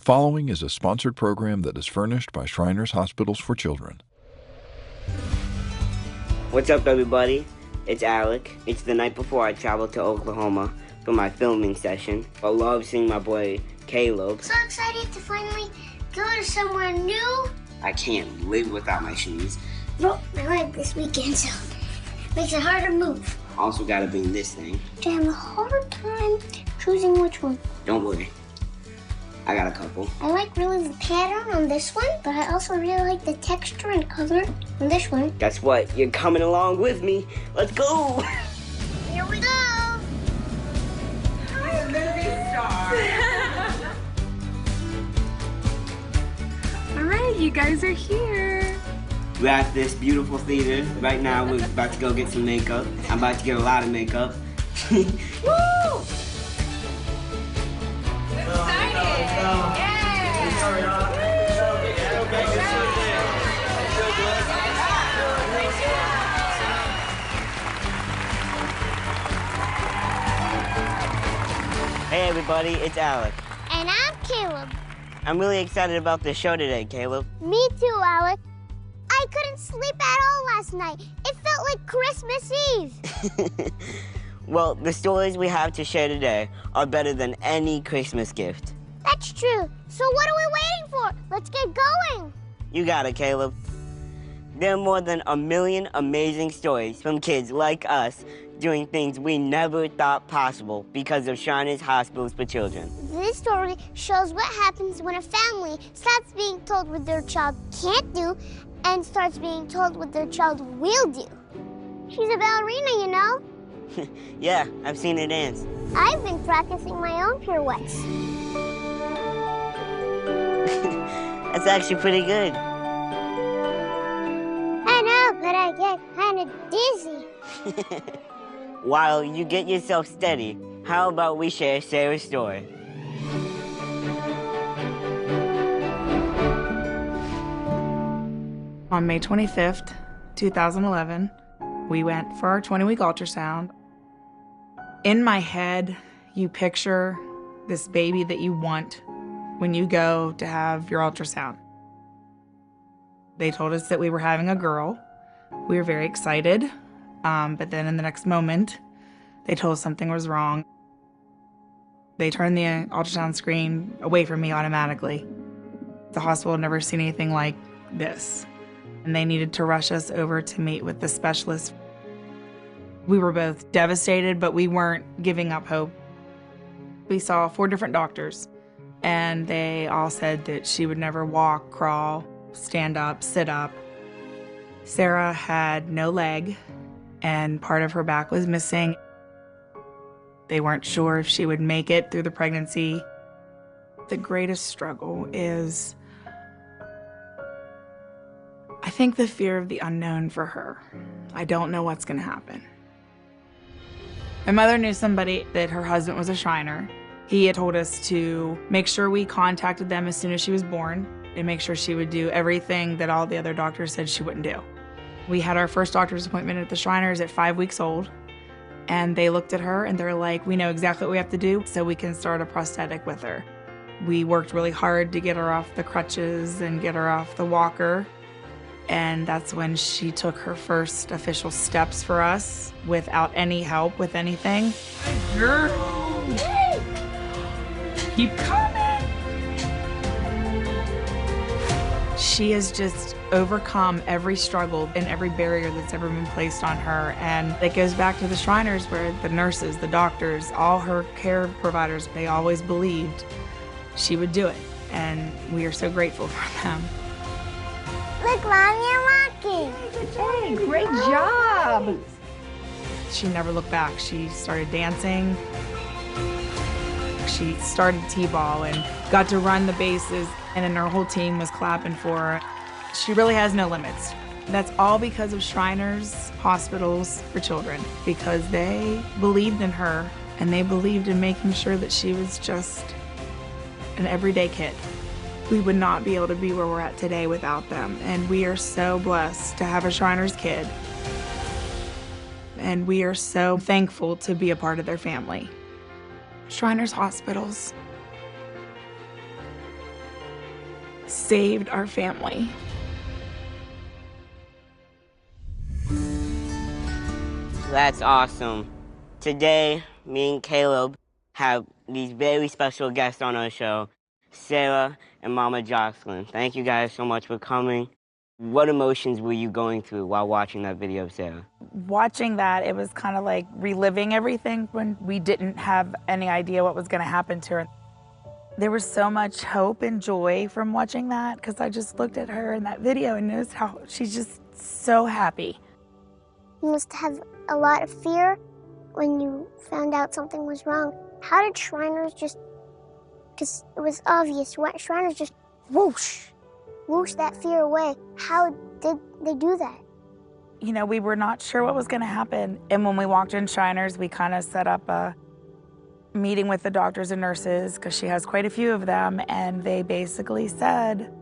following is a sponsored program that is furnished by Shriners Hospitals for Children. What's up, everybody? It's Alec. It's the night before I travel to Oklahoma for my filming session. I love seeing my boy Caleb. So excited to finally go to somewhere new. I can't live without my shoes. Broke my leg this weekend, so makes it hard to move. Also gotta bring this thing. I have a hard time choosing which one. Don't worry. I got a couple. I like really the pattern on this one, but I also really like the texture and color on this one. Guess what? You're coming along with me. Let's go! Here we go! Hi, movie star. All right, you guys are here. We're at this beautiful theater. Right now, we're about to go get some makeup. I'm about to get a lot of makeup. Woo! Hey everybody, it's Alec. And I'm Caleb. I'm really excited about this show today, Caleb. Me too, Alec. I couldn't sleep at all last night. It felt like Christmas Eve. Well, the stories we have to share today are better than any Christmas gift. That's true. So what are we waiting for? Let's get going. You got it, Caleb. There are more than 1 million amazing stories from kids like us doing things we never thought possible because of Shriners Hospitals for Children. This story shows what happens when a family stops being told what their child can't do and starts being told what their child will do. She's a ballerina, you know? Yeah, I've seen her dance. I've been practicing my own pirouettes. That's actually pretty good. I know, but I get kind of dizzy. While you get yourself steady, how about we share Sarah's story? On May 25th, 2011, we went for our 20-week ultrasound. In my head, you picture this baby that you want when you go to have your ultrasound. They told us that we were having a girl. We were very excited, but then in the next moment, they told us something was wrong. They turned the ultrasound screen away from me automatically. The hospital had never seen anything like this, and they needed to rush us over to meet with the specialist. We were both devastated, but we weren't giving up hope. We saw 4 different doctors, and they all said that she would never walk, crawl, stand up, sit up. Sarah had no leg, and part of her back was missing. They weren't sure if she would make it through the pregnancy. The greatest struggle is, I think, the fear of the unknown for her. I don't know what's gonna happen. My mother knew somebody that her husband was a Shriner. He had told us to make sure we contacted them as soon as she was born and make sure she would do everything that all the other doctors said she wouldn't do. We had our first doctor's appointment at the Shriners at 5 weeks old, and they looked at her and they're like, we know exactly what we have to do so we can start a prosthetic with her. We worked really hard to get her off the crutches and get her off the walker. And that's when she took her first official steps for us without any help with anything. Girl, keep coming. She has just overcome every struggle and every barrier that's ever been placed on her. And it goes back to the Shriners where the nurses, the doctors, all her care providers, they always believed she would do it. And we are so grateful for them. Look, Mommy, I'm walking. Hey, great job. She never looked back. She started dancing. She started T-ball and got to run the bases, and then her whole team was clapping for her. She really has no limits. That's all because of Shriners Hospitals for Children, because they believed in her and they believed in making sure that she was just an everyday kid. We would not be able to be where we're at today without them, and we are so blessed to have a Shriners kid. And we are so thankful to be a part of their family. Shriners Hospitals. saved our family. That's awesome. Today, me and Caleb have these very special guests on our show, Sarah and Mama Jocelyn. Thank you guys so much for coming. What emotions were you going through while watching that video, Sarah? Watching that, it was kind of like reliving everything when we didn't have any idea what was going to happen to her. There was so much hope and joy from watching that because I just looked at her in that video and noticed how she's just so happy. You must have a lot of fear when you found out something was wrong. How did Shriners just, because it was obvious, Shriners just whoosh that fear away. How did they do that? You know, we were not sure what was going to happen. And when we walked in Shriners, we kind of set up a meeting with the doctors and nurses because she has quite a few of them. And they basically said,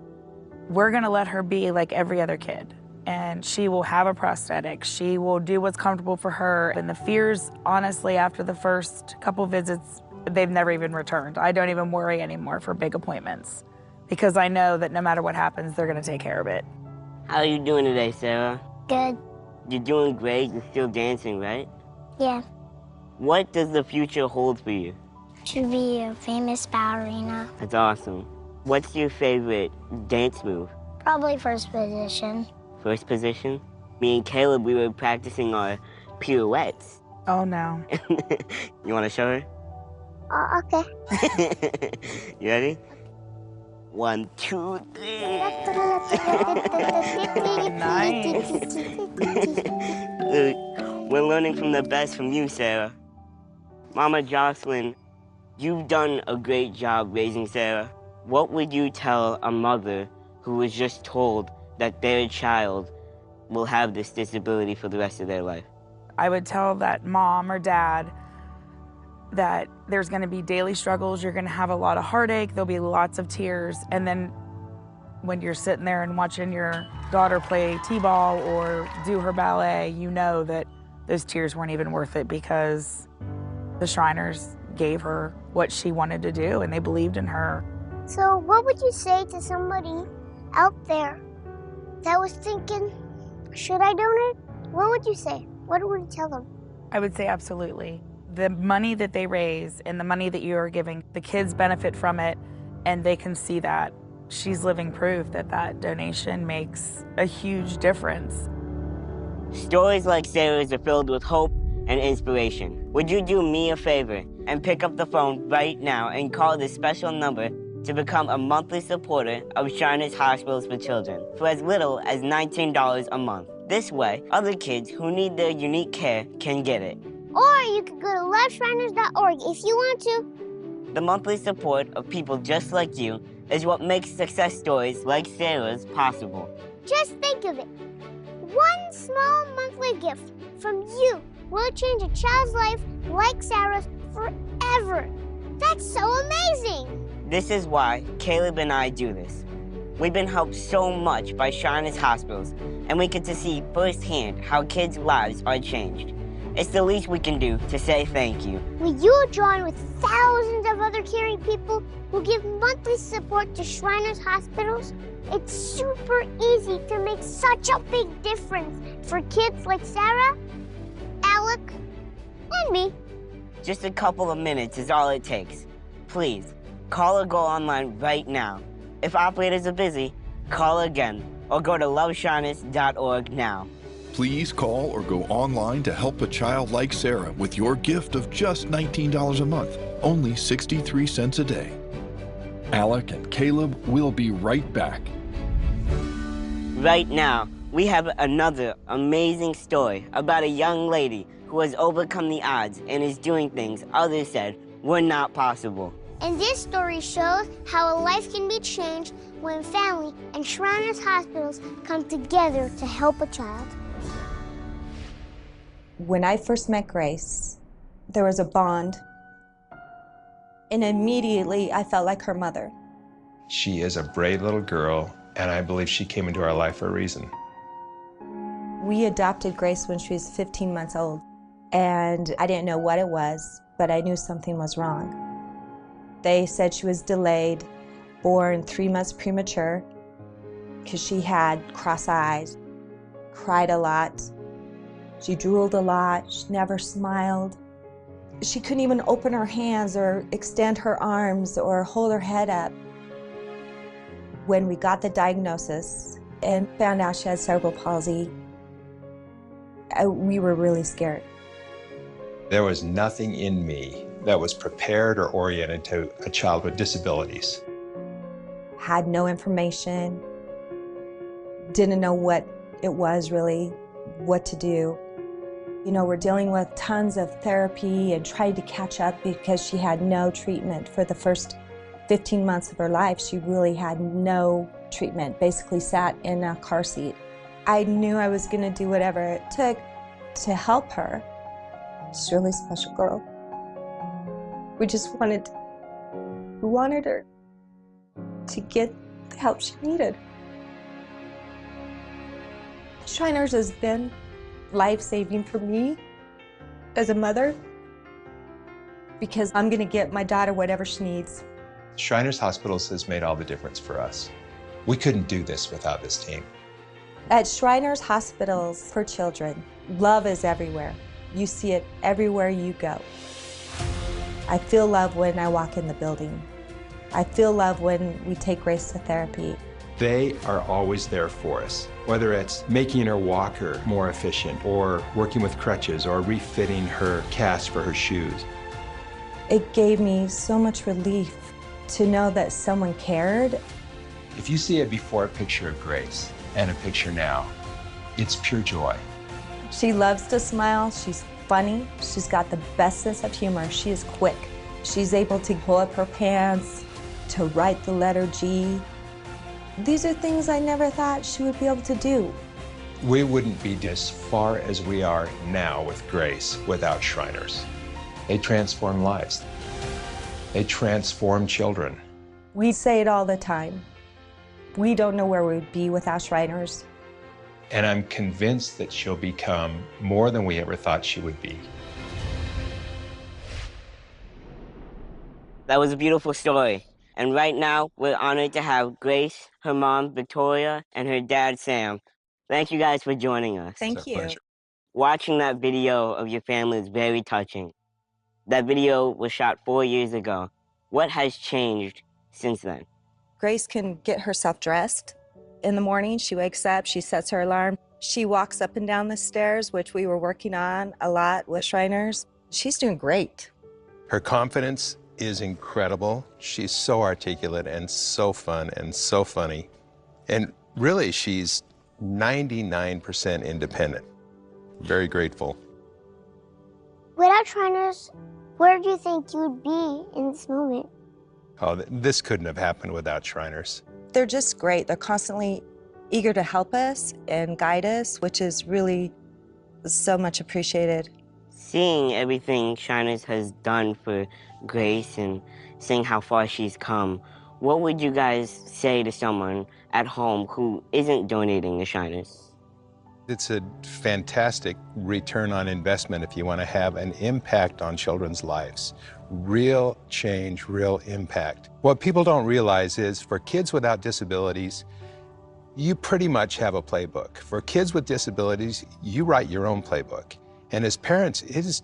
we're going to let her be like every other kid. And she will have a prosthetic. She will do what's comfortable for her. And the fears, honestly, after the first couple visits, they've never even returned. I don't even worry anymore for big appointments because I know that no matter what happens, they're going to take care of it. How are you doing today, Sarah? Good. You're doing great. You're still dancing, right? Yeah. What does the future hold for you? To be a famous ballerina. That's awesome. What's your favorite dance move? Probably first position. First position? Me and Caleb, we were practicing our pirouettes. Oh, no. You want to show her? Okay. You ready? 1, 2, 3. Nice. We're learning from the best from you, Sarah. Mama Jocelyn, you've done a great job raising Sarah. What would you tell a mother who was just told that their child will have this disability for the rest of their life? I would tell that mom or dad that there's going to be daily struggles, you're going to have a lot of heartache, there'll be lots of tears, and then when you're sitting there and watching your daughter play t-ball or do her ballet, you know that those tears weren't even worth it because the Shriners gave her what she wanted to do and they believed in her. So what would you say to somebody out there that was thinking, should I donate? What would you say? What would you tell them? I would say absolutely. The money that they raise and the money that you are giving, the kids benefit from it and they can see that. She's living proof that that donation makes a huge difference. Stories like Sarah's are filled with hope and inspiration. Would you do me a favor and pick up the phone right now and call this special number to become a monthly supporter of Shriners Hospitals for Children for as little as $19 a month. This way, other kids who need their unique care can get it. Or you could go to loveshriners.org if you want to. The monthly support of people just like you is what makes success stories like Sarah's possible. Just think of it. One small monthly gift from you will change a child's life like Sarah's forever. That's so amazing. This is why Caleb and I do this. We've been helped so much by Shriners Hospitals, and we get to see firsthand how kids' lives are changed. It's the least we can do to say thank you. Will you join with thousands of other caring people who give monthly support to Shriners Hospitals? It's super easy to make such a big difference for kids like Sarah, Alec, and me. Just a couple of minutes is all it takes. Please, call or go online right now. If operators are busy, call again or go to loveshriners.org now. Please call or go online to help a child like Sarah with your gift of just $19 a month, only 63 cents a day. Alec and Caleb will be right back. Right now, we have another amazing story about a young lady who has overcome the odds and is doing things others said were not possible. And this story shows how a life can be changed when family and Shriners Hospitals come together to help a child. When I first met Grace, there was a bond, and immediately I felt like her mother. She is a brave little girl, and I believe she came into our life for a reason. We adopted Grace when she was 15 months old, and I didn't know what it was, but I knew something was wrong. They said she was delayed, born 3 months premature because she had cross eyes, cried a lot. She drooled a lot. She never smiled. She couldn't even open her hands or extend her arms or hold her head up. When we got the diagnosis and found out she had cerebral palsy, we were really scared. There was nothing in me that was prepared or oriented to a child with disabilities. Had no information, didn't know what it was really, what to do. You know, we're dealing with tons of therapy and trying to catch up because she had no treatment for the first 15 months of her life. She really had no treatment, basically sat in a car seat. I knew I was gonna do whatever it took to help her. She's a really special girl. We just wanted her to get the help she needed. Shriners has been life-saving for me as a mother because I'm gonna get my daughter whatever she needs. Shriners Hospitals has made all the difference for us. We couldn't do this without this team. At Shriners Hospitals for Children, love is everywhere. You see it everywhere you go. I feel love when I walk in the building. I feel love when we take Grace to therapy. They are always there for us, whether it's making her walker more efficient or working with crutches or refitting her cast for her shoes. It gave me so much relief to know that someone cared. If you see a before picture of Grace and a picture now, it's pure joy. She loves to smile, she's funny, she's got the best sense of humor, she is quick. She's able to pull up her pants, to write the letter G. These are things I never thought she would be able to do. We wouldn't be as far as we are now with Grace without Shriners. They transform lives. They transform children. We say it all the time. We don't know where we'd be without Shriners. And I'm convinced that she'll become more than we ever thought she would be. That was a beautiful story. And right now, we're honored to have Grace, her mom, Victoria, and her dad, Sam. Thank you guys for joining us. Thank you. Pleasure. Watching that video of your family is very touching. That video was shot 4 years ago. What has changed since then? Grace can get herself dressed. In the morning, she wakes up, she sets her alarm. She walks up and down the stairs, which we were working on a lot with Shriners. She's doing great. Her confidence is incredible. She's so articulate and so fun and so funny. And really, she's 99% independent. Very grateful. Without Shriners, where do you think you would be in this moment? Oh, this couldn't have happened without Shriners. They're just great. They're constantly eager to help us and guide us, which is really so much appreciated. Seeing everything Shriners has done for Grace and seeing how far she's come, what would you guys say to someone at home who isn't donating to Shriners? It's a fantastic return on investment if you want to have an impact on children's lives. Real change, real impact. What people don't realize is for kids without disabilities, you pretty much have a playbook. For kids with disabilities, you write your own playbook. And as parents, it is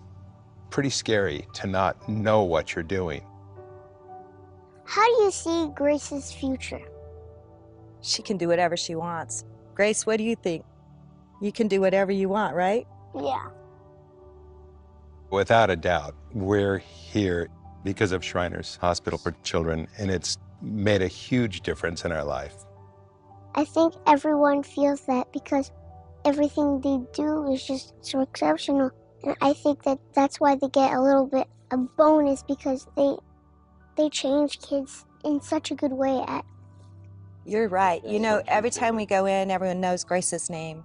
pretty scary to not know what you're doing. How do you see Grace's future? She can do whatever she wants. Grace, what do you think? You can do whatever you want, right? Yeah. Without a doubt, we're here because of Shriners Hospital for Children, and it's made a huge difference in our life. I think everyone feels that because everything they do is just so exceptional. And I think that that's why they get a little bit a bonus because they change kids in such a good way. You're right. You know, every time we go in, everyone knows Grace's name.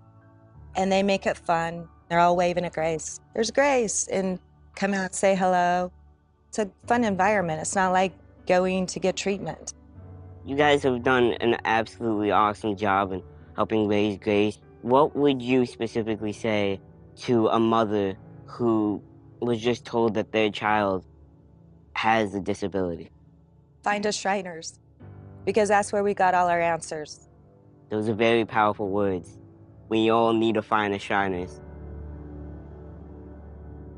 And they make it fun. They're all waving at Grace. There's Grace, and come out and say hello. It's a fun environment. It's not like going to get treatment. You guys have done an absolutely awesome job in helping raise Grace. What would you specifically say to a mother who was just told that their child has a disability? Find us Shriners. because that's where we got all our answers. Those are very powerful words. We all need to find the Shriners.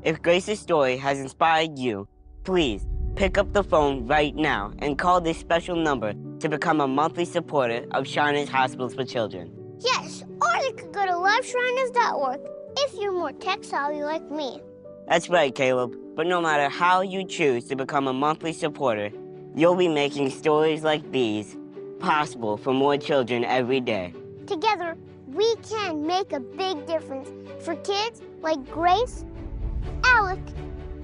If Grace's story has inspired you, please pick up the phone right now and call this special number to become a monthly supporter of Shriners Hospitals for Children. Yes, or you could go to loveshriners.org if you're more tech-savvy like me. That's right, Caleb. But no matter how you choose to become a monthly supporter, you'll be making stories like these possible for more children every day. Together, we can make a big difference for kids like Grace, Alec,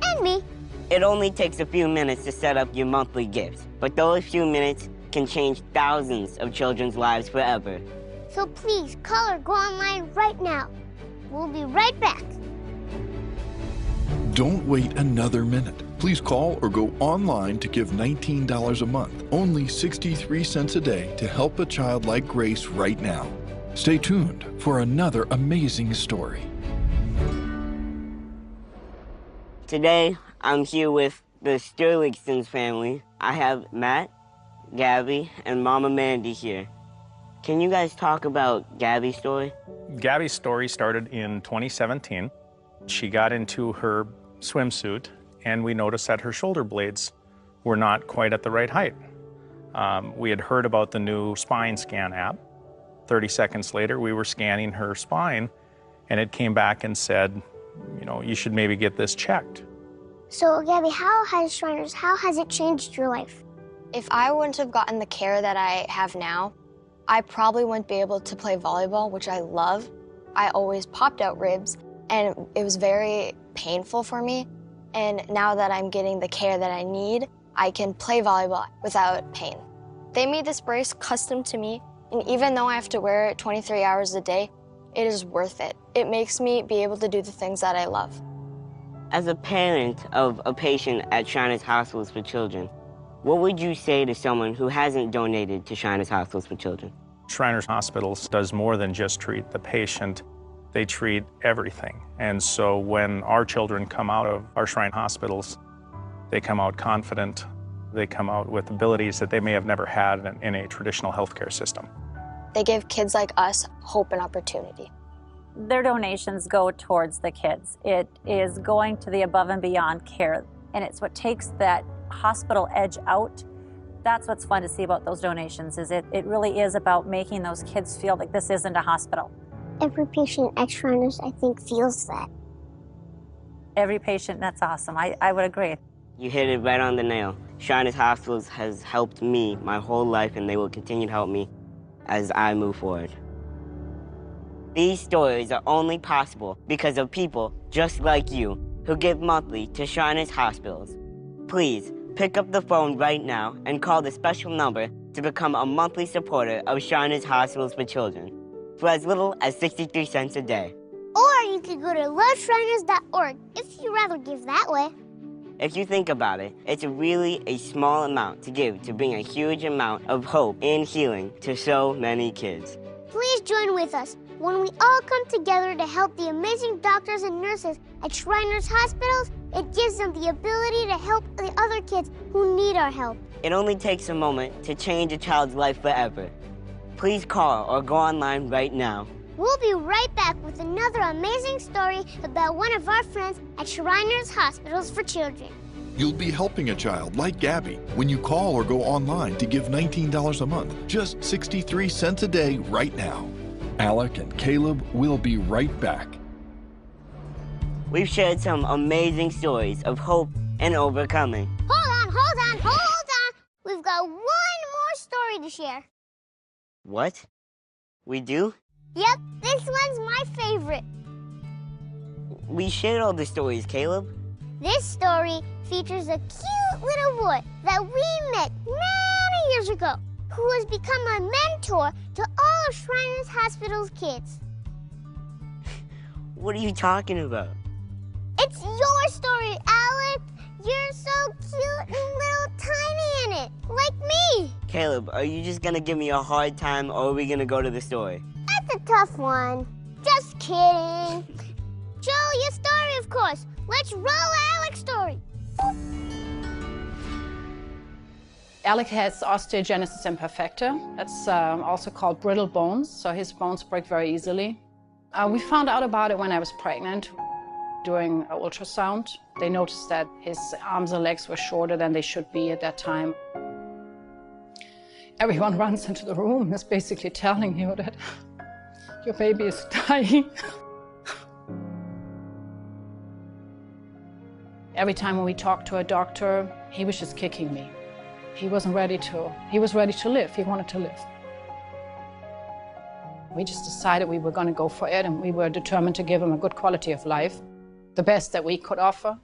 and me. It only takes a few minutes to set up your monthly gifts, but those few minutes can change thousands of children's lives forever. So please call or go online right now. We'll be right back. Don't wait another minute. Please call or go online to give $19 a month, only 63 cents a day, to help a child like Grace right now. Stay tuned for another amazing story. Today, I'm here with the Sterlingsons family. I have Matt, Gabby, and Mama Mandy here. Can you guys talk about Gabby's story? Gabby's story started in 2017. She got into her swimsuit, and we noticed that her shoulder blades were not quite at the right height. We had heard about the new spine scan app. 30 seconds later, we were scanning her spine, and it came back and said, you should maybe get this checked. So, Gabby, how has it changed your life? If I wouldn't have gotten the care that I have now, I probably wouldn't be able to play volleyball, which I love. I always popped out ribs, and it was very painful for me. And now that I'm getting the care that I need, I can play volleyball without pain. They made this brace custom to me, and even though I have to wear it 23 hours a day, it is worth it. It makes me be able to do the things that I love. As a parent of a patient at Shriners Hospitals for Children, what would you say to someone who hasn't donated to Shriners Hospitals for Children? Shriners Hospitals does more than just treat the patient. They treat everything. And so when our children come out of our Shrine Hospitals, they come out confident. They come out with abilities that they may have never had in a traditional healthcare system. They give kids like us hope and opportunity. Their donations go towards the kids. It is going to the above and beyond care, and it's what takes that hospital edge out. That's what's fun to see about those donations, is it really is about making those kids feel like this isn't a hospital. Every patient at Shriners, I think, feels that. Every patient, that's awesome. I would agree. You hit it right on the nail. Shriners Hospitals has helped me my whole life, and they will continue to help me as I move forward. These stories are only possible because of people just like you who give monthly to Shriners Hospitals. Please pick up the phone right now and call the special number to become a monthly supporter of Shriners Hospitals for Children for as little as 63 cents a day. Or you could go to loveshriners.org if you'd rather give that way. If you think about it, it's really a small amount to give to bring a huge amount of hope and healing to so many kids. Please join with us when we all come together to help the amazing doctors and nurses at Shriners Hospitals. It gives them the ability to help the other kids who need our help. It only takes a moment to change a child's life forever. Please call or go online right now. We'll be right back with another amazing story about one of our friends at Shriners Hospitals for Children. You'll be helping a child like Gabby when you call or go online to give $19 a month, just 63 cents a day right now. Alec and Caleb will be right back. We've shared some amazing stories of hope and overcoming. Hold on. We've got one more story to share. What? We do? Yep, this one's my favorite. We shared all the stories, Caleb. This story features a cute little boy that we met many years ago who has become a mentor to all of Shriners Hospital's kids. What are you talking about? It's your story, Alec. You're so cute and little tiny in it, like me. Caleb, are you just gonna give me a hard time, or are we gonna go to the story? That's a tough one. Just kidding. Joe, your story, of course. Let's roll Alec's story. Alec has osteogenesis imperfecta. That's also called brittle bones, so his bones break very easily. We found out about it when I was pregnant. During an ultrasound, they noticed that his arms and legs were shorter than they should be at that time. Everyone runs into the room and is basically telling you that your baby is dying. Every time when we talked to a doctor, he was just kicking me. He wasn't ready to, he was ready to live. He wanted to live. We just decided we were going to go for it, and we were determined to give him a good quality of life, the best that we could offer.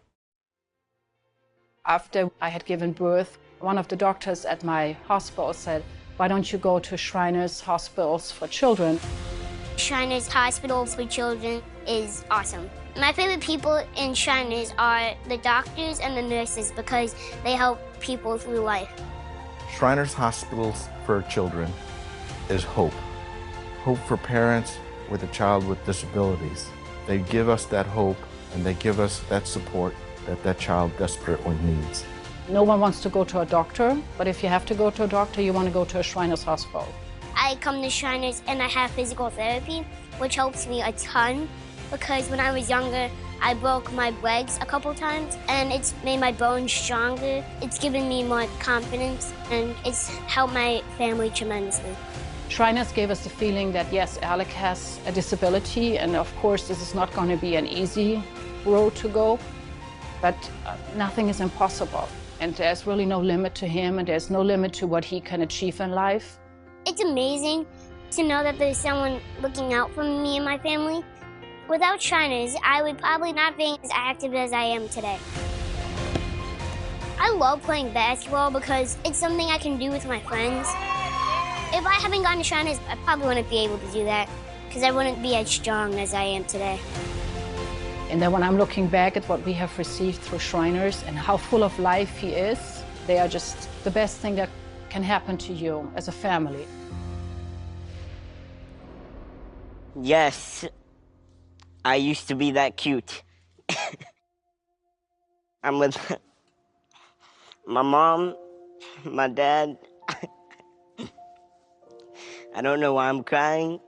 After I had given birth, one of the doctors at my hospital said, "Why don't you go to Shriners Hospitals for Children?" Shriners Hospitals for Children is awesome. My favorite people in Shriners are the doctors and the nurses because they help people through life. Shriners Hospitals for Children is hope. Hope for parents with a child with disabilities. They give us that hope and they give us that support that that child desperately needs. No one wants to go to a doctor, but if you have to go to a doctor, you want to go to a Shriners Hospital. I come to Shriners and I have physical therapy, which helps me a ton because when I was younger, I broke my legs a couple times and it's made my bones stronger. It's given me more confidence and it's helped my family tremendously. Shriners gave us the feeling that yes, Alec has a disability, and of course this is not going to be an easy road to go, but nothing is impossible. And there's really no limit to him, and there's no limit to what he can achieve in life. It's amazing to know that there's someone looking out for me and my family. Without Shriners, I would probably not be as active as I am today. I love playing basketball because it's something I can do with my friends. If I haven't gone to Shriners, I probably wouldn't be able to do that because I wouldn't be as strong as I am today. And then when I'm looking back at what we have received through Shriners and how full of life he is, they are just the best thing that can happen to you as a family. Yes, I used to be that cute. I'm with my mom, my dad. I don't know why I'm crying.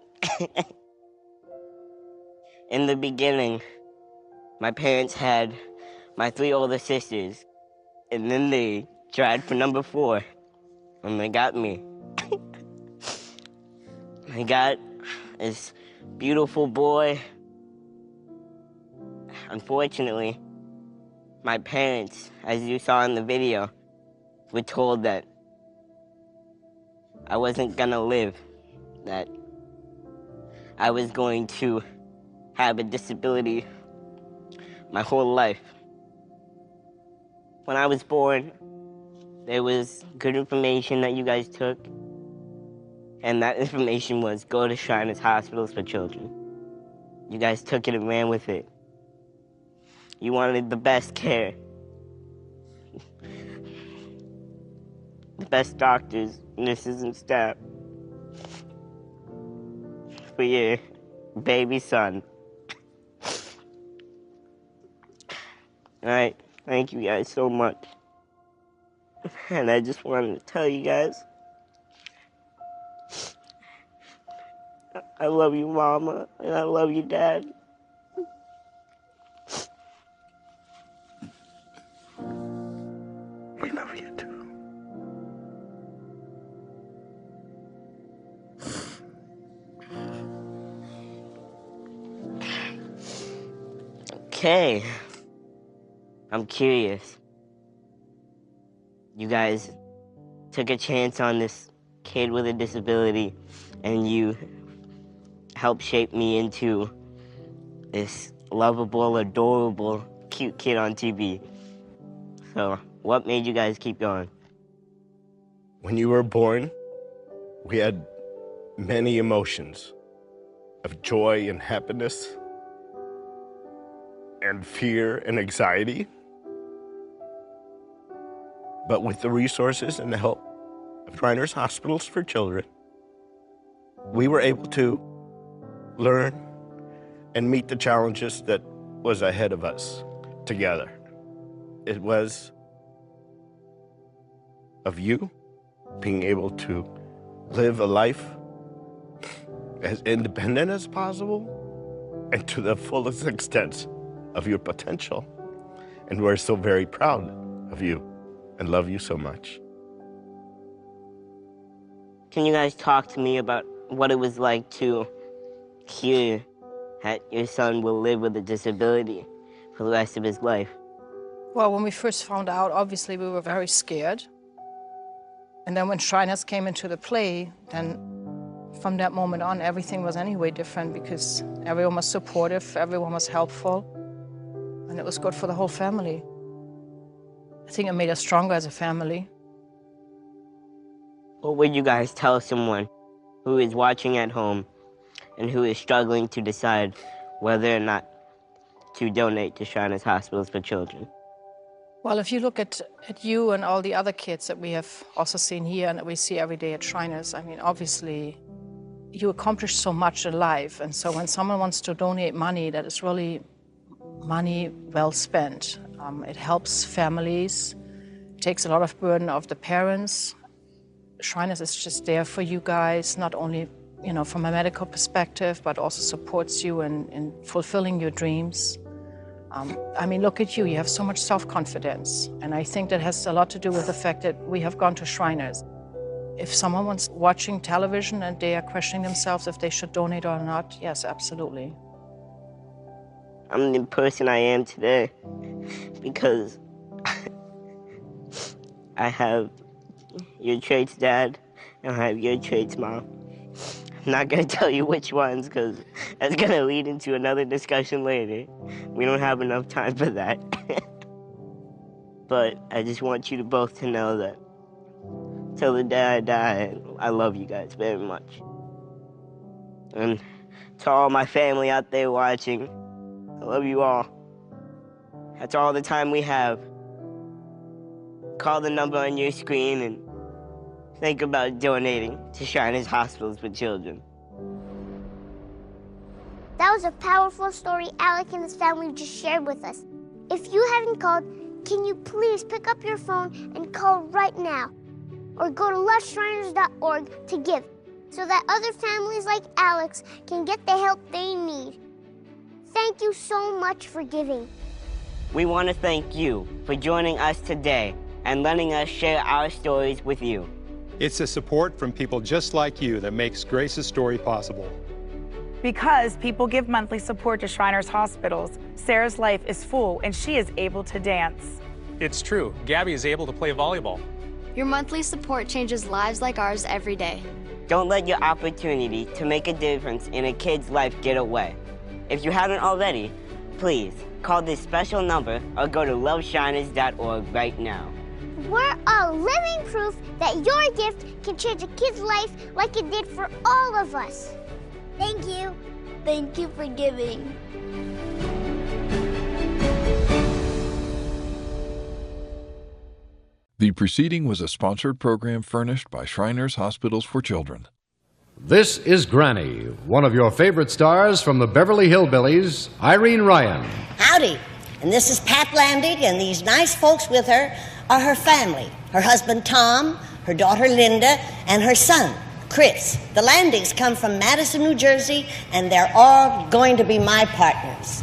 In the beginning, my parents had my 3 older sisters, and then they tried for number 4, and they got me. They got this beautiful boy. Unfortunately, my parents, as you saw in the video, were told that I wasn't gonna live, that I was going to have a disability my whole life. When I was born, there was good information that you guys took, and that information was go to Shriners Hospitals for Children. You guys took it and ran with it. You wanted the best care. The best doctors, nurses, and staff for your baby son. All right, thank you guys so much. And I just wanted to tell you guys, I love you, Mama, and I love you, Dad. We love you too. Okay. I'm curious. You guys took a chance on this kid with a disability, and you helped shape me into this lovable, adorable, cute kid on TV. So, what made you guys keep going? When you were born, we had many emotions of joy and happiness, and fear and anxiety. But with the resources and the help of Shriners Hospitals for Children, we were able to learn and meet the challenges that was ahead of us together. It was of you being able to live a life as independent as possible and to the fullest extent of your potential. And we're so very proud of you and love you so much. Can you guys talk to me about what it was like to hear that your son will live with a disability for the rest of his life? Well, when we first found out, obviously we were very scared. And then when Shriners came into the play, then from that moment on, everything was anyway different because everyone was supportive, everyone was helpful, and it was good for the whole family. I think it made us stronger as a family. What would you guys tell someone who is watching at home and who is struggling to decide whether or not to donate to Shriners Hospitals for Children? Well, if you look at you and all the other kids that we have also seen here and that we see every day at Shriners, I mean, obviously, you accomplish so much in life. And so when someone wants to donate money, that is really money well spent. It helps families, takes a lot of burden off the parents. Shriners is just there for you guys, not only, you know, from a medical perspective, but also supports you in fulfilling your dreams. I mean, look at you, you have so much self-confidence. And I think that has a lot to do with the fact that we have gone to Shriners. If someone wants watching television and they are questioning themselves if they should donate or not, yes, absolutely. I'm the person I am today because I have your traits, Dad, and I have your traits, Mom. I'm not gonna tell you which ones because that's gonna lead into another discussion later. We don't have enough time for that. But I just want you to both to know that till the day I die, I love you guys very much. And to all my family out there watching, I love you all. That's all the time we have. Call the number on your screen and think about donating to Shriners Hospitals for Children. That was a powerful story Alec and his family just shared with us. If you haven't called, can you please pick up your phone and call right now? Or go to loveshriners.org to give so that other families like Alex can get the help they need. Thank you so much for giving. We want to thank you for joining us today and letting us share our stories with you. It's the support from people just like you that makes Grace's story possible. Because people give monthly support to Shriners Hospitals, Sarah's life is full and she is able to dance. It's true. Gabby is able to play volleyball. Your monthly support changes lives like ours every day. Don't let your opportunity to make a difference in a kid's life get away. If you haven't already, please call this special number or go to loveshriners.org right now. We're all living proof that your gift can change a kid's life like it did for all of us. Thank you. Thank you for giving. The preceding was a sponsored program furnished by Shriners Hospitals for Children. This is Granny, one of your favorite stars from the Beverly Hillbillies, Irene Ryan. Howdy, and this is Pat Landig, and these nice folks with her are her family. Her husband Tom, her daughter Linda, and her son, Chris. The Landigs come from Madison, New Jersey, and they're all going to be my partners.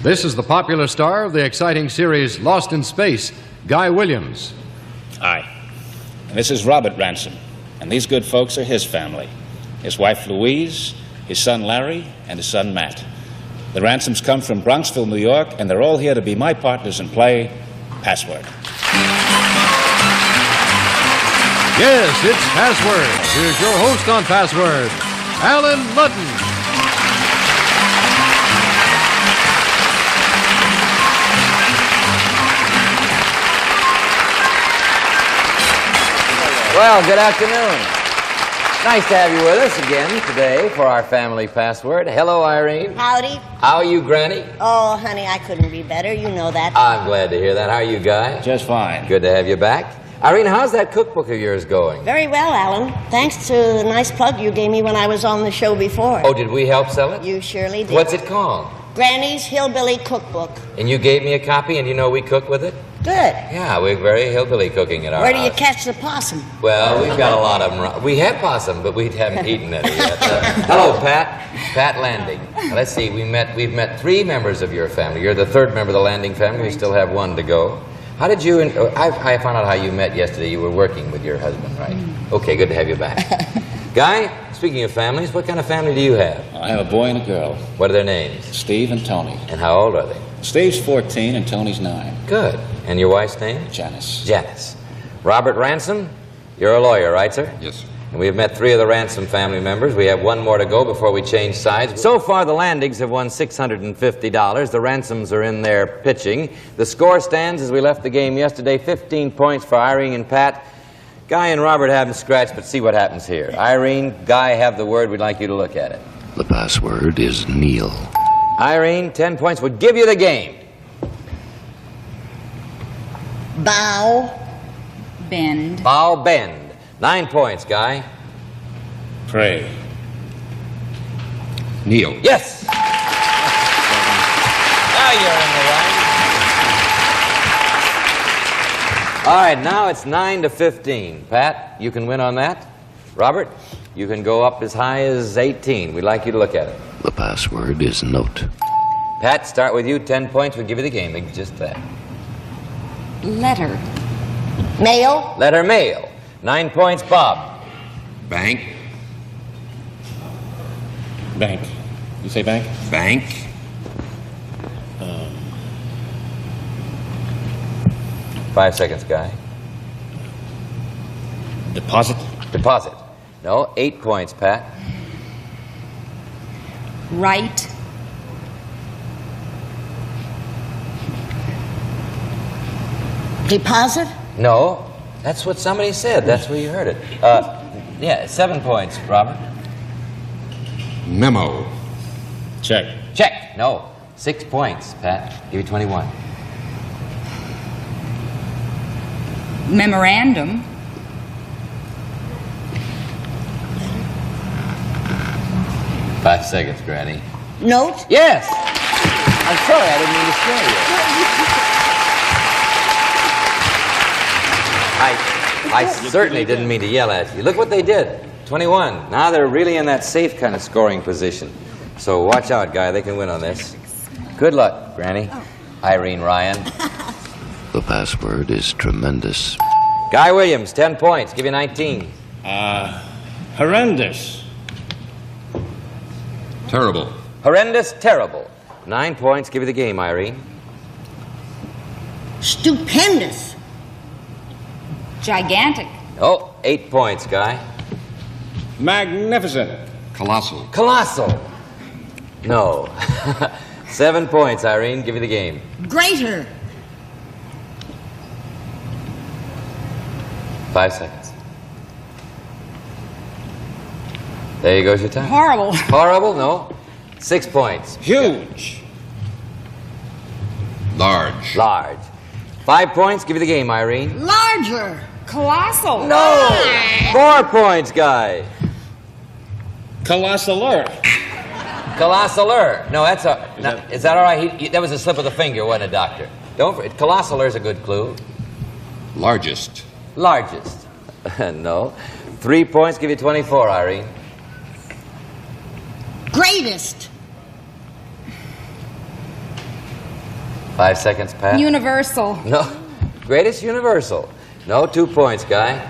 This is the popular star of the exciting series Lost in Space, Guy Williams. Hi, and this is Robert Ransom, and these good folks are his family. His wife Louise, his son Larry, and his son Matt. The Ransoms come from Bronxville, New York, and they're all here to be my partners in play, Password. Yes, it's Password. Here's your host on Password, Alan Ludden. Well, good afternoon. Nice to have you with us again today for our family password. Hello, Irene. Howdy. How are you, Granny? Oh, honey, I couldn't be better. You know that. I'm glad to hear that. How are you, Guy? Just fine. Good to have you back. Irene, how's that cookbook of yours going? Very well, Alan. Thanks to the nice plug you gave me when I was on the show before. Oh, did we help sell it? You surely did. What's it called? Granny's Hillbilly Cookbook. And you gave me a copy, and you know we cook with it? Good. Yeah, we're very hillbilly cooking at our Where do you house. catch the possum? Well, we've got a lot of them. We have possum, but we haven't eaten any yet. Hello, Pat. Pat Landing. Now, let's see, we've met 3 members of your family. You're the 3rd member of the Landing family. We still have 1 to go. How did you, I found out how you met yesterday. You were working with your husband, right? Okay, good to have you back. Guy, speaking of families, what kind of family do you have? I have a boy and a girl. What are their names? Steve and Tony. And how old are they? Steve's 14 and Tony's 9. Good. And your wife's name? Janice. Janice. Robert Ransom, you're a lawyer, right, sir? Yes, sir. And we have met 3 of the Ransom family members. We have 1 more to go before we change sides. So far, the Landings have won $650. The Ransoms are in there pitching. The score stands as we left the game yesterday, 15 points for Irene and Pat. Guy and Robert haven't scratched, but see what happens here. Irene, Guy have the word. We'd like you to look at it. The password is Neil. Irene, 10 points would give you the game. Bow. Bend. Bow, bend. 9 points, Guy. Pray. Neil. Yes! Now you're in the right. All right, now it's 9 to 15. Pat, you can win on that. Robert, you can go up as high as 18. We'd like you to look at it. The password is note. Pat, start with you. 10 points would give you the game. Just that. Letter. Mail. Letter mail. 9 points, Bob. Bank. Bank. You say bank? Bank. 5 seconds, Guy. Deposit. Deposit. No, 8 points, Pat. Right. Deposit. No, that's what somebody said. That's where you heard it. Yeah, 7 points, Robert. Memo. Check. Check. No, 6 points, Pat. Give you 21. Memorandum. Five seconds, Granny. Note. Yes. I'm sorry, I didn't mean to scare you. I certainly didn't mean to yell at you. Look what they did. 21. Now they're really in that safe kind of scoring position. So watch out, Guy. They can win on this. Good luck, Granny. Irene Ryan. The password is tremendous. Guy Williams, 10 points. Give you 19. Horrendous. Terrible. Horrendous, terrible. 9 points. Give you the game, Irene. Stupendous. Gigantic. Oh, 8 points, Guy. Magnificent. Colossal. Colossal. No. 7 points, Irene. Give you the game. Greater. 5 seconds. There goes your time. Horrible. Horrible? No. 6 points. Huge. Large. Large. 5 points. Give you the game, Irene. Larger. Colossal. No. 4 points, Guy. Colossaler. Colossaler. No, that's a. Is that all right? That was a slip of the finger, wasn't it, Doctor? Don't. Colossaler is a good clue. Largest. Largest. No. 3 points. Give you 24, Irene. Greatest. 5 seconds, Pat. Universal. No. Greatest universal. No. 2 points, Guy.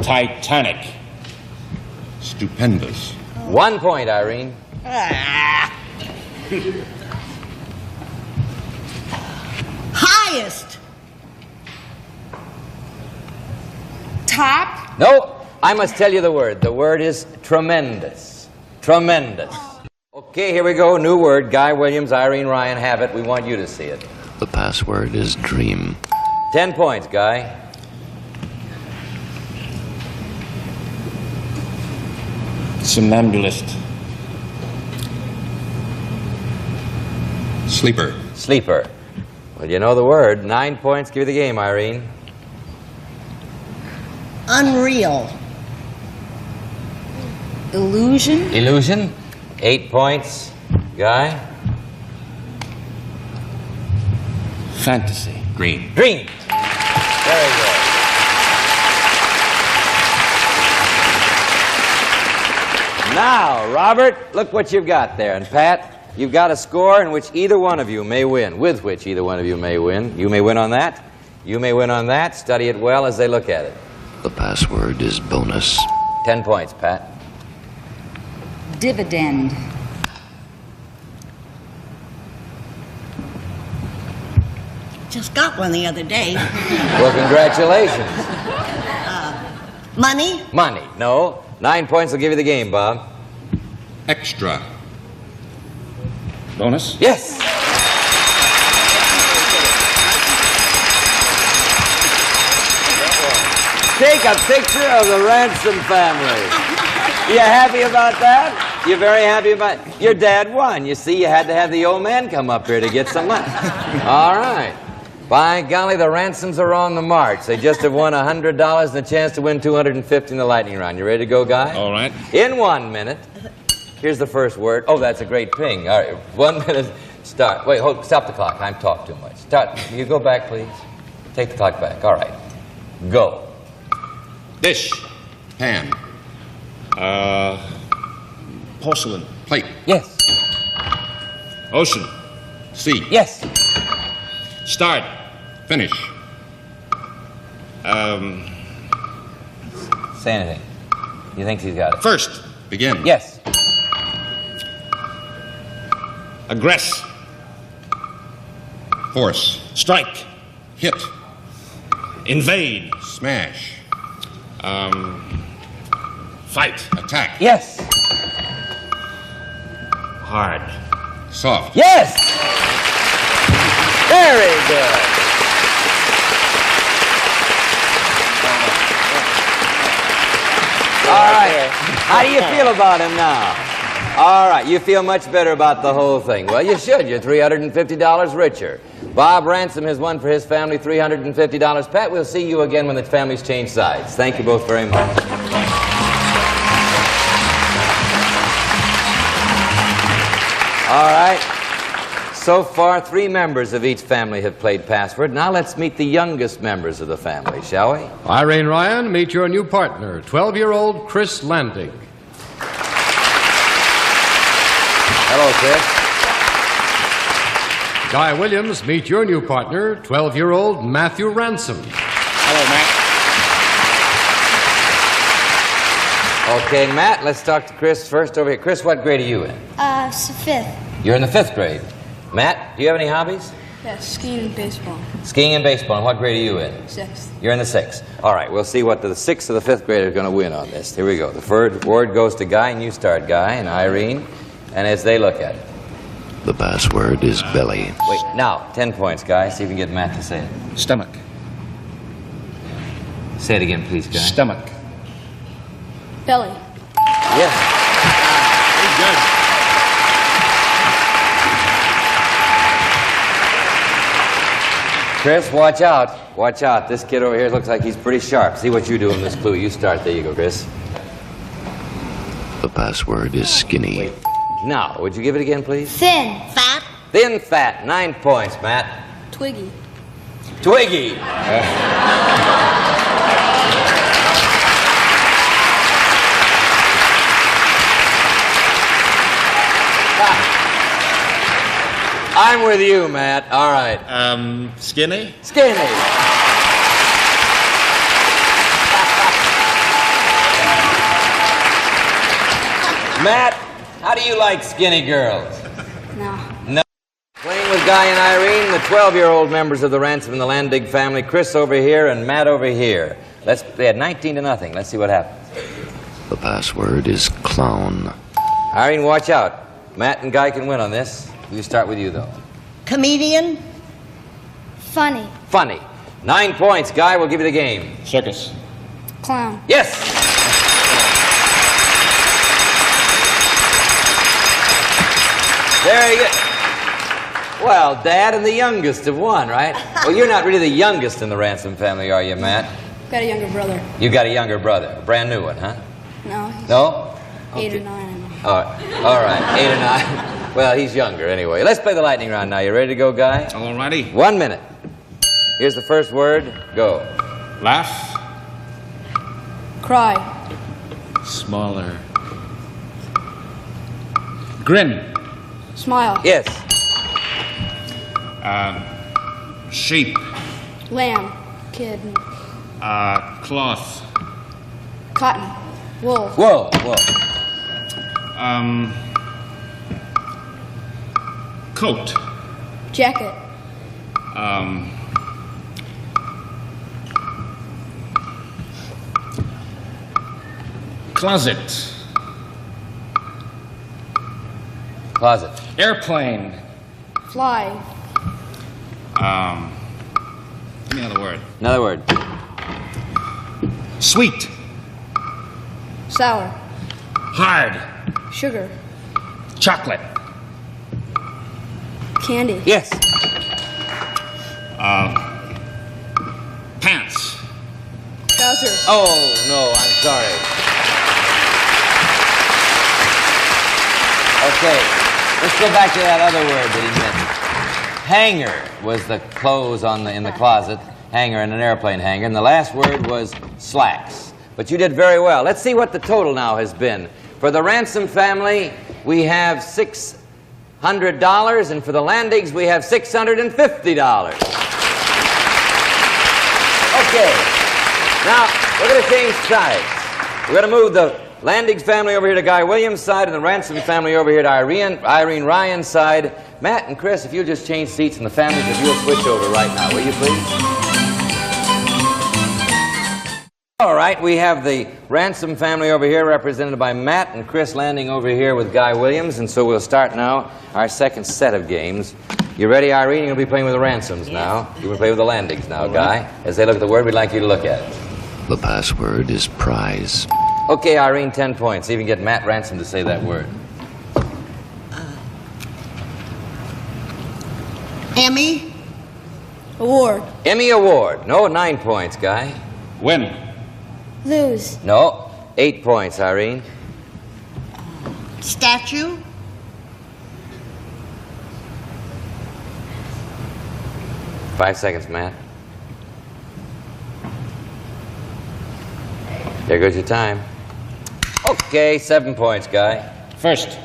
Titanic. Stupendous. 1 point, Irene. Highest. Top. No. I must tell you the word. The word is tremendous. Tremendous. Okay, here we go. New word. Guy Williams, Irene Ryan have it. We want you to see it. The password is dream. 10 points, Guy. Somnambulist. Sleeper. Sleeper. Well, you know the word. 9 points. Give you the game, Irene. Unreal. Illusion. Illusion. 8 points. Guy. Fantasy. Green. Green. Very good. Now, Robert, look what you've got there. And Pat, you've got a score in which either one of you may win, with which either one of you may win. You may win on that. You may win on that. Study it well as they look at it. The password is bonus. 10 points, Pat. Dividend. Just got one the other day. Well, congratulations. Money? Money. No. 9 points will give you the game, Bob. Extra. Bonus? Yes. Take a picture of the Ransom family. You happy about that? You're very happy about it? Your dad won. You see, you had to have the old man come up here to get some money. All right. By golly, the Ransoms are on the march. They just have won $100 and a chance to win $250 in the lightning round. You ready to go, guys? All right. In 1 minute. Here's the first word. Oh, that's a great ping. All right, 1 minute. Start. Wait, hold. Stop the clock. I'm talking too much. Start. You go back, please. Take the clock back. All right. Go. Dish. Pan. Porcelain. Plate. Yes. Ocean. Sea. Yes. Start. Finish. Say anything. You think he's got it? First. Begin. Yes. Aggress. Force. Strike. Hit. Invade. Smash. Fight. Attack. Yes. Hard. Soft. Yes. Very good. All right. How do you feel about him now? All right. You feel much better about the whole thing. Well, you should. You're $350 richer. Bob Ransom has won for his family $350. Pat, we'll see you again when the families change sides. Thank you both very much. All right. So far, 3 members of each family have played Password. Now let's meet the youngest members of the family, shall we? Irene Ryan, meet your new partner, 12-year-old Chris Landing. Hello, Chris. Guy Williams, meet your new partner, 12-year-old Matthew Ransom. Hello, Matt. Okay, Matt, let's talk to Chris first over here. Chris, what grade are you in? It's the 5th. You're in the 5th grade. Matt, do you have any hobbies? Yeah, skiing and baseball. Skiing and baseball. And what grade are you in? 6th. You're in the 6th. All right, we'll see what the 6th or the 5th grade are going to win on this. Here we go. The first word goes to Guy, and you start, Guy, and Irene, and as they look at it. The password is belly. Wait, now, 10 points, Guy. See if you can get Matt to say it. Stomach. Say it again, please, Guy. Stomach. Belly. Yes. Very good. Chris, watch out. Watch out. This kid over here looks like he's pretty sharp. See what you do in this clue. You start. There you go, Chris. The password is skinny. Wait. Now, would you give it again, please? Thin. Fat. Thin, fat. 9 points, Matt. Twiggy. Twiggy. I'm with you, Matt. All right. Skinny? Skinny. Matt, how do you like skinny girls? No. No. Playing with Guy and Irene, the 12-year-old members of the Ransom and the Landig family, Chris over here and Matt over here. They had 19-0. Let's see what happens. The password is clown. Irene, watch out. Matt and Guy can win on this. We'll start with you, though. Comedian? Funny. Funny. 9 points. Guy, we'll give you the game. Circus. Clown. Yes. Very good. Well, Dad and the youngest have won, right? Well, you're not really the youngest in the Ransom family, are you, Matt? Got a younger brother. You got a younger brother. A brand new one, huh? No. No? 8 or 9. All right. 8 or 9. Well, he's younger anyway. Let's play the lightning round now. You ready to go, Guy? All righty. 1 minute. Here's the first word. Go. Laugh. Cry. Smaller. Grin. Smile. Yes. Sheep. Lamb. Kid. Cloth. Cotton. Wool. Whoa, whoa. Coat. Jacket. Closet. Closet. Airplane. Fly. Give me another word. Another word. Sweet. Sour. Hard. Sugar. Chocolate. Candy. Yes. Pants. Trousers. Oh, no, I'm sorry. Okay, let's go back to that other word that he missed. Hanger was the clothes in the closet. Hanger and an airplane hanger. And the last word was slacks. But you did very well. Let's see what the total now has been. For the Ransom family, we have $600, and for the Landings, we have $650. Okay, now we're going to change sides. We're going to move the Landings family over here to Guy Williams' side and the Ransom family over here to Irene Ryan's side. Matt and Chris, if you'll just change seats in the families, if you'll switch over right now, will you please? All right, we have the Ransom family over here represented by Matt and Chris Landing over here with Guy Williams, and so we'll start now our second set of games. You ready, Irene? You're going to be playing with the Ransoms now. You're going to play with the Landings now, Guy. As they look at the word, we'd like you to look at it. The password is prize. Okay, Irene, 10 points. See if you can get Matt Ransom to say that word. Emmy. Award. Emmy Award. No, 9 points, Guy. Win. Lose. No, 8 points, Irene. Statue. Five seconds, Matt. There goes your time. Okay, 7 points, Guy. First.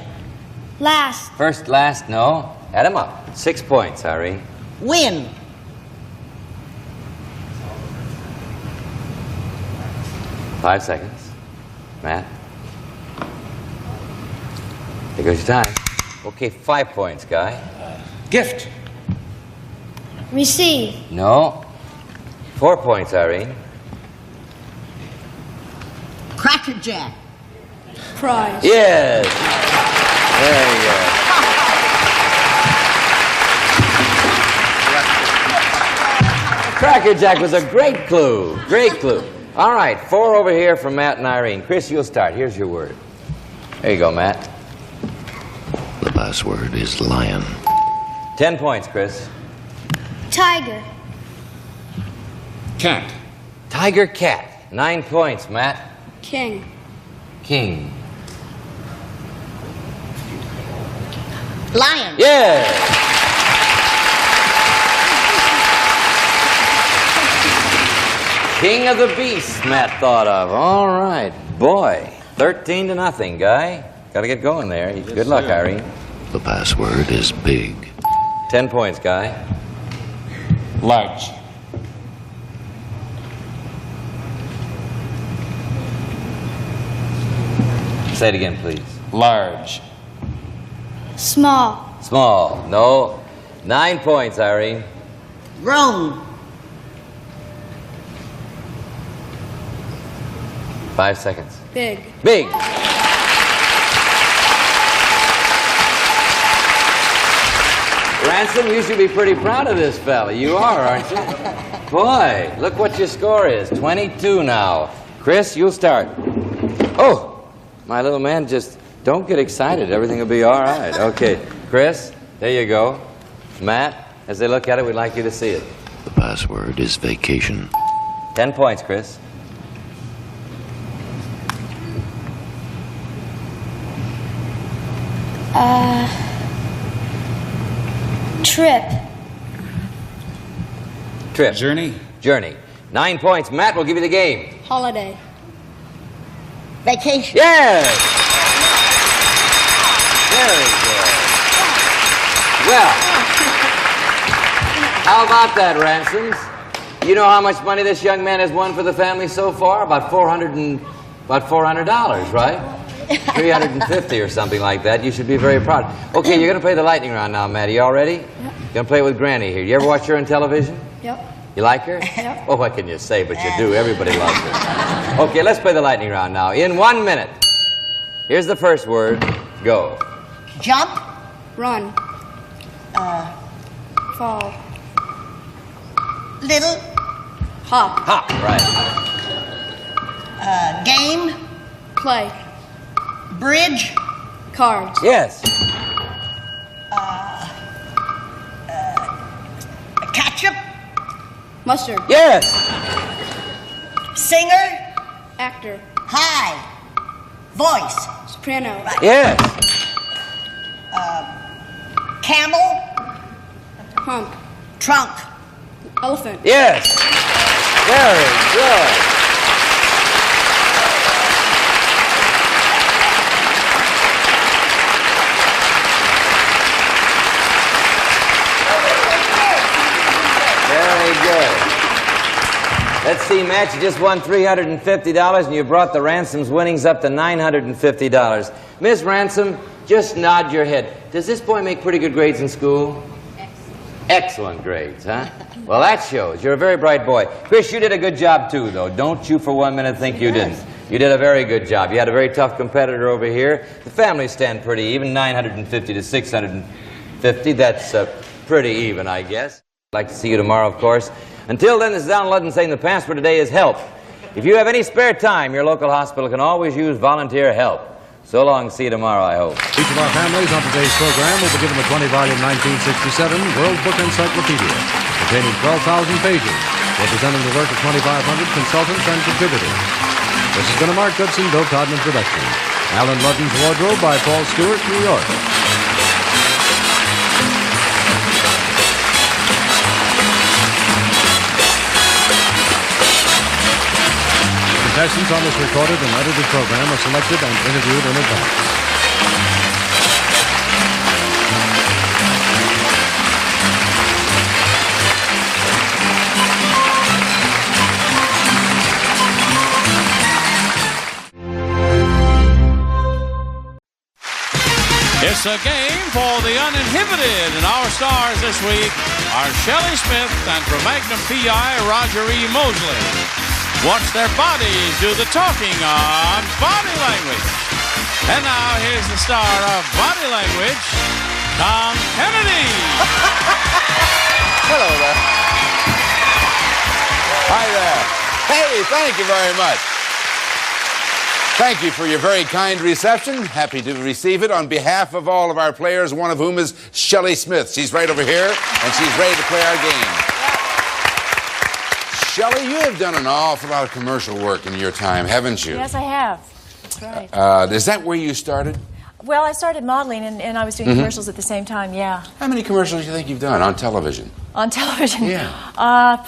Last. First, last, no. Add him up. 6 points, Irene. Win. 5 seconds. Matt. There goes your time. Okay, 5 points, Guy. Gift. Receive. No. 4 points, Irene. Cracker Jack. Prize. Yes. There you go. Cracker Jack was a great clue. Great clue. All right, 4 over here from Matt and Irene. Chris, you'll start. Here's your word. There you go, Matt. The password is lion. 10 points, Chris. Tiger. Cat. Tiger cat. 9 points, Matt. King. King. Lion. Yeah. King of the beasts, Matt thought of. All right. Boy, 13-0, Guy. Got to get going there. Good luck, Irene. The password is big. 10 points, Guy. Large. Say it again, please. Large. Small. Small. No. 9 points, Irene. Grown. 5 seconds. Big. Big. Ransom, you should be pretty proud of this fella. You are, aren't you? Boy, look what your score is. 22 now. Chris, you'll start. Oh, my little man, just don't get excited. Everything will be all right. Okay, Chris, there you go. Matt, as they look at it, we'd like you to see it. The password is vacation. 10 points, Chris. Trip. Trip. Journey. Journey. 9 points. Matt will give you the game. Holiday. Vacation. Yes! Very good. Well, how about that, Ransoms? You know how much money this young man has won for the family so far? About $400, right? 350 or something like that. You should be very proud. Okay, you're going to play the lightning round now, Maddie. You all ready? Yep. You're going to play with Granny here. You ever watch her on television? Yep. You like her? Yep. Well, what can you say? But you do. Everybody loves her. Okay, let's play the lightning round now. In 1 minute. Here's the first word. Go. Jump. Run. Fall. Little. Hop. Hop, right. Game. Play. Bridge. Cards. Yes. Ketchup. Mustard. Yes. Singer. Actor. High. Voice. Soprano. Yes. Camel. Hump. Trunk. Elephant. Yes. Very good. Very good. Let's see, Matt, you just won $350 and you brought the Ransom's winnings up to $950. Miss Ransom, just nod your head. Does this boy make pretty good grades in school? Excellent grades, huh? Well, that shows. You're a very bright boy. Chris, you did a good job, too, though. Don't you for 1 minute think you didn't. You did a very good job. You had a very tough competitor over here. The families stand pretty even, 950 to 650. That's pretty even, I guess. I'd like to see you tomorrow, of course. Until then, this is Alan Ludden saying the password today is HELP. If you have any spare time, your local hospital can always use volunteer help. So long. See you tomorrow, I hope. Each of our families on today's program will be given a 20-volume 1967 World Book Encyclopedia containing 12,000 pages, representing the work of 2,500 consultants and contributors. This has been a Mark Goodson, Bill Todman production. Alan Ludden's Wardrobe by Paul Stewart, New York. Contestants on this recorded and edited program are selected and interviewed in advance. It's a game for the uninhibited, and our stars this week are Shelley Smith and from Magnum PI, Roger E. Mosley. Watch their bodies do the talking on Body Language. And now here's the star of Body Language, Tom Kennedy. Hello there. Hi there. Hey, thank you very much. Thank you for your very kind reception. Happy to receive it on behalf of all of our players, one of whom is Shelley Smith. She's right over here, and she's ready to play our game. Shelley, you have done an awful lot of commercial work in your time, haven't you? Yes, I have. That's right. Is that where you started? Well, I started modeling, and I was doing commercials at the same time, yeah. How many commercials do you think you've done on television? On television? Yeah.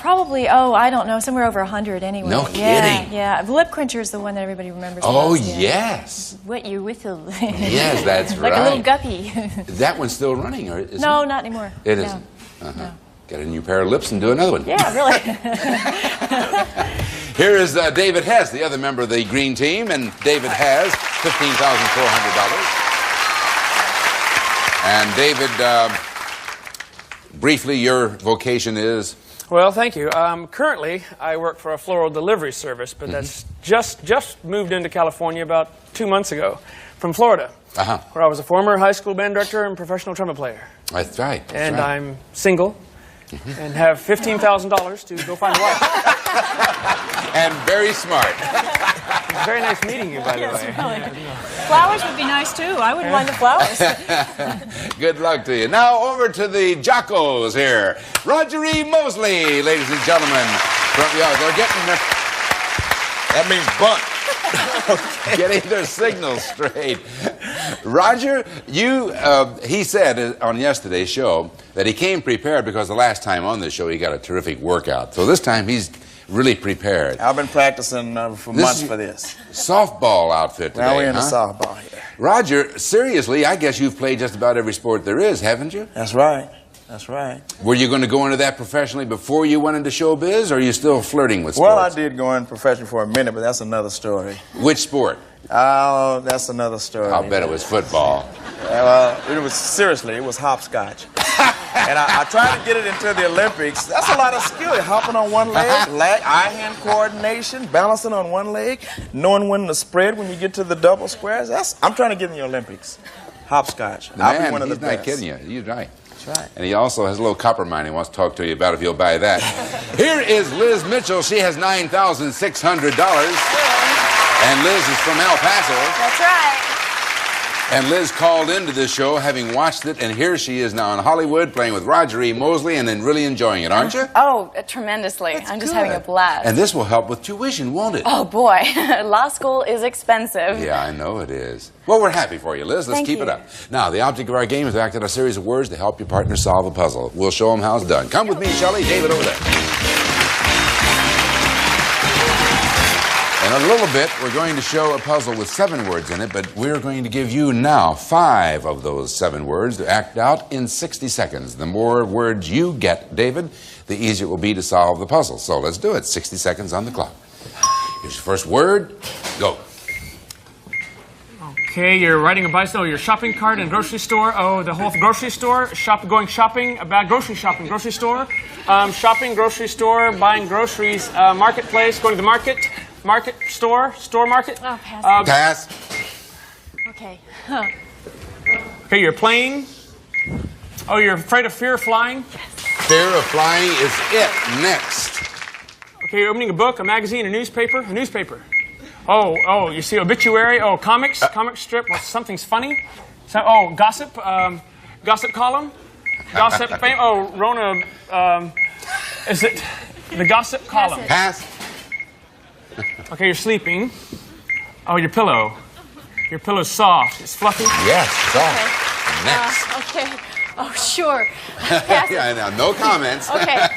Probably, I don't know, somewhere over 100 anyway. No kidding. Yeah. Lip Quencher is the one that everybody remembers. Oh, most, yeah. yes. What you whistle. Yes, that's like right. a little guppy. Is that one still running, or isn't No, it? not anymore. It isn't. No. Get a new pair of lips and do another one. Yeah, really. Here is David Hess, the other member of the green team, and David has $15,400. And David, briefly, your vocation is? Well, thank you. Currently, I work for a floral delivery service, but that's just moved into California about 2 months ago from Florida, where I was a former high school band director and professional trumpet player. That's right. And I'm single and have $15,000 to go find a wife. And very smart. It's very nice meeting you, by the way. Really. Flowers would be nice, too. I wouldn't mind the flowers. Good luck to you. Now, over to the Jockos here. Roger E. Mosley, ladies and gentlemen. They're getting... That means bunt. Getting their signals straight. Roger, he said on yesterday's show that he came prepared because the last time on this show he got a terrific workout. So this time he's really prepared. I've been practicing for months for this. Softball outfit today, Now we're in the huh? softball here. Roger, seriously, I guess you've played just about every sport there is, haven't you? That's right. That's right. Were you going to go into that professionally before you went into showbiz, or are you still flirting with sports? Well, I did go in professional for a minute, but that's another story. Which sport? Oh, that's another story. I'll bet it was football. Well, it was hopscotch. And I tried to get it into the Olympics. That's a lot of skill. You're hopping on one leg, eye-hand coordination, balancing on one leg, knowing when to spread when you get to the double squares. I'm trying to get in the Olympics. Hopscotch. I'll be one of the best. He's not kidding you. You're right. That's right. And he also has a little copper mine he wants to talk to you about if you'll buy that. Here is Liz Mitchell. She has $9,600. And Liz is from El Paso. That's right. And Liz called into this show having watched it, and here she is now in Hollywood playing with Roger E. Mosley and then really enjoying it, aren't you? Oh, tremendously. I'm just having a blast. And this will help with tuition, won't it? Oh, boy. Law school is expensive. Yeah, I know it is. Well, we're happy for you, Liz. Let's keep it up. Now, the object of our game is to act out a series of words to help your partner solve a puzzle. We'll show them how it's done. Come with me, Shelley. David over there. In a little bit, we're going to show a puzzle with 7 words in it, but we're going to give you now 5 of those 7 words to act out in 60 seconds. The more words you get, David, the easier it will be to solve the puzzle. So let's do it. 60 seconds on the clock. Here's your first word. Go. Okay, you're riding a bicycle, your shopping cart in a grocery store. Oh, the whole grocery store. Going shopping, about grocery shopping, grocery store. Shopping, grocery store, buying groceries, marketplace, going to the market. Market, store market. Oh, pass. Pass. Okay. Okay, you're playing. Oh, you're afraid of fear of flying? Fear of flying is it. Next. Okay, you're opening a book, a magazine, a newspaper. Oh, you see obituary. Oh, comics, comic strip. Well, something's funny. So, gossip, gossip column. Gossip, oh, Rona, is it the gossip column? Pass. Okay, you're sleeping. Oh, your pillow. Your pillow's soft. It's fluffy. Yes, soft. Next. Okay. Oh, sure. Yeah, now, no comments. Okay.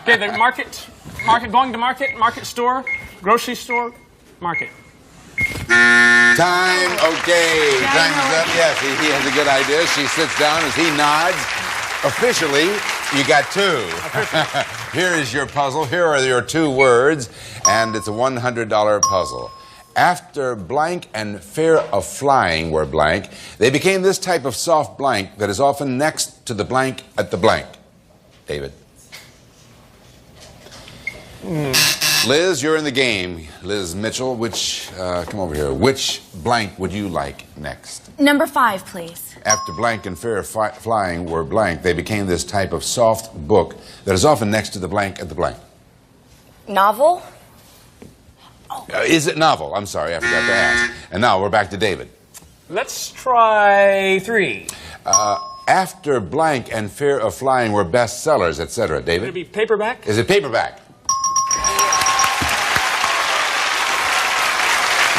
Okay, the market, going to market store, grocery store, market. Time, okay. Time is up. Yes, he has a good idea. She sits down as he nods. Officially, you got 2. Here is your puzzle. Here are your 2 words, and it's a $100 puzzle. After blank and fear of flying were blank, they became this type of soft blank that is often next to the blank at the blank. David. Liz, you're in the game. Liz Mitchell, come over here. Which blank would you like next? Number 5, please. After blank and fear of flying were blank, they became this type of soft book that is often next to the blank at the blank. Novel? Is it novel? I'm sorry, I forgot to ask. And now we're back to David. Let's try 3. After blank and fear of flying were bestsellers, etc. David? Would it be paperback? Is it paperback?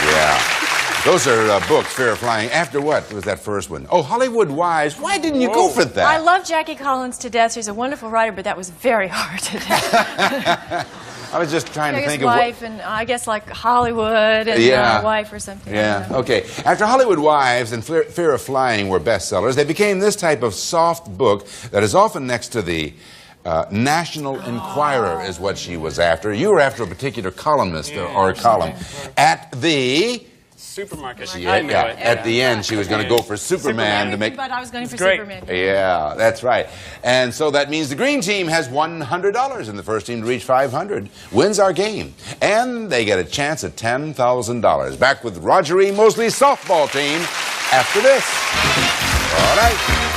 Yeah. Those are books, Fear of Flying. After what was that first one? Oh, Hollywood Wives. Why didn't you go for that? I love Jackie Collins to death. She's a wonderful writer, but that was very hard to do. I was just trying to think of wife, and I guess like Hollywood and wife or something. Yeah, okay. After Hollywood Wives and Fear of Flying were bestsellers, they became this type of soft book that is often next to the National Enquirer is what she was after. You were after a particular columnist or a column. At the... Supermarket. At the end, she was going to go for Superman to make... But I was going for Superman. Yeah, that's right. And so that means the green team has $100 and the first team to reach $500 wins our game. And they get a chance at $10,000. Back with Roger E. Mosley's softball team after this. All right.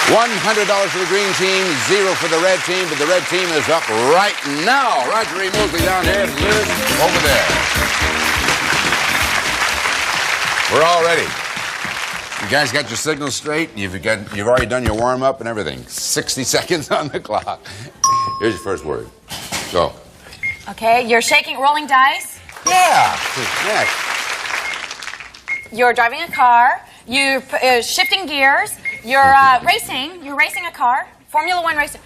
$100 for the green team, 0 for the red team, but the red team is up right now. Roger E. Mosley down here, Liz over there. We're all ready. You guys got your signals straight? You've already done your warm-up and everything. 60 seconds on the clock. Here's your first word. Go. Okay, you're rolling dice. Yeah. Next. You're driving a car. You're shifting gears. You're racing. You're racing a car. Formula One racing.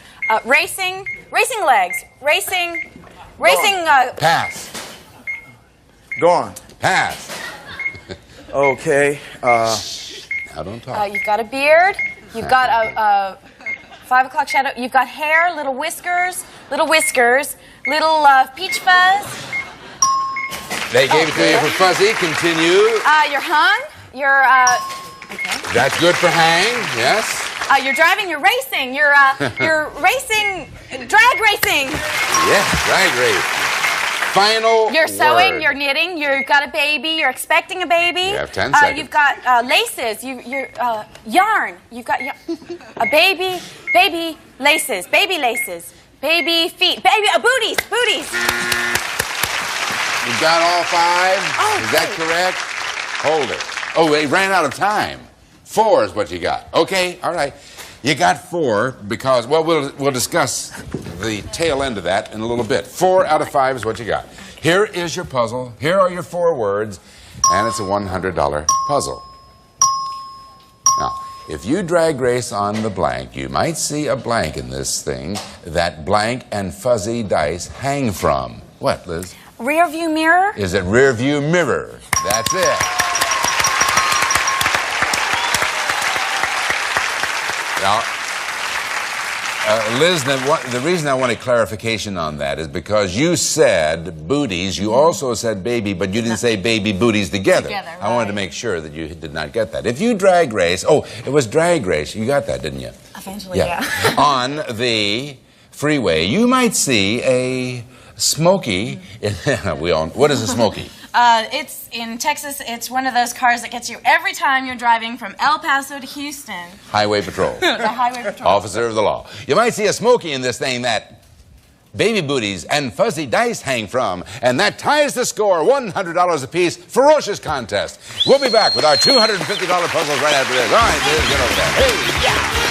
Racing legs. Racing. Pass. Go on. Pass. Okay. Now don't talk. You've got a beard. You've got a 5 o'clock shadow. You've got hair, little whiskers, little peach fuzz. They gave it to you for fuzzy. Continue. You're hung. You're okay. That's good for hang. Yes. You're driving. You're racing. You're racing. Drag racing. Yes, drag race. Final You're sewing, word. you're knitting, you've got a baby, you're expecting a baby. You have 10 seconds. You've got laces, you're yarn. You've got a baby laces, baby feet, booties. You got all 5? Oh, is that correct? Hold it. Oh, they ran out of time. 4 is what you got. Okay, all right. You got 4 because, well, we'll discuss the tail end of that in a little bit. 4 out of 5 is what you got. Here is your puzzle. Here are your 4 words, and it's a $100 puzzle. Now, if you drag race on the blank, you might see a blank in this thing that blank and fuzzy dice hang from. What, Liz? Rear view mirror. Is it rear view mirror? That's it. Now, Liz, the reason I wanted clarification on that is because you said booties, you also said baby, but you didn't say baby booties together. Right. I wanted to make sure that you did not get that. If you drag race, it was drag race, you got that, didn't you? Eventually, yeah. On the freeway, you might see a Smoky. What is a Smoky? It's in Texas. It's one of those cars that gets you every time you're driving from El Paso to Houston. Highway Patrol. The Highway Patrol. Officer of the law. You might see a Smoky in this thing that baby booties and fuzzy dice hang from, and that ties the score, $100 apiece. Ferocious contest. We'll be back with our $250 puzzles right after this. All right, Liz, get over there. Hey, yeah.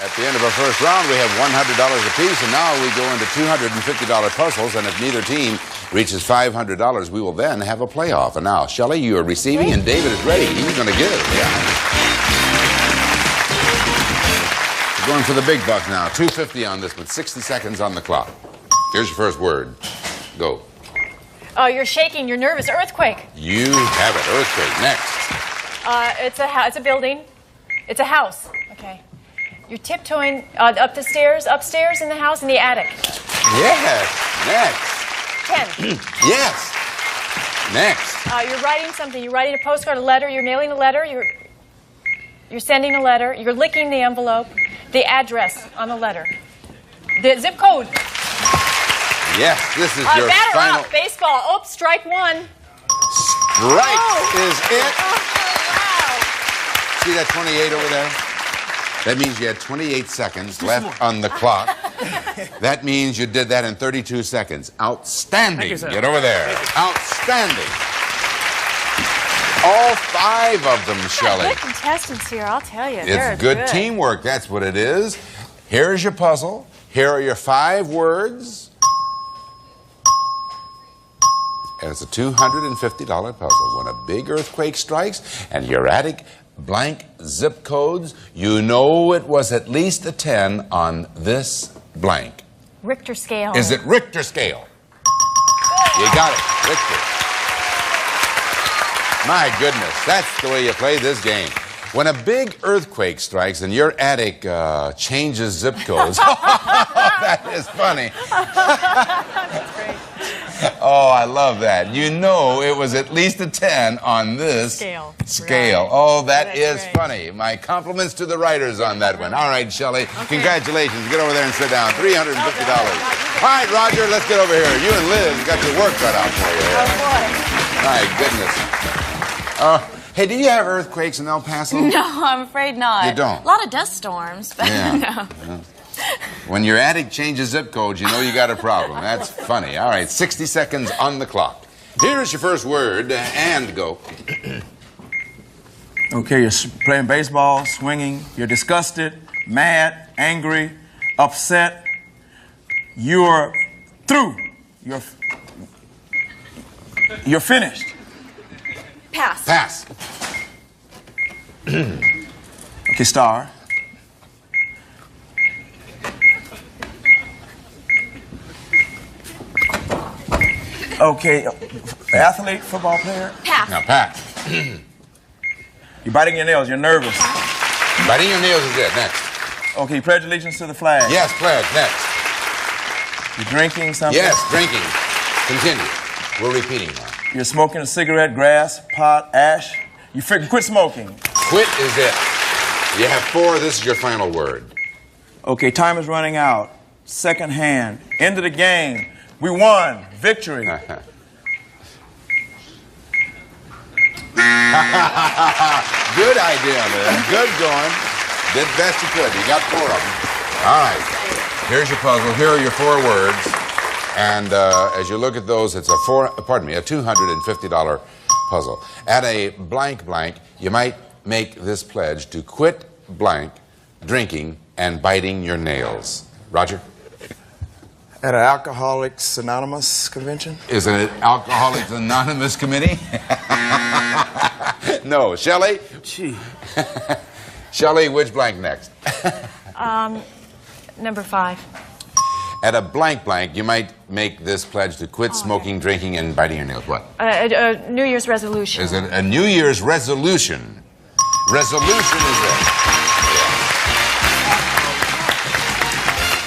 At the end of our first round, we have $100 apiece, and now we go into $250 puzzles, and if neither team reaches $500, we will then have a playoff. And now, Shelley, you are receiving, and David is ready. He's going to give. Yeah. We're going for the big buck now. $250 on this, with 60 seconds on the clock. Here's your first word. Go. Oh, you're shaking. You're nervous. Earthquake. You have it. Earthquake. Next. It's a building. It's a house. Okay. You're tiptoeing up the stairs, upstairs in the house, in the attic. Yes. Next. 10. Yes. Next. You're writing something. You're writing a postcard, a letter. You're mailing a letter. You're sending a letter. You're licking the envelope. The address on the letter. The zip code. Yes, this is your batter final. up. Baseball. Oops, strike one. Strike is it. Wow. See that 28 over there? That means you had 28 seconds left on the clock. That means you did that in 32 seconds. Outstanding. Get over there. Outstanding. All 5 of them, Shelley. Good contestants here, I'll tell you. It's good teamwork. That's what it is. Here's your puzzle. Here are your 5 words. And it's a $250 puzzle. When a big earthquake strikes and your attic blank zip codes, you know it was at least a 10 on this blank. Richter scale. Is it Richter scale? You got it, Richter. My goodness, that's the way you play this game. When a big earthquake strikes and your attic changes zip codes, that is funny. That's great. Oh, I love that. You know it was at least a 10 on this scale. Right. Oh, that is great. Funny. My compliments to the writers on that one. All right, Shelley, congratulations. Get over there and sit down. $350. All right, Roger, let's get over here. You and Liz got your work cut out for you. Oh, boy. My goodness. Hey, do you have earthquakes in El Paso? No, I'm afraid not. You don't? A lot of dust storms, but Yeah. no. When your attic changes zip codes, you know you got a problem. That's funny. All right, 60 seconds on the clock. Here's your first word, and go. Okay, you're playing baseball, swinging, you're disgusted, mad, angry, upset. You're through. You're finished. Pass. Pass. Okay, star. Okay, athlete, football player. Pass. Now, pass. You're biting your nails, you're nervous. Biting your nails is it. Next. Okay, you pledge allegiance to the flag. Yes, pledge. Next. You're drinking something. Yes, drinking. Continue. We're repeating now. You're smoking a cigarette, grass, pot, ash. You quit smoking. Quit is it. You have 4. This is your final word. Okay, time is running out. Second hand. End of the game. We won. Victory. Good idea, man. Good going. Did the best you could. You got 4 of them. All right. Here's your puzzle. Here are your 4 words. And as you look at those, it's a $250 puzzle. At a blank blank, you might make this pledge to quit blank drinking and biting your nails. Roger? At an Alcoholics Anonymous convention? Is it an Alcoholics Anonymous committee? No. Shelley? Gee. Shelley, which blank next? Number 5. At a blank blank, you might make this pledge to quit smoking, drinking, and biting your nails. What? A New Year's resolution. Is it a New Year's resolution? Resolution is it.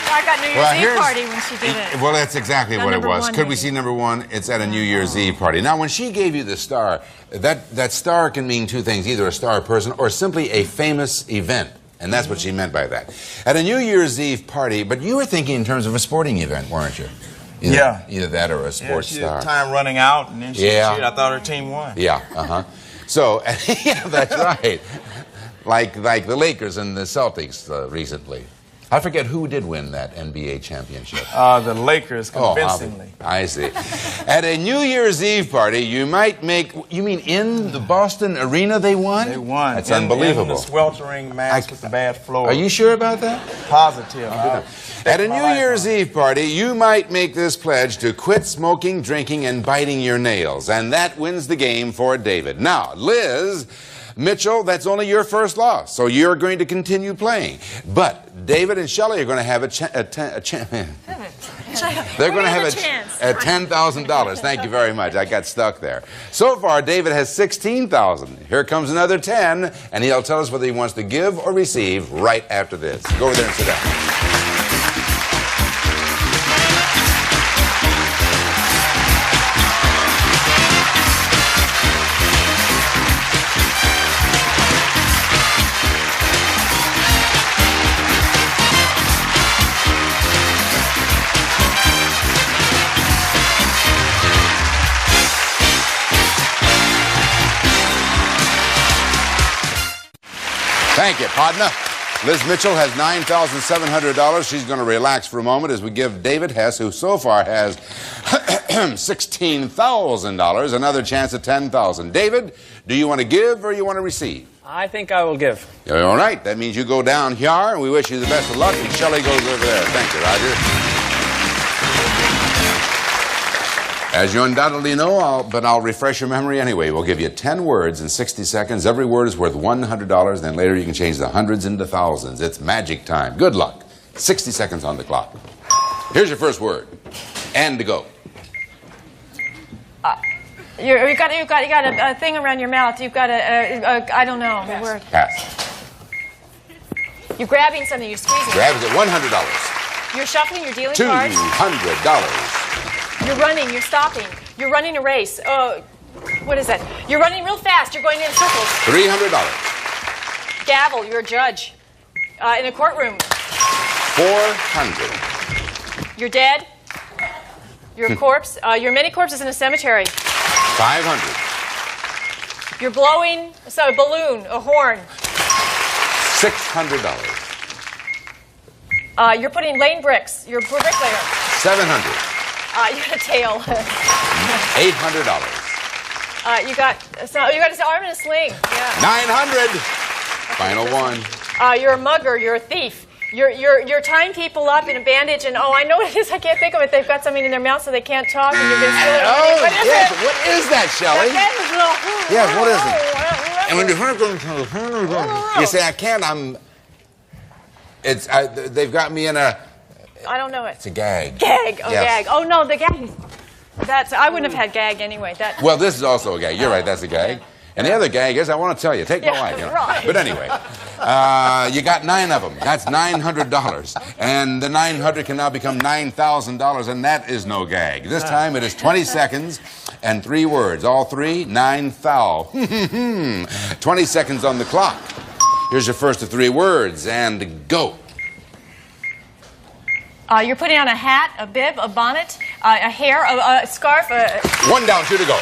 I got New Year's Eve party when she did it. Well, that's exactly what it number was. 1, Could we maybe. see number 1? It's at a New Year's Eve party. Now, when she gave you the star, that star can mean 2 things, either a star person or simply a famous event. And that's what she meant by that. At a New Year's Eve party, but you were thinking in terms of a sporting event, weren't you? Either that or a sports star. Time running out, and then she Yeah. I thought her team won. Yeah, So, yeah, that's right. Like the Lakers and the Celtics recently. I forget who did win that NBA championship. The Lakers, convincingly. I see. At a New Year's Eve party, you might make... You mean in the Boston Arena they won? They won. That's in unbelievable. the sweltering match with the bad floor. Are you sure about that? Positive. At a New Year's Eve party, you might make this pledge to quit smoking, drinking, and biting your nails. And that wins the game for David. Now, Liz... Mitchell, that's only your first loss, so you're going to continue playing. But David and Shelley are going to have a chance. They're going to have a $10,000. Thank you very much. I got stuck there. So far, David has $16,000. Here comes another 10, and he'll tell us whether he wants to give or receive right after this. Go over there and sit down. Thank you, partner. Liz Mitchell has $9,700. She's going to relax for a moment as we give David Hess, who so far has $16,000, another chance at $10,000. David, do you want to give or you want to receive? I think I will give. All right. That means you go down here, and we wish you the best of luck. And Shelley goes over there. Thank you, Roger. As you undoubtedly know, I'll refresh your memory anyway. We'll give you 10 words in 60 seconds. Every word is worth $100. Then later you can change the hundreds into thousands. It's magic time. Good luck. 60 seconds on the clock. Here's your first word. And to go. You got a thing around your mouth. You've got I don't know the word. Pass. You're grabbing something. You're squeezing. Grab it at $100. You're shuffling. You're dealing cards. $200. You're running. You're stopping. You're running a race. What is that? You're running real fast. You're going in circles. $300. Gavel. You're a judge in a courtroom. $400. You're dead. You're a corpse. You're many corpses in a cemetery. $500. You're blowing a balloon, a horn. $600. You're putting laying bricks. You're a bricklayer. $700. You got a tail. $800. You got an arm and a sling. Yeah. $900. Final one. You're a mugger. You're a thief. You're tying people up in a bandage, and I know what it is. I can't think of it. They've got something in their mouth so they can't talk, and you're going to steal it. Oh, yes. What is that, Shelley? Yes, what is it? And when you say I can't, they've got me in a. I don't know it. It's a gag. Gag. Oh, Yes. gag. Oh no, the gag. I wouldn't have had gag anyway. Well, this is also a gag. You're right. That's a gag. And the other gag is, I want to tell you, take my wife. You know. Right. But anyway, you got 9 of them. That's $900. And the 900 can now become $9,000, and that is no gag. This time it is 20 seconds and 3 words. All 3, 9,000. 20 seconds on the clock. Here's your first of 3 words, and go. You're putting on a hat, a bib, a bonnet, a hair, a scarf. 1 down, 2 to go.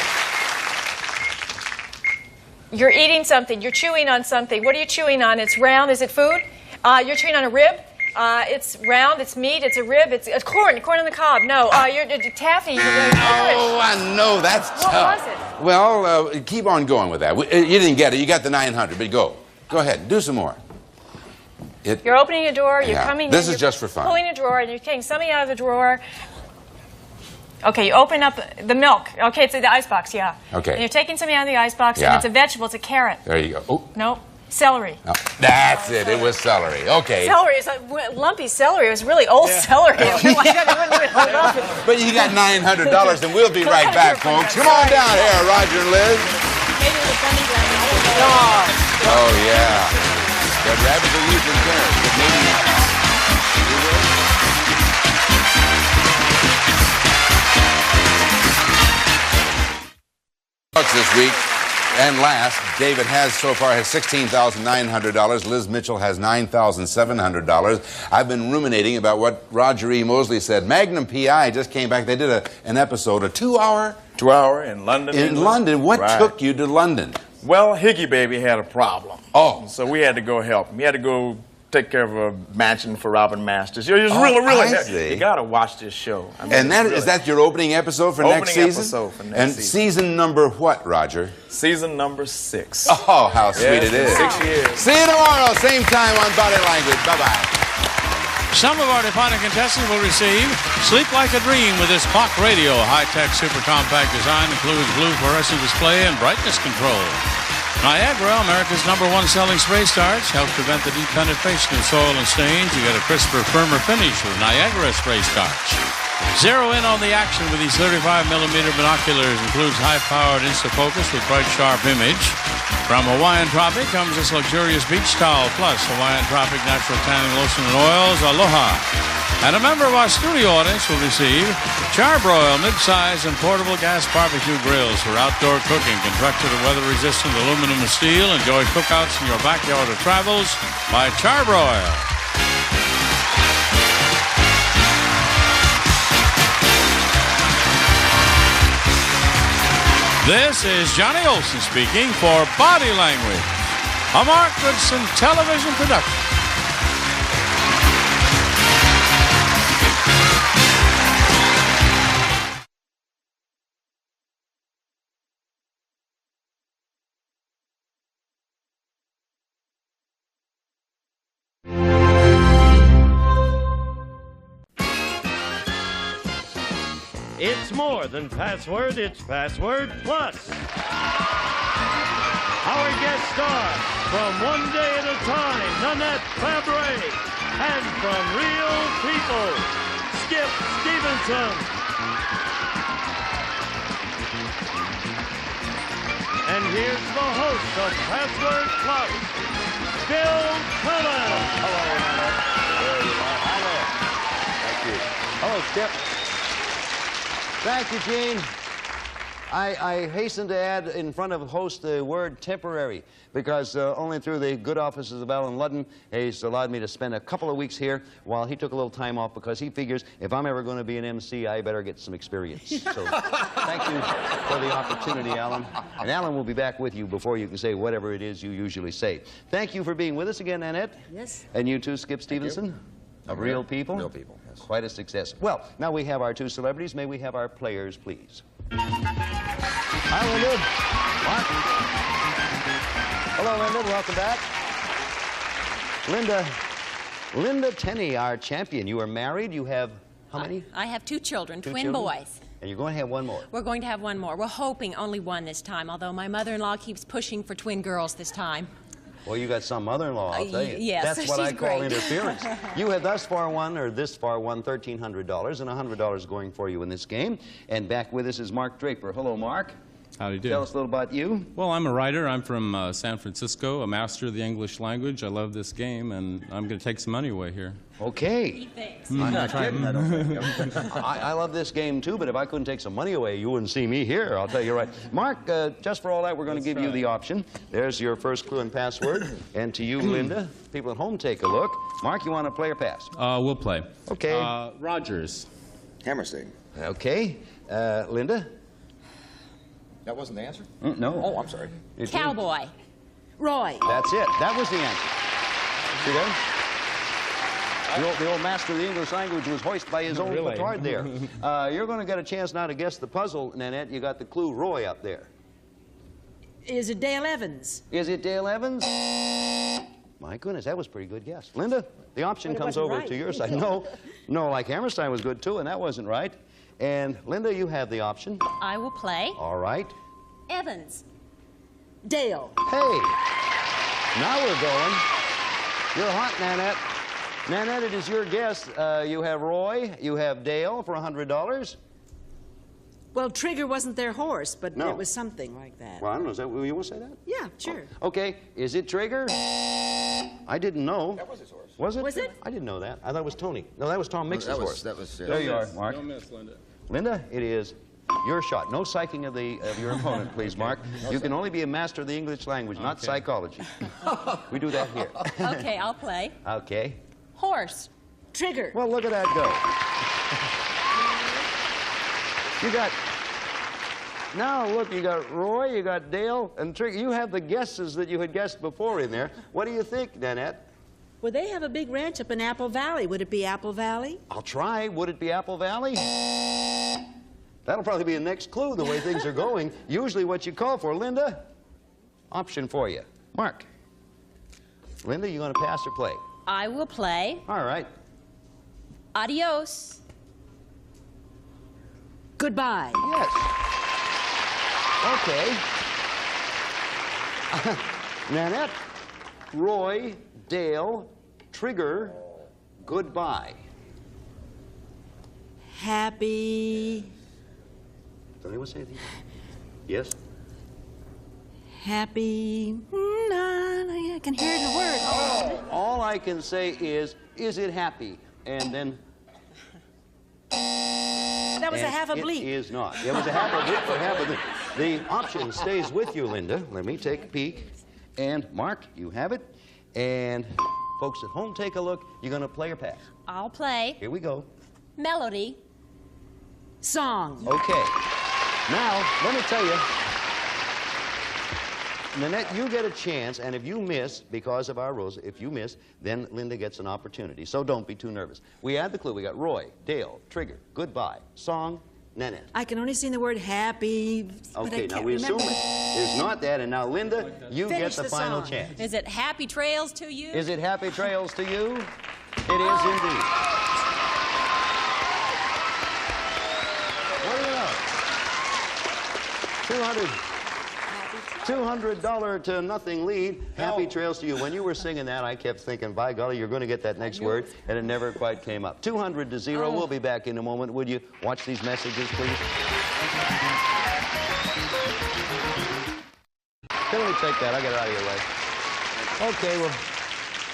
You're eating something. You're chewing on something. What are you chewing on? It's round. Is it food? You're chewing on a rib. It's round. It's meat. It's a rib. It's corn. Corn on the cob. No. You're taffy. Oh, I know. That's tough. What was it? Well, keep on going with that. You didn't get it. You got the 900, but go. Go ahead. Do some more. You're opening a door. You're coming in. This is just for fun. Pulling a drawer, and you're taking something out of the drawer. Okay, you open up the milk. Okay, it's the icebox, yeah. Okay. And you're taking something out of the icebox, Yeah. and it's a vegetable. It's a carrot. There you go. Oh, No, celery. no. That's it. It was celery. Okay. Celery is lumpy celery. It was really old celery. But But you got $900, and we'll be right back, folks. Come on down here, Roger and Liz. Oh, yeah. That rabbit will use in carrots, but maybe... This week and last, David has so far has $16,900. Liz Mitchell has $9,700. I've been ruminating about what Roger E. Mosley said. Magnum P.I. just came back. They did an episode, a 2-hour. 2-hour in London. In London. What took you to London? Well, Higgy Baby had a problem. Oh. So we had to go help him. We had to go take care of a mansion for Robin Masters. It was really. You got to watch this show. I mean, And is that your opening episode for next season? Episode for next and season. Season number what, Roger? Season number 6. Oh, how sweet it is. 6 years. See you tomorrow, same time on Body Language. Bye-bye. Some of our departing contestants will receive Sleep Like a Dream with this Clock Radio. High-tech, super compact design includes blue fluorescent display and brightness control. Niagara, America's #1 selling spray starch, helps prevent the deep penetration of soil and stains. You get a crisper, firmer finish with Niagara spray starch. Zero in on the action with these 35mm binoculars. Includes high-powered InstaFocus with bright, sharp image. From Hawaiian Tropic comes this luxurious beach towel, plus Hawaiian Tropic natural tanning lotion and oils. Aloha. And a member of our studio audience will receive Charbroil mid-size and portable gas barbecue grills for outdoor cooking. Constructed of weather-resistant aluminum and steel. Enjoy cookouts in your backyard or travels by Charbroil. This is Johnny Olson speaking for Body Language, a Mark Goodson television production. It's more than password, it's Password Plus. Our guest star from One Day at a Time, Nanette Fabre, and from Real People, Skip Stevenson. And here's the host of Password Plus, Bill Cullen. Hello, Nanette. There you are. Hello. Thank you. Hello, Skip. Thank you, Gene. I hasten to add in front of host the word temporary, because only through the good offices of Alan Ludden, he's allowed me to spend a couple of weeks here while he took a little time off, because he figures if I'm ever going to be an MC, I better get some experience. So thank you for the opportunity, Alan. And Alan will be back with you before you can say whatever it is you usually say. Thank you for being with us again, Nanette. Yes. And you too, Skip Stevenson. Of Real People? Real People, yes. Quite a success. Well, now we have our two celebrities. May we have our players, please? Hi, Linda. Mark. Hello, Linda. Welcome back. Linda Tenney, our champion. You are married. You have how many? I have two children, Two twin children? boys. And you're going to have one more. We're going to have one more. We're hoping only one this time, although my mother-in-law keeps pushing for twin girls this time. Well, you got some mother-in-law, I'll tell you. Yes, That's what I she's call great. interference. You have this far won $1,300, and $100 going for you in this game. And back with us is Mark Draper. Hello, Mark. How do you do? Tell us a little about you. Well, I'm a writer. I'm from San Francisco, a master of the English language. I love this game, and I'm going to take some money away here. Okay. Thanks. I'm not kidding. I love this game, too, but if I couldn't take some money away, you wouldn't see me here, I'll tell you right. Mark, just for all that, we're going to give you the option. There's your first clue and password. And to you, Linda, people at home, take a look. Mark, you want to play or pass? We'll play. Okay. Rogers. Hammerstein. Okay. Linda? That wasn't the answer? No. Oh, I'm sorry. Cowboy. Roy. That's it. That was the answer. See that? The old master of the English language was hoisted by his own Really? petard there. You're going to get a chance now to guess the puzzle, Nanette. You got the clue Roy up there. Is it Dale Evans? Is it Dale Evans? My goodness, that was a pretty good guess. Linda, the option But it comes wasn't over right. to your side. No, like Hammerstein was good too, and that wasn't right. And Linda, you have the option. I will play. All right. Evans. Dale. Hey, now we're going. You're hot, Nanette. Nanette, it is your guess. You have Roy, you have Dale for $100. Well, Trigger wasn't their horse, but No. it was something like that. Well, I don't know. Is that you want to say that? Yeah, sure. Okay. Is it Trigger? I didn't know. That was his horse. Was it? Was it? I didn't know that. I thought it was Tony. No, that was Tom Mix's horse. That was. There you are, Mark. Don't miss, Linda. Linda, it is your shot. No psyching of your opponent, please, Mark. You can only be a master of the English language, not Okay. psychology. We do that here. Okay, I'll play. Okay. Horse. Trigger. Well, look at that go. You got... Now, look, you got Roy, you got Dale, and Trigger. You have the guesses that you had guessed before in there. What do you think, Nanette? Well, they have a big ranch up in Apple Valley. Would it be Apple Valley? I'll try. Would it be Apple Valley? That'll probably be the next clue, the way things are going. Usually what you call for. Linda, option for you. Mark. Linda, you going to pass or play? I will play. All right. Adios. Goodbye. Yes. Okay. Nanette, Roy, Dale, Trigger, goodbye. Happy. Does anyone say anything? Yes? Happy. I can hear the word. All I can say is it happy? And then... That was a half a bleep. It is not. It was a half a bleep or half a bleep. The option stays with you, Linda. Let me take a peek. And Mark, you have it. And folks at home, take a look. You're going to play or pass? I'll play. Here we go. Melody. Song. Okay. Now, let me tell you, Nanette, you get a chance, and if you miss, because of our rules, if you miss, then Linda gets an opportunity. So don't be too nervous. We add the clue. We got Roy, Dale, Trigger, goodbye, song, Nanette. I can only see the word happy. But Okay, I now can't we assume remember. it's not that, and now Linda, you Finish get the the final song. chance. Is it Happy Trails to you? Is it Happy Trails to you? It is indeed. What do you know? $200 to nothing lead. Happy Trails to you. When you were singing that, I kept thinking, by golly, you're going to get that next word, and it never quite came up. 200 to 0. We'll be back in a moment. Would you watch these messages, please? Can we take that? I got it out of your way. Okay, well,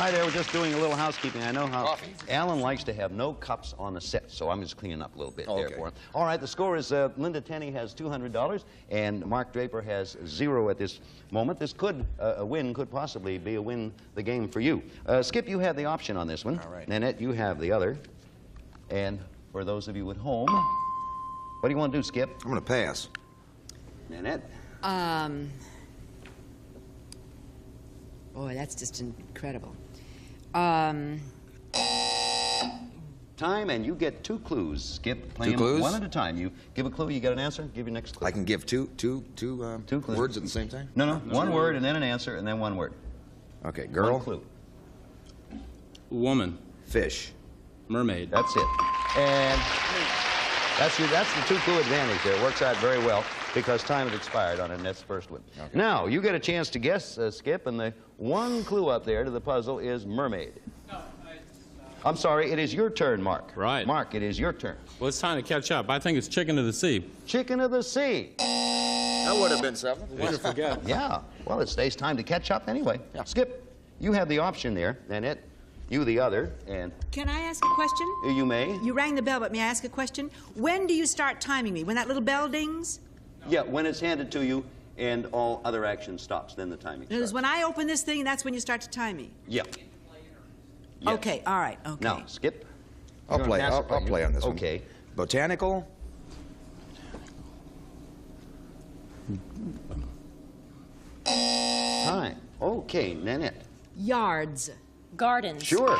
Hi there, we're just doing a little housekeeping. I know how Alan likes to have no cups on the set, so I'm just cleaning up a little bit there for him. All right, the score is Linda Tenney has $200 and Mark Draper has 0 at this moment. This could, a win could possibly be a win the game for you. Skip, you have the option on this one. All right. Nanette, you have the other. And for those of you at home, what do you want to do, Skip? I'm going to pass. Nanette? Boy, that's just incredible. Time, and you get 2 clues. Skip, play 2 clues? one at a time. You give a clue, you get an answer, give your next clue. I can give two words at the same time? No, one word and then an answer and then one word. Okay, girl. 1 clue. Woman. Fish. Mermaid. That's it. And that's the 2 clue advantage there. It works out very well because time had expired on Annette's first one. Okay. Now, you get a chance to guess, Skip, and the 1 clue up there to the puzzle is mermaid. I'm sorry, it is your turn, Mark. Right. Mark, it is your turn. Well, it's time to catch up. I think it's chicken of the sea. Chicken of the sea. That would have been 7. Way to forget. Yeah. Well, it stays time to catch up anyway. Yeah. Skip, you have the option there, Annette. You the other, and... Can I ask a question? You may. You rang the bell, but may I ask a question? When do you start timing me? When that little bell dings? Yeah, when it's handed to you and all other action stops, then the timing starts. It is when I open this thing, that's when you start to time me. Yeah. Yes. Okay, all right, okay. Now, Skip. I'll play on this one. Okay. Botanical. Time. Okay, Nanette. Yards. Gardens. Sure.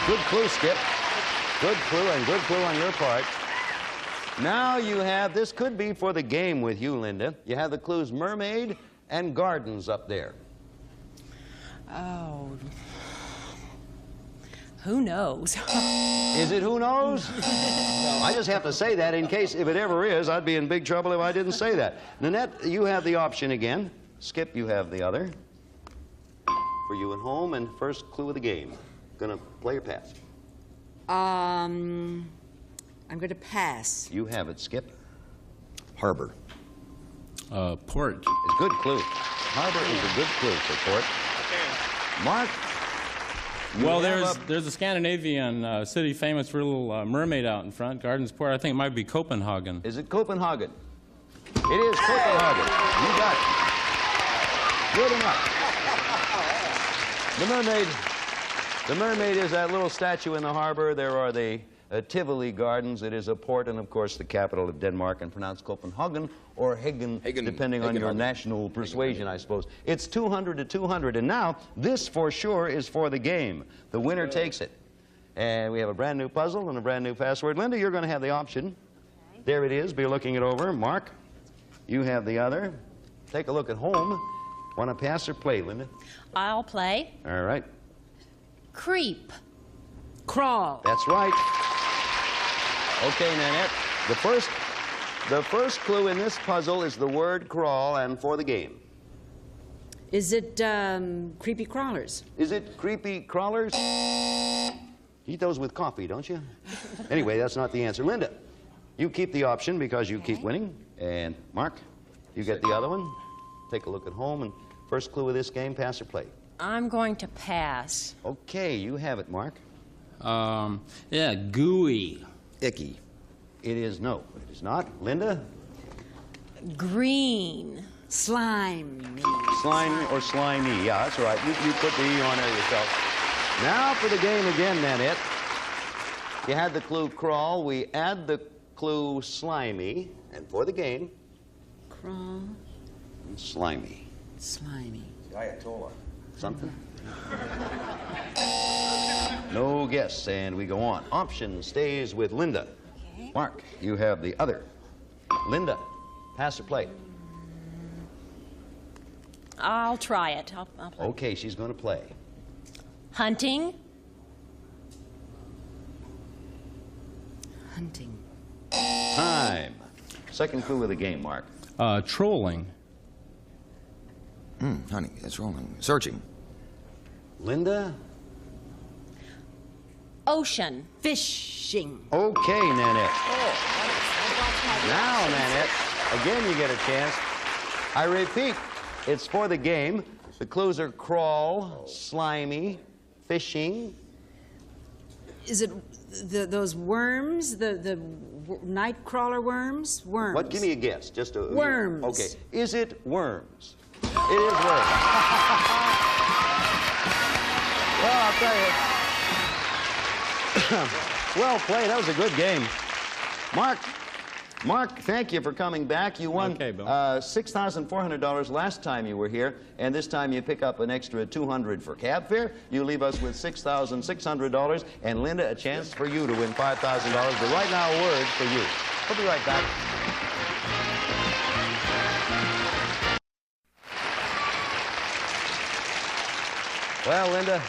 Good clue, Skip. Good clue, and good clue on your part. Now you have, this could be for the game with you, Linda. You have the clues mermaid and gardens up there. Oh. Who knows? Is it who knows? I just have to say that in case, if it ever is, I'd be in big trouble if I didn't say that. Nanette, you have the option again. Skip, you have the other. For you at home, and first clue of the game. Gonna play or pass? I'm going to pass. You have it, Skip. Harbor. Port. It's a good clue. Harbor is a good clue for port. Mark? Well, there's a Scandinavian city famous for a little mermaid out in front, Gardens Port. I think it might be Copenhagen. Is it Copenhagen? It is Copenhagen. You got it. Good enough. The mermaid is that little statue in the harbor. There are the Tivoli Gardens. It is a port, and of course the capital of Denmark, and pronounced Copenhagen or Hagen, depending on your national persuasion, I suppose. It's 200 to 200, and now this for sure is for the game. The winner takes it. And we have a brand new puzzle and a brand new password. Linda, you're going to have the option. Okay. There it is. Be looking it over. Mark, you have the other. Take a look at home. Want to pass or play, Linda? I'll play. All right. Creep. Crawl. That's right. Okay, Nanette. The first clue in this puzzle is the word crawl, and for the game. Is it creepy crawlers? Is it creepy crawlers? Eat those with coffee, don't you? Anyway, that's not the answer. Linda, you keep the option because you keep winning. And Mark, you get the other one. Take a look at home, and first clue of this game, pass or play? I'm going to pass. Okay, you have it, Mark. Yeah, gooey. Icky. It is no. It is not. Linda? Green. Slime. Slime or slimy. Yeah, that's right. You put the E on there yourself. Now for the game again, Nanette. You had the clue crawl. We add the clue slimy. And for the game... Crawl. Slimy. Slimy. Ayatollah. Something? No guess, and we go on. Option stays with Linda. Okay. Mark, you have the other. Linda, pass or play? I'll try it. I'll play. Okay, she's going to play. Hunting. Hunting. Time. Second clue of the game, Mark. Trolling. Honey, it's rolling. Searching. Linda? Ocean. Fishing. Okay, Nanette. Now, Nanette, again you get a chance. I repeat, it's for the game. The clues are crawl, slimy, fishing. Is it those worms, the night crawler worms? Worms. What? Give me a guess. Just a worms. Okay. Is it worms? It is worms. Well, I'll tell you. Well played. That was a good game. Mark, thank you for coming back. You won $6,400 last time you were here, and this time you pick up an extra $200 for cab fare. You leave us with $6,600, and Linda, a chance for you to win $5,000. But right now, a word for you. We'll be right back. Well, Linda,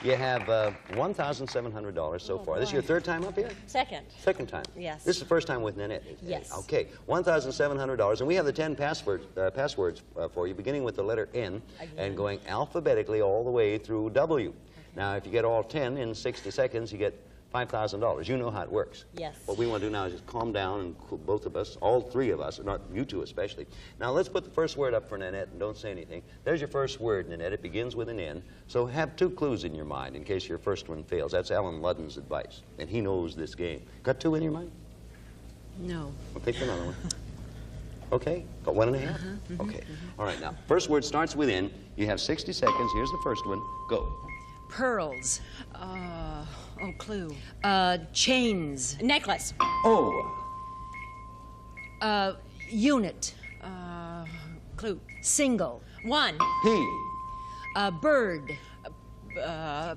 you have $1,700 so far. This is your third time up here? Second. Second time? Yes. This is the first time with Nanette? Yes. Okay, $1,700, and we have the 10 passwords for you, beginning with the letter N and going alphabetically all the way through W. Now, if you get all 10 in 60 seconds, you get $5,000. You know how it works. Yes. What we want to do now is just calm down, and both of us, all three of us, not you two especially. Now, let's put the first word up for Nanette, and don't say anything. There's your first word, Nanette. It begins with an N. So have 2 clues in your mind in case your first one fails. That's Alan Ludden's advice, and he knows this game. Got 2 in your mind? No. Well, pick another one. Okay, got 1.5? Okay. All right, now, first word starts with N. You have 60 seconds. Here's the first one. Go. Pearls. Clue. Chains. Necklace. O. Unit. Clue. Single. 1. P. Bird.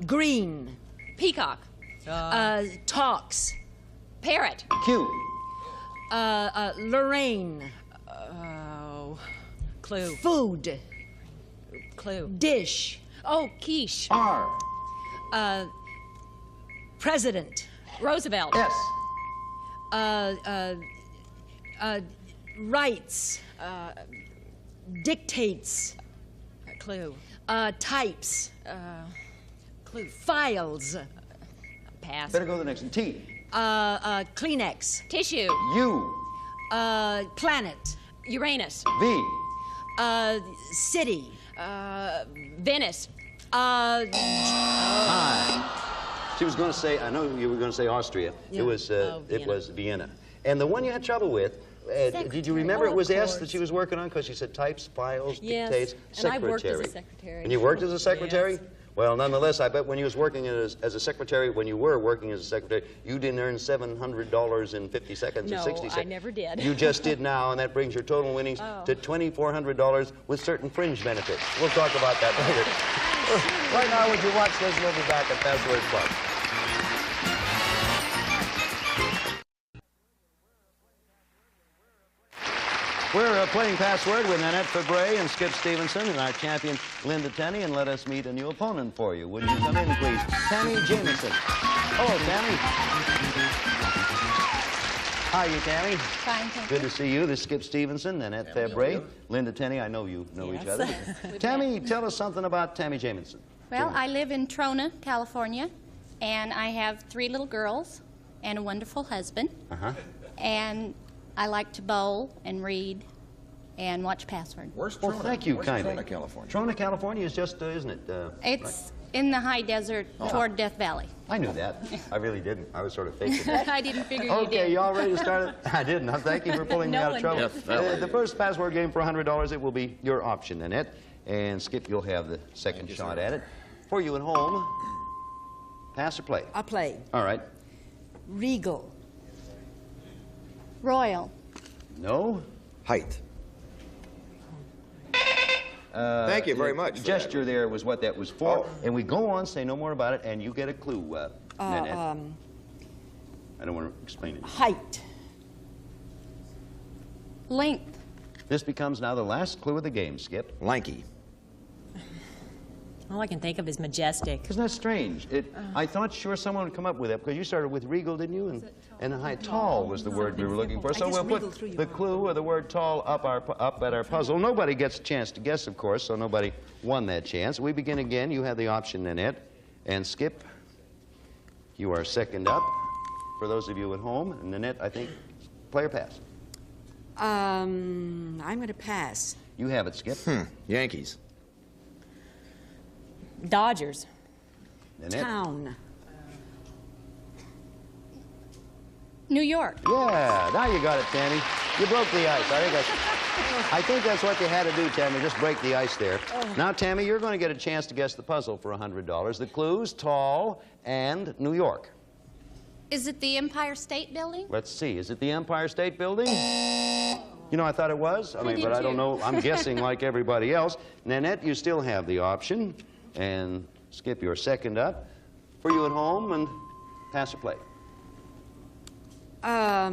Green. Peacock. Talks. Parrot. Q. Lorraine. Clue. Food. Clue. Dish. Oh, quiche. R. President. Roosevelt. S. Rights. Dictates. Clue. Types. Clue. Files. Pass. Better go to the next one. T. Kleenex. Tissue. U. Planet. Uranus. V. City. Venice. I. She was going to say, I know you were going to say Austria. Yeah. It was Vienna. And the one you had trouble with, did you remember it was S that she was working on? Because she said types, files, dictates, secretary. And I worked as a secretary. And you worked as a secretary? Yes. Well, nonetheless, I bet when you was working as a secretary, when you were working as a secretary, you didn't earn $700 in 50 seconds or 60 seconds. No, I never did. You just did now, and that brings your total winnings to $2,400 with certain fringe benefits. We'll talk about that later. Right now, would you watch this? We'll be back at Password Plus. We're playing Password with Nanette Fabray and Skip Stevenson and our champion, Linda Tenney, and let us meet a new opponent for you. Would you come in, please? Tammy Jameson. Hello, Tammy. How are you, Tammy? Fine, thank Good to see you. This is Skip Stevenson, Nanette Fabray. Linda Tenney, I know you know each other. Tammy, tell us something about Tammy Jameson. Well, I live in Trona, California, and I have 3 little girls and a wonderful husband. And I like to bowl and read and watch Password. Where's Trona? Well, thank you kindly. Trona, California? Trona, California is just, isn't it? It's in the high desert toward Death Valley. I knew that. I really didn't. I was sort of faking it. I didn't figure you did. Okay, you all ready to start it? I didn't. Thank you for pulling me out of trouble. The first Password game for $100, it will be your option, Nanette. And Skip, you'll have the second shot at it. For you at home, pass or play? I'll play. All right. Regal. Royal. No. Height. Thank you very much. The gesture there was what that was for. And we go on, say no more about it, and you get a clue, Nanette. I don't want to explain it. Height. Length. This becomes now the last clue of the game, Skip. Lanky. All I can think of is majestic. Isn't that strange? I thought sure someone would come up with that because you started with regal, didn't you? And high, tall was the word we were looking for. So we'll put the clue or the word tall up at our puzzle. Nobody gets a chance to guess, of course, so nobody won that chance. We begin again. You have the option, Nanette. And Skip, you are second up. For those of you at home, and Nanette, I think, play or pass? I'm going to pass. You have it, Skip. Yankees. Dodgers. Nanette? Town. New York. Yeah, now you got it, Tammy. You broke the ice. I think that's what you had to do, Tammy, just break the ice there. Now, Tammy, you're going to get a chance to guess the puzzle for $100. The clues, tall and New York. Is it the Empire State Building? Let's see, is it the Empire State Building? You know, I thought it was. I mean, did but I don't too. know. I'm guessing like everybody else. Nanette, you still have the option. And Skip, you're second up. For you at home, and pass or play. I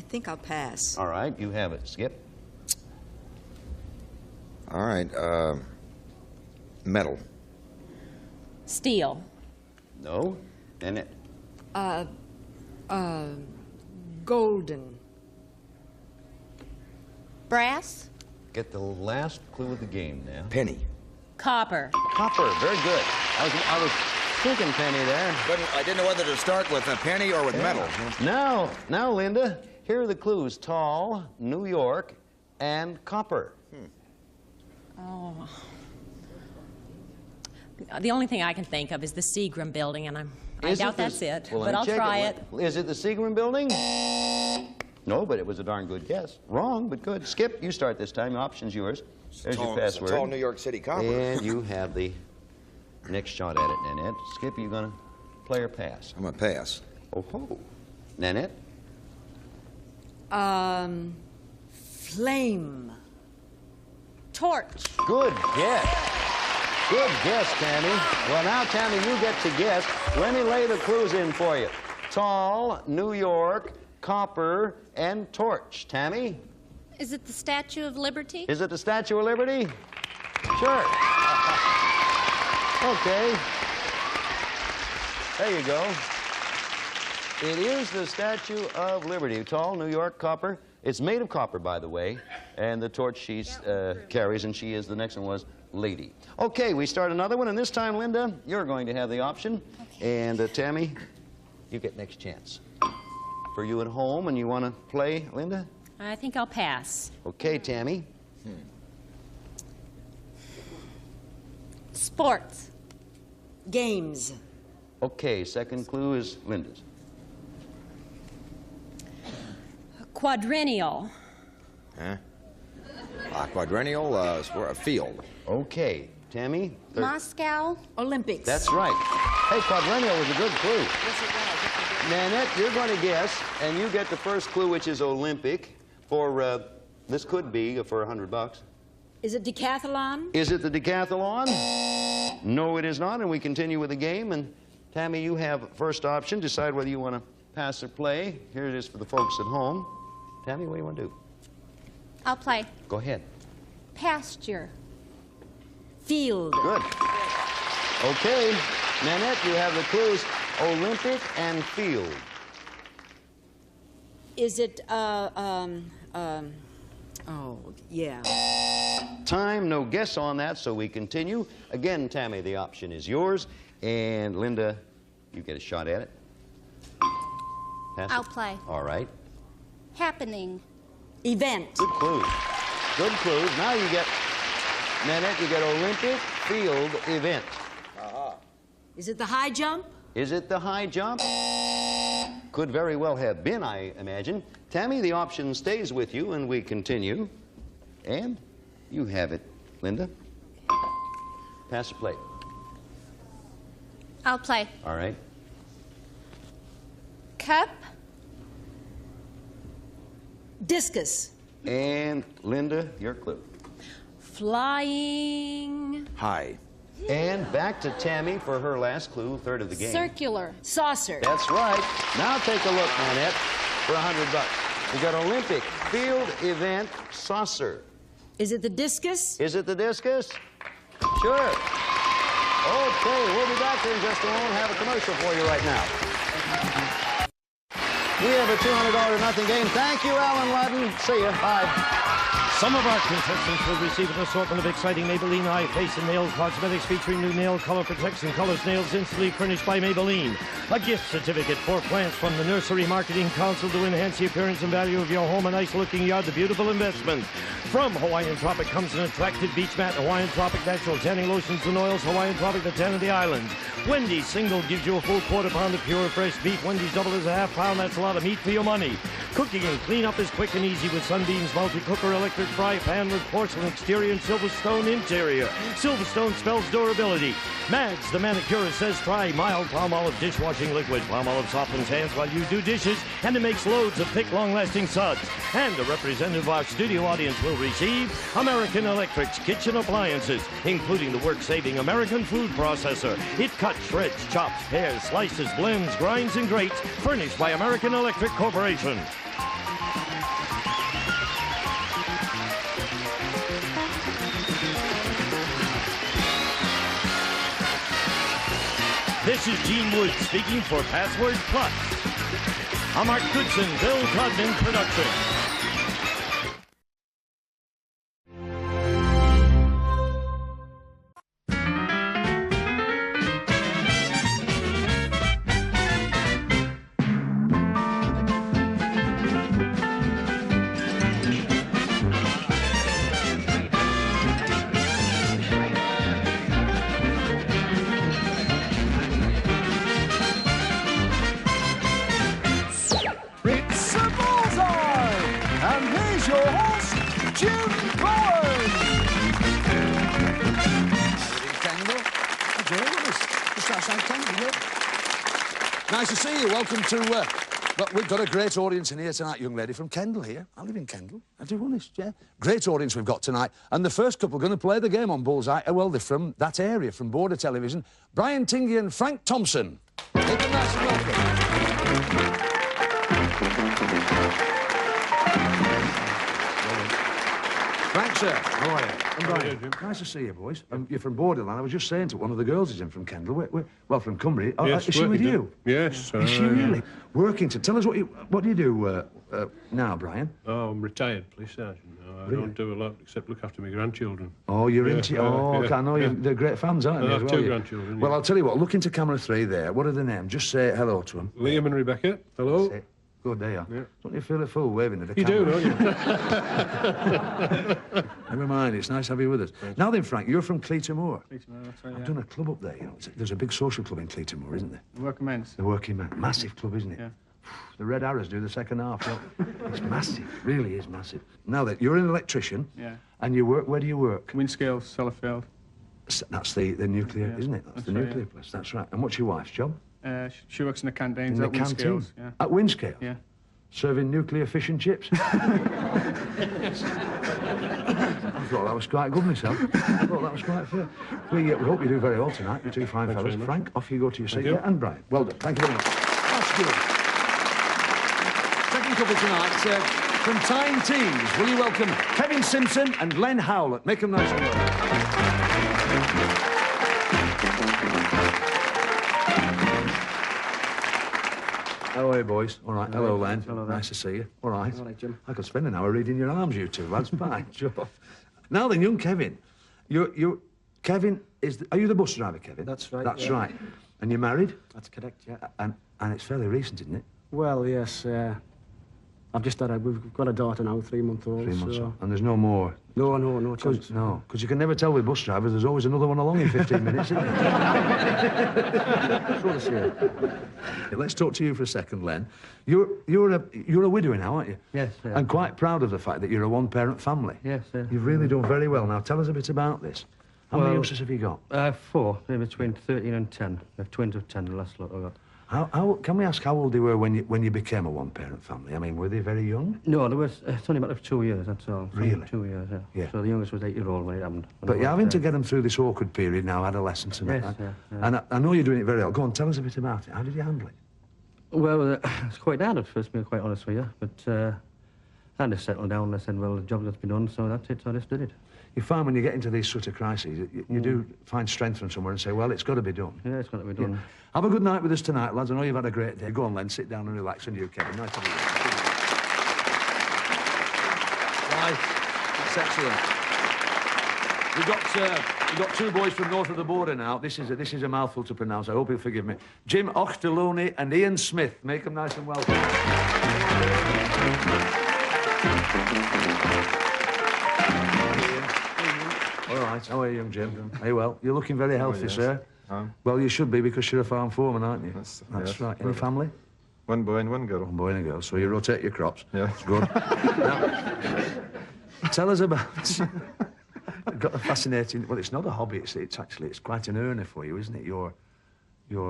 think I'll pass. All right, you have it, Skip. All right. Metal. Steel. No. Nanette. Golden. Brass? Get the last clue of the game now. Penny. Copper. Copper, very good. I was thinking penny there. But I didn't know whether to start with a penny or with metal. Now, Linda, here are the clues. Tall, New York, and copper. Oh. The only thing I can think of is the Seagram building, and I doubt that's it, Well, but I'll try it. Is it the Seagram building? No, but it was a darn good guess. Wrong, but good. Skip, you start this time. The option's yours. There's your password. Tall New York City copper. And you have the next shot at it, Nanette. Skip, you going to play or pass? I'm going to pass. Oh, ho. Nanette? Flame. Torch. Good guess. Good guess, Tammy. Well, now, Tammy, you get to guess. Let me lay the clues in for you. Tall, New York, copper, and torch. Tammy? Is it the Statue of Liberty? Is it the Statue of Liberty? Sure. Okay. There you go. It is the Statue of Liberty. Tall, New York, copper. It's made of copper, by the way. And the torch she carries, and she is, the next one was Lady. Okay, we start another one, and this time, Linda, you're going to have the option. Okay. And Tammy, you get next chance. For you at home, and you want to play, Linda? I think I'll pass. Okay, Tammy. Sports. Games. Okay, second clue is Linda's. Quadrennial. Huh? Quadrennial, a field. Okay, Tammy. Moscow. Olympics. That's right. Hey, quadrennial was a good clue. Nanette, you're going to guess, and you get the first clue, which is Olympic, for, this could be for $100. Is it decathlon? Is it the decathlon? No, it is not, and we continue with the game, and Tammy, you have first option. Decide whether you want to pass or play. Here it is for the folks at home. Tammy, what do you want to do? I'll play. Go ahead. Pasture. Field. Good. Okay, Nanette, you have the clues Olympic and field. Is it, oh, yeah. Time, no guess on that, so we continue. Again, Tammy, the option is yours. And Linda, you get a shot at it. Pass I'll it. play. All right. Happening. Event. Good clues. Good clues. Now you get, Nanette, you get Olympic, field, event. Is it the high jump? Is it the high jump? Could very well have been, I imagine. Tammy, the option stays with you, and we continue. And you have it, Linda. Pass or play. I'll play. All right. Cup. Discus. And Linda, your clue. Flying. High. And back to Tammy for her last clue, third of the game. Circular. Saucer. That's right. Now take a look, Nanette, for $100. You got Olympic, field, event, saucer. Is it the discus? Is it the discus? Sure. Okay, we'll be back here in just a moment. Have a commercial for you right now. We have a $200 nothing game. Thank you, Alan Ludden. See you. Bye. Some of our contestants will receive an assortment of exciting Maybelline eye, face, and nail cosmetics featuring new nail color protection colors nails instantly furnished by Maybelline. A gift certificate for plants from the Nursery Marketing Council to enhance the appearance and value of your home. A nice-looking yard, the beautiful investment. From Hawaiian Tropic comes an attractive beach mat, Hawaiian Tropic natural tanning lotions and oils, Hawaiian Tropic the tan of the islands. Wendy's single gives you a full quarter pound of pure fresh beef. Wendy's double is a half pound. That's a lot of meat for your money. Cooking and cleanup is quick and easy with Sunbeam's multi-cooker electric fry pan with porcelain exterior and Silverstone interior. Silverstone spells durability. Mads, the manicurist, says try mild palm olive dishwashing liquid. Palm olive softens hands while you do dishes, and it makes loads of thick, long-lasting suds. And a representative of our studio audience will receive American Electric's kitchen appliances, including the work-saving American food processor. It cuts, shreds, chops, pares, slices, blends, grinds, and grates, furnished by American Electric Corporation. This is Gene Wood speaking for Password Plus. I'm Mark Goodson, Bill Codman production. Nice to see you. Welcome to... well, we've got a great audience in here tonight. Young lady from Kendal here. I live in Kendal. I do honest, yeah. Great audience we've got tonight. And the first couple going to play the game on Bullseye, well, they're from that area, from Border Television. Brian Tingey and Frank Thompson. Make them nice and welcome. Frank, sir, how are you? I'm Brian. Nice to see you, boys. You're from Borderland. I was just saying to one of the girls who's in from Kendal. Well, from Cumbria. Yes, is she with you? Yes. Is she really? Working to... Tell us what do you do now, Brian? Oh, I'm retired police sergeant now. I don't do a lot except look after my grandchildren. Oh, you're into... Yeah, Oh, yeah, I know yeah. they're great fans, aren't they? I as have well, two you? grandchildren. Well, yeah. I'll tell you what. Look into camera 3 there. What are the names? Just say hello to them. Liam and Rebecca. Hello. That's it. Good, there you are. Yeah. Don't you feel a fool waving at the You camera? do, don't you? Never mind, it's nice to have you with us. Thanks. Now then, Frank, you're from Cleator-Moor. Cleator-Moor, that's right, I've yeah. done a club up there, you know. There's a big social club in Cleator-Moor, isn't there? The Working Men's. The Working Men. Massive club, isn't it? Yeah. The Red Arrows do the second half. It's massive, really is massive. Now then, you're an electrician. Yeah. And you work, where do you work? Windscale, Sellafield. That's the nuclear, Yeah, isn't it? That's the right, nuclear yeah. place, that's right. And what's your wife's job? She works in the canteens In at the canteen? Windscales. Yeah. At Windscale? Yeah. Serving nuclear fish and chips? I thought that was quite good myself. I thought that was quite fair. We hope you do very well tonight, you two fine fellas. Frank, off you go to your seat. you. Yeah, and Brian, well done. Thank you very much. That's good. Second couple tonight, from Tyne Tees, will you welcome Kevin Simpson and Len Howlett. Make them nice and well. How are you, boys? All right. Hello, Len. Hello there. Nice to see you. All right. All right, Jim. I could spend an hour reading your arms, you two lads. Fine, sure. Now then, young Kevin. Kevin is... Are you the bus driver, Kevin? That's right, That's yeah. right. And you're married? That's correct, yeah. And it's fairly recent, isn't it? Well, yes. I've just had we've got a daughter now, 3-month-old. 3 months so... old. And there's no more... No chance. No, because you can never tell with bus drivers, there's always another one along in 15 minutes, isn't there? Sort of serious. Let's talk to you for a second, Len. You're a widower now, aren't you? Yes, And quite proud of the fact that you're a one-parent family. Yes, You've really done very well. Now, tell us a bit about this. How many youngsters have you got? 4, between 13 and 10. We have twins of 10, the last lot I got. Can we ask how old they were when you became a one-parent family? I mean, were they very young? No, there was, it's only a matter of 2 years, that's all. It's only Really? 2 years, yeah. Yeah. So the youngest was 8-year-old when it happened. But you're having to get them through this awkward period now, adolescence and Yes, that. yeah. And I know you're doing it very well. Go on, tell us a bit about it. How did you handle it? Well, it's quite hard at first, being quite honest with you. But I just settled down and I said, well, the job that's been done, so that's it, so I just did it. You find when you get into these sort of crises, you do find strength from somewhere and say, well, it's got to be done. Yeah, it's got to be done. Yeah. Have a good night with us tonight, lads. I know you've had a great day. Go on, Len, sit down and relax, and you, Kevin. Nice to meet you. Right, that's excellent. We've got two boys from north of the border now. This is a mouthful to pronounce. I hope you'll forgive me. Jim Ochterlony and Ian Smith. Make them nice and welcome. All right, how are you, young Jim? Are you well? You're looking very healthy, yes. sir. Well, you should be, because you're a farm foreman, aren't you? That's yes, right. Any family? One boy and one girl. One boy and a girl. So you rotate your crops. Yeah. That's good. Now, tell us about... You've got a fascinating... Well, it's not a hobby. It's quite an earner for you, isn't it? Your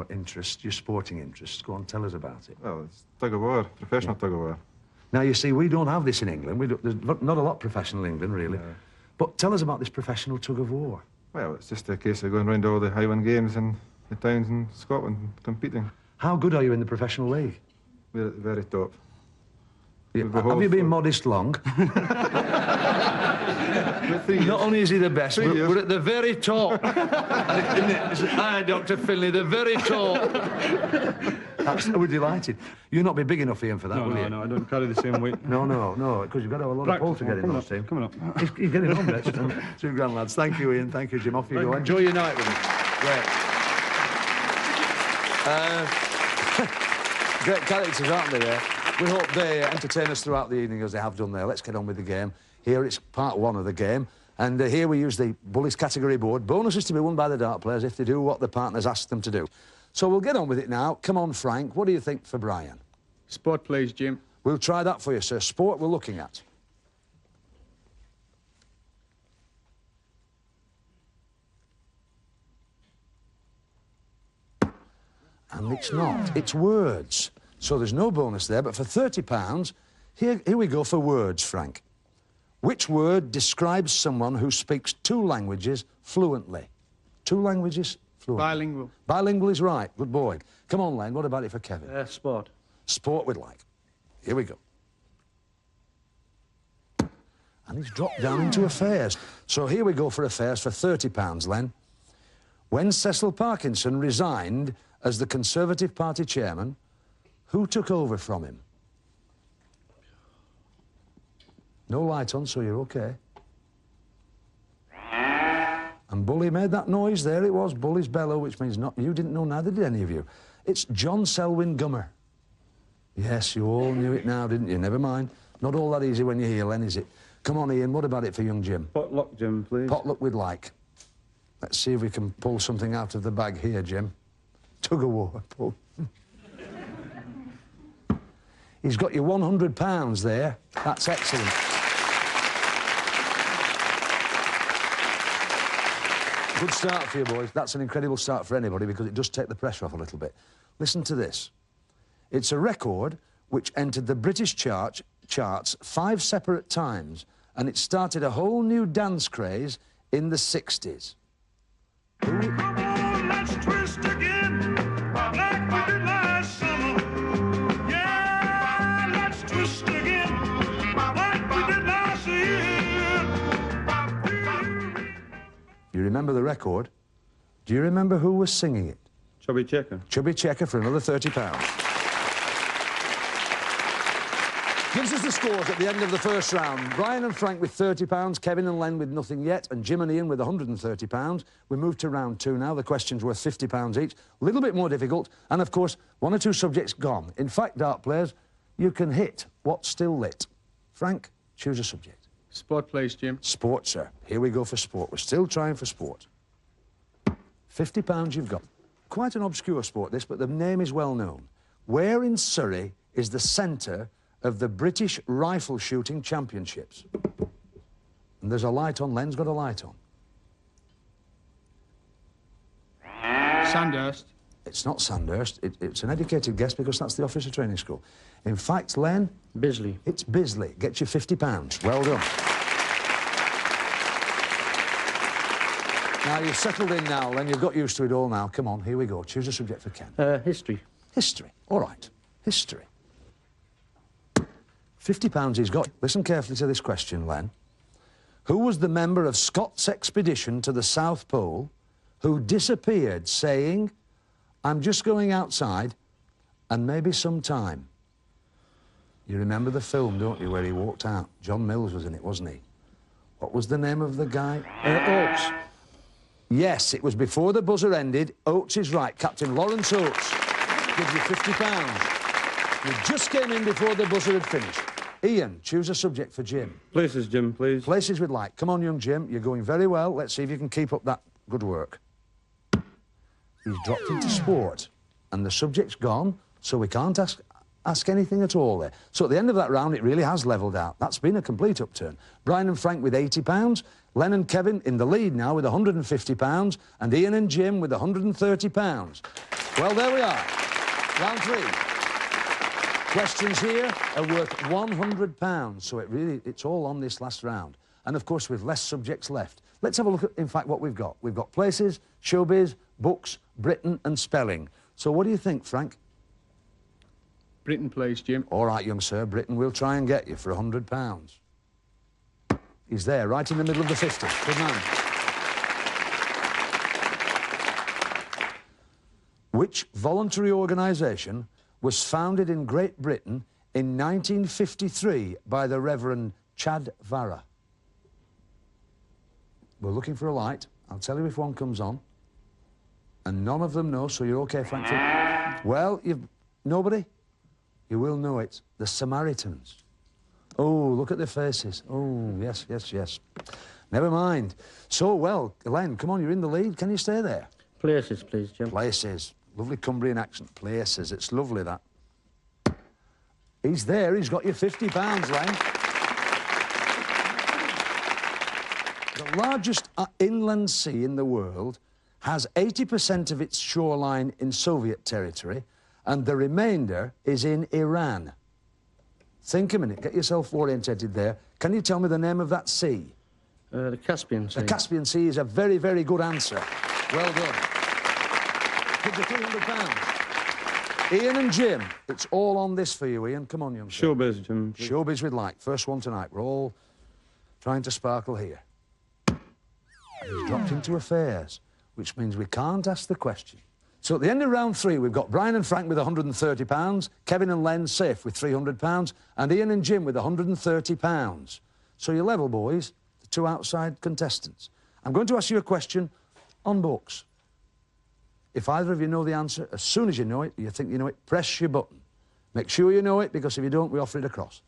interest, your sporting interests. Go on, tell us about it. Well, it's tug of war, professional tug of war. Now, you see, we don't have this in England. There's not a lot professional in England, really. Yeah. But tell us about this professional tug of war. Well, it's just a case of going round all the Highland games and the towns in Scotland competing. How good are you in the professional league? We're at the very top. Yeah. Have you been modest long? Not only is he the best, we're at the very top. Hi, Dr. Finlay, the very top. We're delighted. You'll not be big enough, Ian, for that, will you? No, I don't carry the same weight. No, because you've got to have a lot of pull to get in those team. Coming up. He's getting on, Rich. 2 grand, lads. Thank you, Ian. Thank you, Jim. Off you go. Enjoy your night with us. Great. Great characters, aren't they, there? We hope they entertain us throughout the evening as they have done there. Let's get on with the game. Here it's part 1 of the game. And here we use the Bullies category board. Bonuses to be won by the dart players if they do what the partners ask them to do. So we'll get on with it now. Come on, Frank. What do you think for Brian? Sport, please, Jim. We'll try that for you, sir. Sport we're looking at. And it's not. It's words. So there's no bonus there, but for £30, here we go for words, Frank. Which word describes someone who speaks 2 languages fluently? 2 languages fluently. Bilingual. Bilingual is right. Good boy. Come on, Len. What about it for Kevin? Sport. Sport we'd like. Here we go. And he's dropped down into affairs. So here we go for affairs for £30, Len. When Cecil Parkinson resigned as the Conservative Party chairman, who took over from him? No light on, so you're OK. And Bully made that noise. There it was, Bully's bellow, which means not... You didn't know, neither did any of you. It's John Selwyn Gummer. Yes, you all knew it now, didn't you? Never mind. Not all that easy when you're here, Len, is it? Come on, Ian, what about it for young Jim? Potluck, Jim, please. Potluck we'd like. Let's see if we can pull something out of the bag here, Jim. Tug of war, pull. He's got you £100 there. That's excellent. Good start for you, boys. That's an incredible start for anybody because it does take the pressure off a little bit. Listen to this. It's a record which entered the British charts 5 separate times, and it started a whole new dance craze in the 60s. Come on, let's twist again, like we did last summer. Yeah, let's twist again, like we did last year. You remember the record? Do you remember who was singing it? Chubby Checker. Chubby Checker for another £30. Gives us the scores at the end of the first round. Brian and Frank with £30, Kevin and Len with nothing yet, and Jim and Ian with £130. We move to round 2 now. The questions were £50 each. A little bit more difficult, and of course, 1 or 2 subjects gone. In fact, dart players, you can hit what's still lit. Frank, choose a subject. Sport, please, Jim. Sport, sir. Here we go for sport. We're still trying for sport. £50 you've got. Quite an obscure sport, this, but the name is well known. Where in Surrey is the centre of the British Rifle Shooting Championships? And there's a light on. Len's got a light on. Sandhurst. It's not Sandhurst. It's an educated guess because that's the officer training school. In fact, Len... Bisley. It's Bisley. Gets you £50. Well done. Now, you've settled in now, Len. You've got used to it all now. Come on, here we go. Choose a subject for Ken. History. History. All right. History. £50 he's got. Listen carefully to this question, Len. Who was the member of Scott's expedition to the South Pole who disappeared saying, "I'm just going outside and maybe some time"? You remember the film, don't you, where he walked out? John Mills was in it, wasn't he? What was the name of the guy? Oates. Yes, it was before the buzzer ended. Oates is right. Captain Lawrence Oates gives you £50. You just came in before the buzzer had finished. Ian, choose a subject for Jim. Places, Jim, please. Places we'd like. Come on, young Jim. You're going very well. Let's see if you can keep up that good work. He's dropped into sport, and the subject's gone, so we can't ask anything at all there. So at the end of that round, it really has levelled out. That's been a complete upturn. Brian and Frank with £80, Len and Kevin in the lead now with £150, and Ian and Jim with £130. Well, there we are. Round 3. Questions here are worth £100, so it's all on this last round. And, of course, with less subjects left. Let's have a look at, in fact, what we've got. We've got places, showbiz, books, Britain and spelling. So what do you think, Frank? Britain, please, Jim. All right, young sir, Britain, we'll try and get you for £100. He's there, right in the middle of the 50. Good man. Which voluntary organisation was founded in Great Britain in 1953 by the Reverend Chad Vara? We're looking for a light. I'll tell you if one comes on. And none of them know, so you're OK, Frank. Well, nobody? You will know it. The Samaritans. Oh, look at their faces. Oh, yes, yes, yes. Never mind. So, well, Len, come on, you're in the lead. Can you stay there? Places, please, Jim. Places. Lovely Cumbrian accent. Places. It's lovely, that. He's there. He's got you £50, Len. The largest inland sea in the world has 80% of its shoreline in Soviet territory, and the remainder is in Iran. Think a minute. Get yourself orientated there. Can you tell me the name of that sea? The Caspian Sea. The Caspian Sea is a very, very good answer. Well done. Gives you £300. Ian and Jim, it's all on this for you, Ian. Come on, young sir. Showbiz, Jim. Showbiz we'd like. First one tonight. We're all trying to sparkle here. He's dropped into affairs, which means we can't ask the question. So at the end of round 3, we've got Brian and Frank with £130, Kevin and Len safe with £300, and Ian and Jim with £130. So you're level, boys, the 2 outside contestants. I'm going to ask you a question on books. If either of you know the answer, as soon as you know it, you think you know it, press your button. Make sure you know it, because if you don't, we offer it across.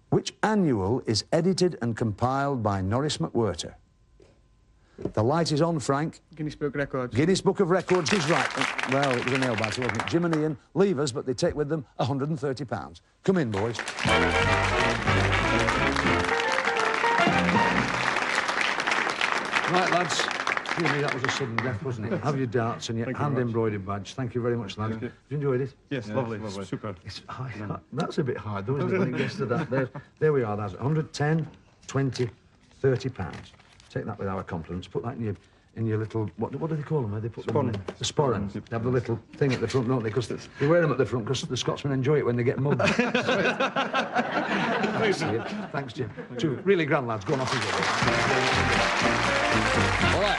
Which annual is edited and compiled by Norris McWhirter? The light is on, Frank. Guinness Book of Records. Guinness Book of Records is right. Well, it was a nail-biter, wasn't it? Jim and Ian leave us, but they take with them £130. Come in, boys. Right, lads. Excuse me, that was a sudden death, wasn't it? Have your darts and your hand-embroidered badge. Thank you very much, lads. Have you enjoyed it? Yes, lovely. Super. That's a bit hard, though, isn't it, when it gets to that? There we are, lads. 110, 20, £30. Take that with our compliments. Put that in your little... What do they call them? They put them in the sporran. They have the little thing at the front, don't they? Because they wear them at the front because the Scotsmen enjoy it when they get mugged. Thanks, Jim. 2 really grand lads. Go on off you go. All right.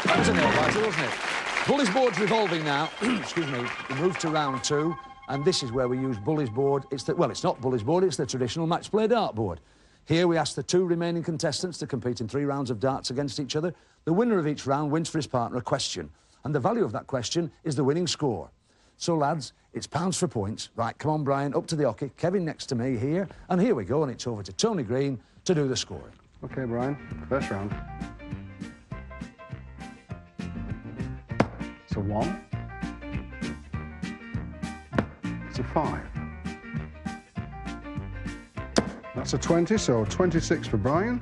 That was a nail-biter, wasn't it? Bully's board's revolving now. Excuse me. We move to round 2, and this is where we use Bully's board. Well, it's not Bully's board. It's the traditional match play dart board. Here we ask the 2 remaining contestants to compete in 3 rounds of darts against each other. The winner of each round wins for his partner a question, and the value of that question is the winning score. So, lads, it's pounds for points. Right, come on, Brian, up to the hockey. Kevin next to me here, and here we go, and it's over to Tony Green to do the scoring. OK, Brian, first round. It's a 1. It's a 5. That's a 20, so 26 for Brian.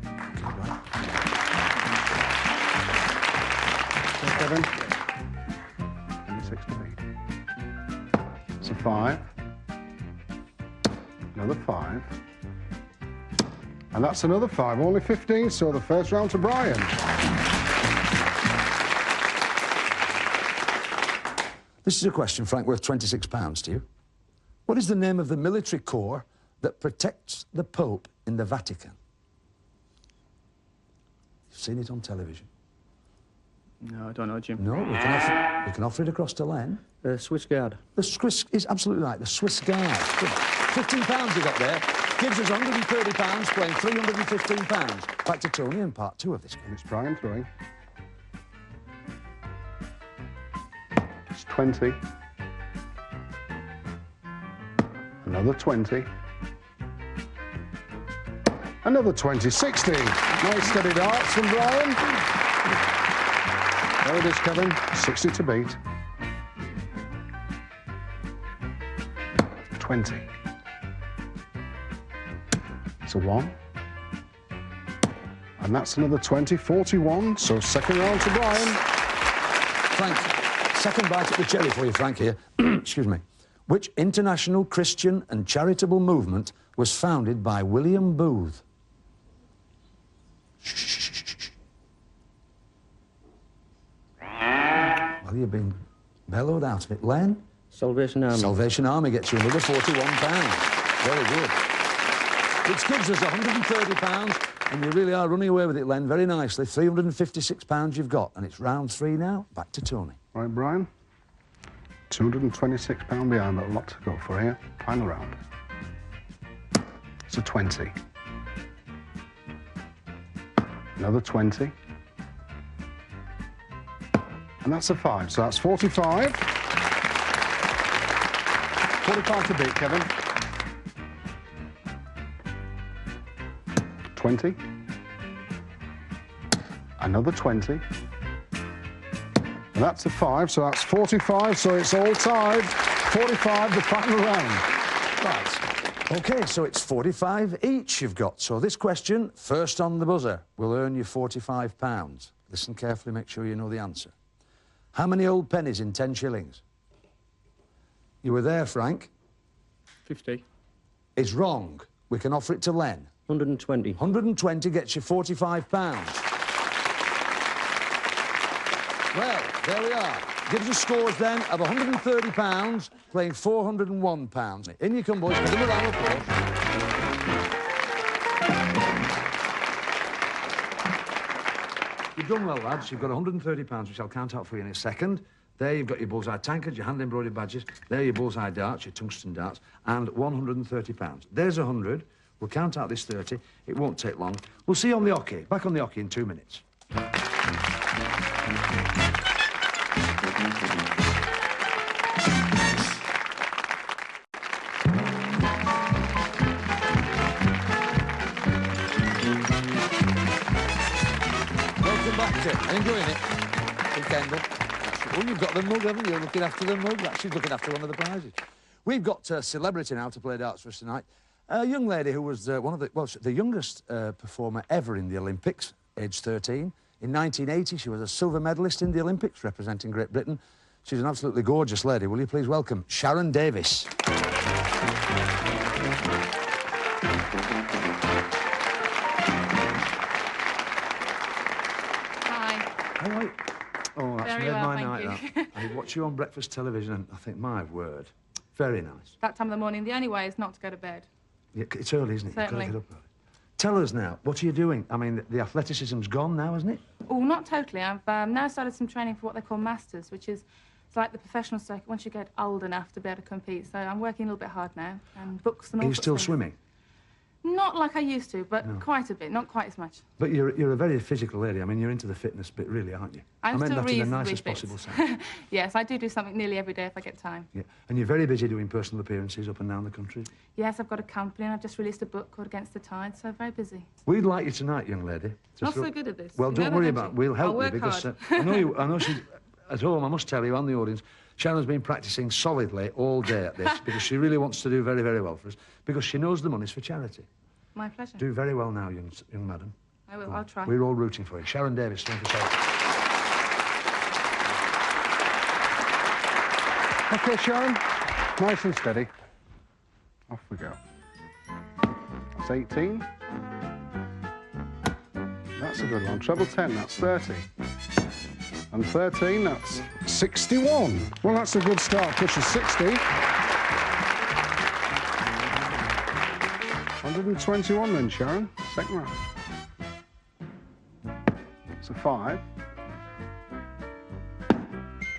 Kevin. 26 to me. It's a 5. Another 5. And that's another 5. Only 15, so the first round to Brian. This is a question, Frank, worth £26 to you. What is the name of the military corps that protects the Pope in the Vatican? You've seen it on television. No, I don't know, Jim. No, we can offer it across to Len. Swiss Guard. The Swiss is absolutely right. The Swiss Guard. Good. £15 you got there. Gives us £130, playing £315. Back to Tony in part 2 of this game. It's Brian throwing. It's 20. Another 20. Another 20. 60. Nice steady darts from Brian. There it is, Kevin. 60 to beat. 20. It's a 1. And that's another 20. 41. So second round to Brian. Frank, second bite at the cherry for you, Frank, here. Excuse me. Which international Christian and charitable movement was founded by William Booth? Well, you've been bellowed out of it. Len? Salvation Army. Salvation Army gets you another £41. Very good. Which gives us £130, and you really are running away with it, Len, very nicely. £356 you've got, and it's round 3 now. Back to Tony. Right, Brian. £226 behind, but a lot to go for here. Final round. It's a 20. Another 20. And that's a 5, so that's 45. 45 to beat, Kevin. 20. Another 20. And that's a 5, so that's 45, so it's all tied. 45, the final round. Right. OK, so it's 45 each you've got. So this question, first on the buzzer, will earn you £45. Listen carefully, make sure you know the answer. How many old pennies in 10 shillings? You were there, Frank. 50. It's wrong. We can offer it to Len. 120. 120 gets you £45. Well, there we are. Gives us scores then of £130, playing £401. In you come, boys. Give them a round of applause. You've done well, lads. You've got £130, which I'll count out for you in a second. There you've got your bullseye tankards, your hand-embroidered badges. There your bullseye darts, your tungsten darts, and £130. There's 100. We'll count out this 30. It won't take long. We'll see you on the hockey. Back on the hockey in 2 minutes. Welcome back to enjoying it in Kendal. Oh, you've got the mug, haven't you? Looking after the mug. She's looking after one of the prizes. We've got a celebrity now to play darts for us tonight. A young lady who was the youngest performer ever in the Olympics, age 13. In 1980, she was a silver medalist in the Olympics, representing Great Britain. She's an absolutely gorgeous lady. Will you please welcome Sharon Davis? Hi. How are you? Oh, that's Very made well, my thank night, you. that. I watch you on breakfast television, and I think, my word, very nice. That time of the morning, the only way is not to go to bed. Yeah, it's early, isn't it? Certainly. You've got to get up early. Tell us now, what are you doing? I mean, the athleticism's gone now, isn't it? Oh, not totally. I've now started some training for what they call masters, which is it's like the professional circuit once you get old enough to be able to compete. So I'm working a little bit hard now, and books and all Are you sorts still of things. swimming? Not like I used to, but No. quite a bit, not quite as much. But you're a very physical lady. I mean, you're into the fitness bit, really, aren't you? I'm I meant still that in the reasonably nicest fit. possible sense. Yes, I do something nearly every day if I get time. Yeah. And you're very busy doing personal appearances up and down the country. Yes, I've got a company, and I've just released a book called Against the Tide, so very busy. We'd like you tonight, young lady. Not so good at this. Well, You don't know that, worry don't about it. you? We'll help I'll work you because hard. I know she's at home. I must tell you, on the audience, Sharon's been practising solidly all day at this because she really wants to do very, very well for us because she knows the money's for charity. My pleasure. Do very well now, young madam. I will. I'll try. We're all rooting for you. Sharon Davis, thank you so much. OK, Sharon. Nice and steady. Off we go. That's 18. That's a good one. Treble 10, that's 30. And 13, that's 61. Well, that's a good start. Pushes 60. 121 then, Sharon. Second round. It's a 5.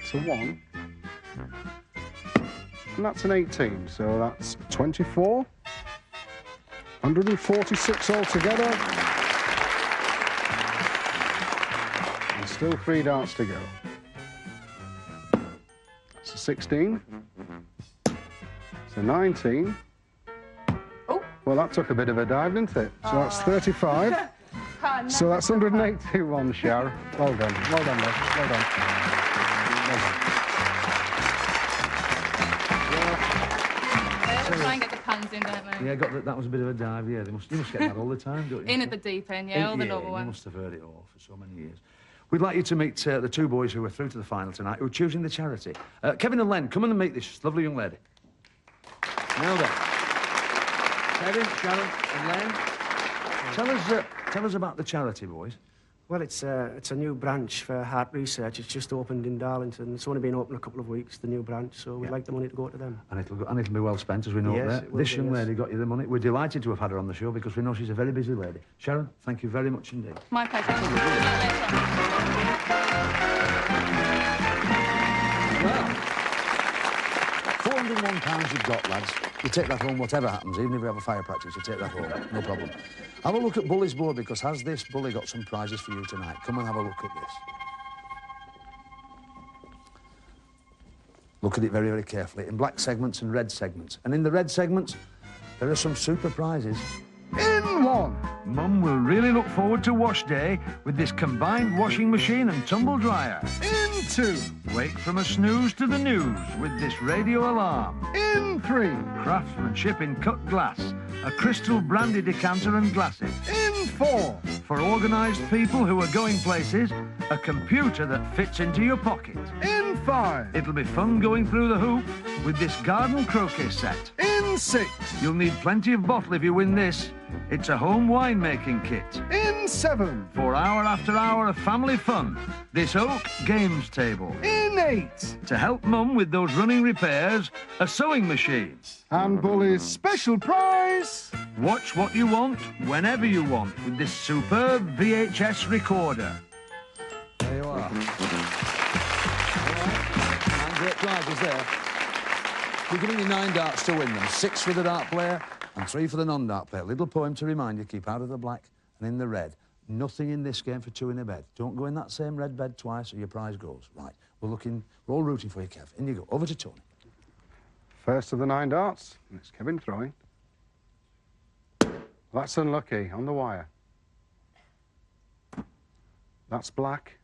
It's a 1. And that's an 18, so that's 24. 146 altogether. And still 3 darts to go. That's a 16. It's a 19. Oh. Well, that took a bit of a dive, didn't it? So that's 35. So that's 181, Sharon. Well done. Well done, love. Well done. Well done. Try and get the pans in, don't they? Yeah, that was a bit of a dive, yeah. You must get that all the time, don't you? In at the deep end, yeah, all the normal You ones. must have heard it all for so many years. We'd like you to meet the 2 boys who were through to the final tonight, who are choosing the charity. Kevin and Len, come in and meet this lovely young lady. Now then. Kevin, Sharon and Len, tell us about the charity, boys. Well, it's a new branch for heart research. It's just opened in Darlington. It's only been open a couple of weeks, the new branch, so we'd like the money to go to them. And it'll be well spent, as we know. Yes, there. it will This be, young yes. lady got you the money. We're delighted to have had her on the show because we know she's a very busy lady. Sharon, thank you very much indeed. My pleasure. Well, £401 you've got, lads. You take that home, whatever happens. Even if we have a fire practice, you take that home. No problem. Have a look at Bully's board, because has this bully got some prizes for you tonight? Come and have a look at this. Look at it very, very carefully. In black segments and red segments. And in the red segments, there are some super prizes. In 1. Mum will really look forward to wash day with this combined washing machine and tumble dryer. In 2. Wake from a snooze to the news with this radio alarm. In 3. Craftsmanship in cut glass, a crystal brandy decanter and glasses. In 4. For organised people who are going places, a computer that fits into your pocket. In 5. It'll be fun going through the hoop with this garden croquet set. In 6. You'll need plenty of bottle if you win this. It's a home winemaking kit. In 7. For hour after hour of family fun, this oak games table. In 8. To help Mum with those running repairs, a sewing machine. And Bully's special prize. Watch what you want, whenever you want, with this superb VHS recorder. There you are. And great prizes there. We're giving you 9 darts to win them. 6 for the dart player and 3 for the non-dart player. Little poem to remind you, keep out of the black and in the red. Nothing in this game for 2 in a bed. Don't go in that same red bed twice or your prize goes. Right, we're all rooting for you, Kev. In you go. Over to Tony. First of the 9 darts. It's Kevin throwing. That's unlucky, on the wire. That's black.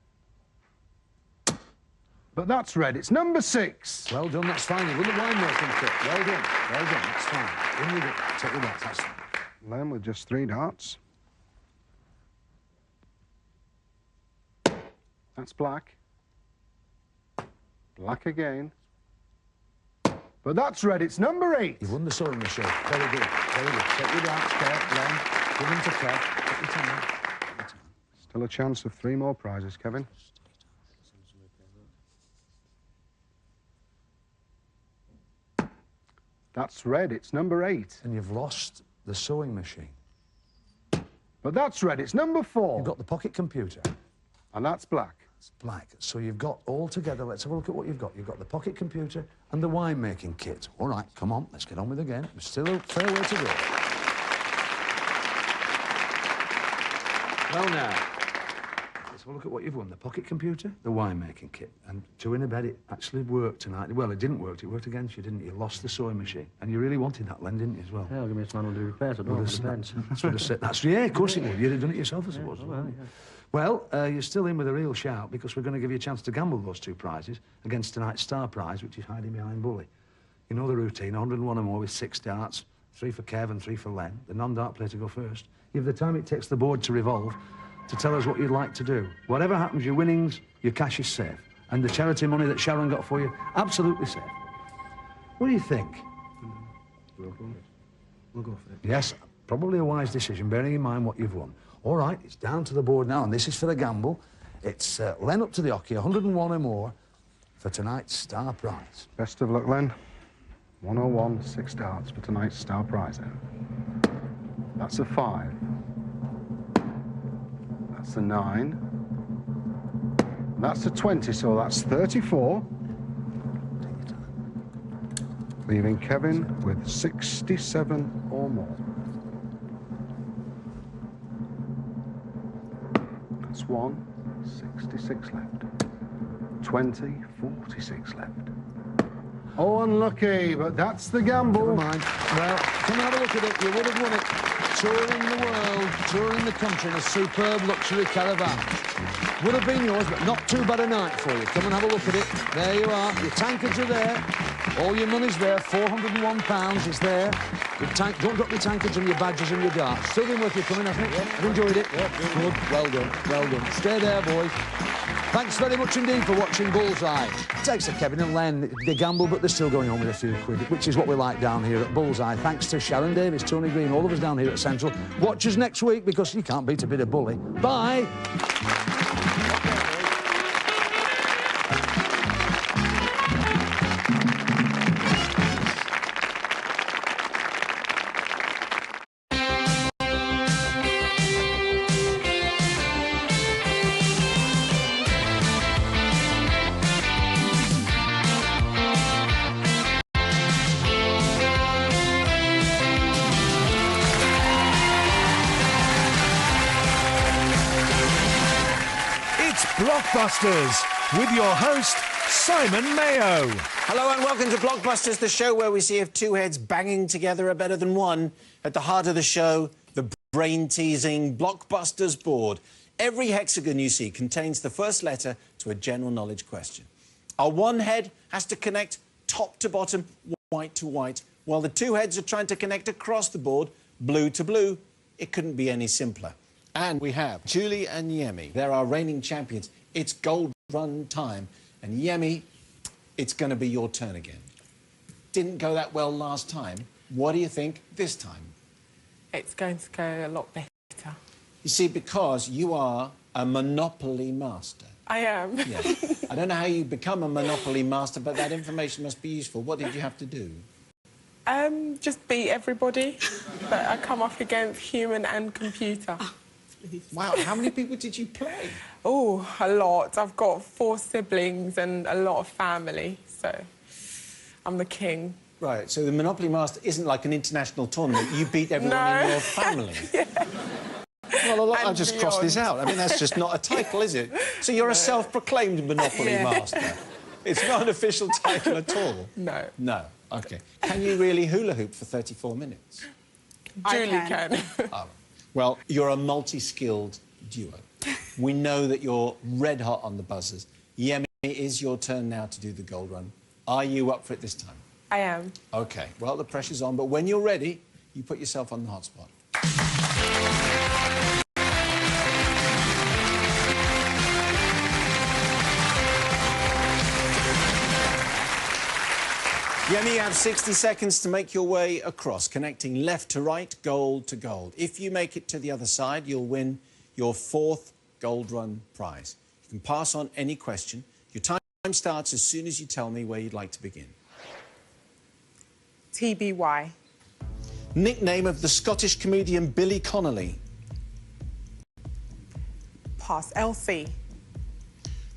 But that's red. It's number 6. Well done, that's fine. You won the winemaking kit. Well done. Well done, that's fine. In you go. Take the darts, that's fine. Len with just 3 darts. That's black. Black again. But that's red. It's number 8. You've won the sewing machine. Very good. Very good. Take your darts, Kev, Len. Give them to Kev. Take your time. Still a chance of 3 more prizes, Kevin. That's red. It's number 8. And you've lost the sewing machine. But that's red. It's number 4. You've got the pocket computer. And that's black. It's black. So you've got all together. Let's have a look at what you've got. You've got the pocket computer and the winemaking kit. All right, come on. Let's get on with the game. There's still a fair way to go. Well, now, let's have a look at what you've won. The pocket computer, the winemaking kit. And 2 in a bed, it actually worked tonight. Well, it didn't work. It worked against you, didn't it? You lost the sewing machine. And you really wanted that, Len, didn't you, as well? Yeah, I'll give me a man to do repairs. I don't want to That's, yeah, of course it would. You'd have done it yourself, I suppose. Yeah, well, yeah. Well, you're still in with a real shout because we're going to give you a chance to gamble those 2 prizes against tonight's star prize, which is hiding behind Bully. You know the routine, 101 or more with 6 darts, 3 for Kev and 3 for Len. The non-dart player to go first. You have the time it takes the board to revolve to tell us what you'd like to do. Whatever happens, your winnings, your cash is safe. And the charity money that Sharon got for you, absolutely safe. What do you think? We'll go for it. Yes, probably a wise decision, bearing in mind what you've won. All right, it's down to the board now, and this is for the gamble. It's Len up to the hockey, 101 or more for tonight's star prize. Best of luck, Len. 101, 6 darts for tonight's star prize. That's a 5. That's a 9. That's a 20, so that's 34. Leaving Kevin with 67 or more. That's 1, 66 left. 20, 46 left. Oh, unlucky, but that's the gamble. Never mind. Well, come and have a look at it. You would have won it. Touring the world, touring the country in a superb luxury caravan. Would have been yours, but not too bad a night for you. Come and have a look at it. There you are. Your tankards are there. All your money's there. £401 is there. Don't drop your tankards and your badges and your darts. Still been worth your coming, hasn't it? Yep. Have enjoyed it? Yep. Good. Well done. Well done. Stay there, boys. Thanks very much indeed for watching Bullseye. Takes a Kevin and Len. They gamble, but they're still going home with a few quid, which is what we like down here at Bullseye. Thanks to Sharon Davis, Tony Green, all of us down here at Central. Watch us next week, because you can't beat a bit of bully. Bye. Blockbusters with your host, Simon Mayo. Hello and welcome to Blockbusters, the show where we see if two heads banging together are better than one. At the heart of the show, the brain-teasing Blockbusters board. Every hexagon you see contains the first letter to a general knowledge question. Our one head has to connect top to bottom, white to white, while the two heads are trying to connect across the board, blue to blue. It couldn't be any simpler. And we have Julie and Yemi. They're our reigning champions. It's gold run time. And Yemi, it's going to be your turn again. Didn't go that well last time. What do you think this time? It's going to go a lot better. You see, because you are a Monopoly master. I am. Yeah. I don't know how you become a Monopoly master, but that information must be useful. What did you have to do? Just beat everybody that I come up against, human and computer. Wow, how many people did you play? Oh, a lot. I've got 4 siblings and a lot of family, so I'm the king. Right, so the Monopoly Master isn't like an international tournament. You beat everyone in your family. Yeah. Well, I'll just cross this out. I mean, that's just not a title, is it? So you're a self-proclaimed Monopoly Master. It's not an official title at all. No. No, OK. Can you really hula hoop for 34 minutes? Julie can. Oh. Well, you're a multi-skilled duo. We know that you're red hot on the buzzers. Yemi, it is your turn now to do the gold run. Are you up for it this time? I am. OK, well, the pressure's on, but when you're ready, you put yourself on the hot spot. Yemi, you have 60 seconds to make your way across, connecting left to right, gold to gold. If you make it to the other side, you'll win your 4th gold run prize. You can pass on any question. Your time starts as soon as you tell me where you'd like to begin. TBY. Nickname of the Scottish comedian Billy Connolly. Pass. LC.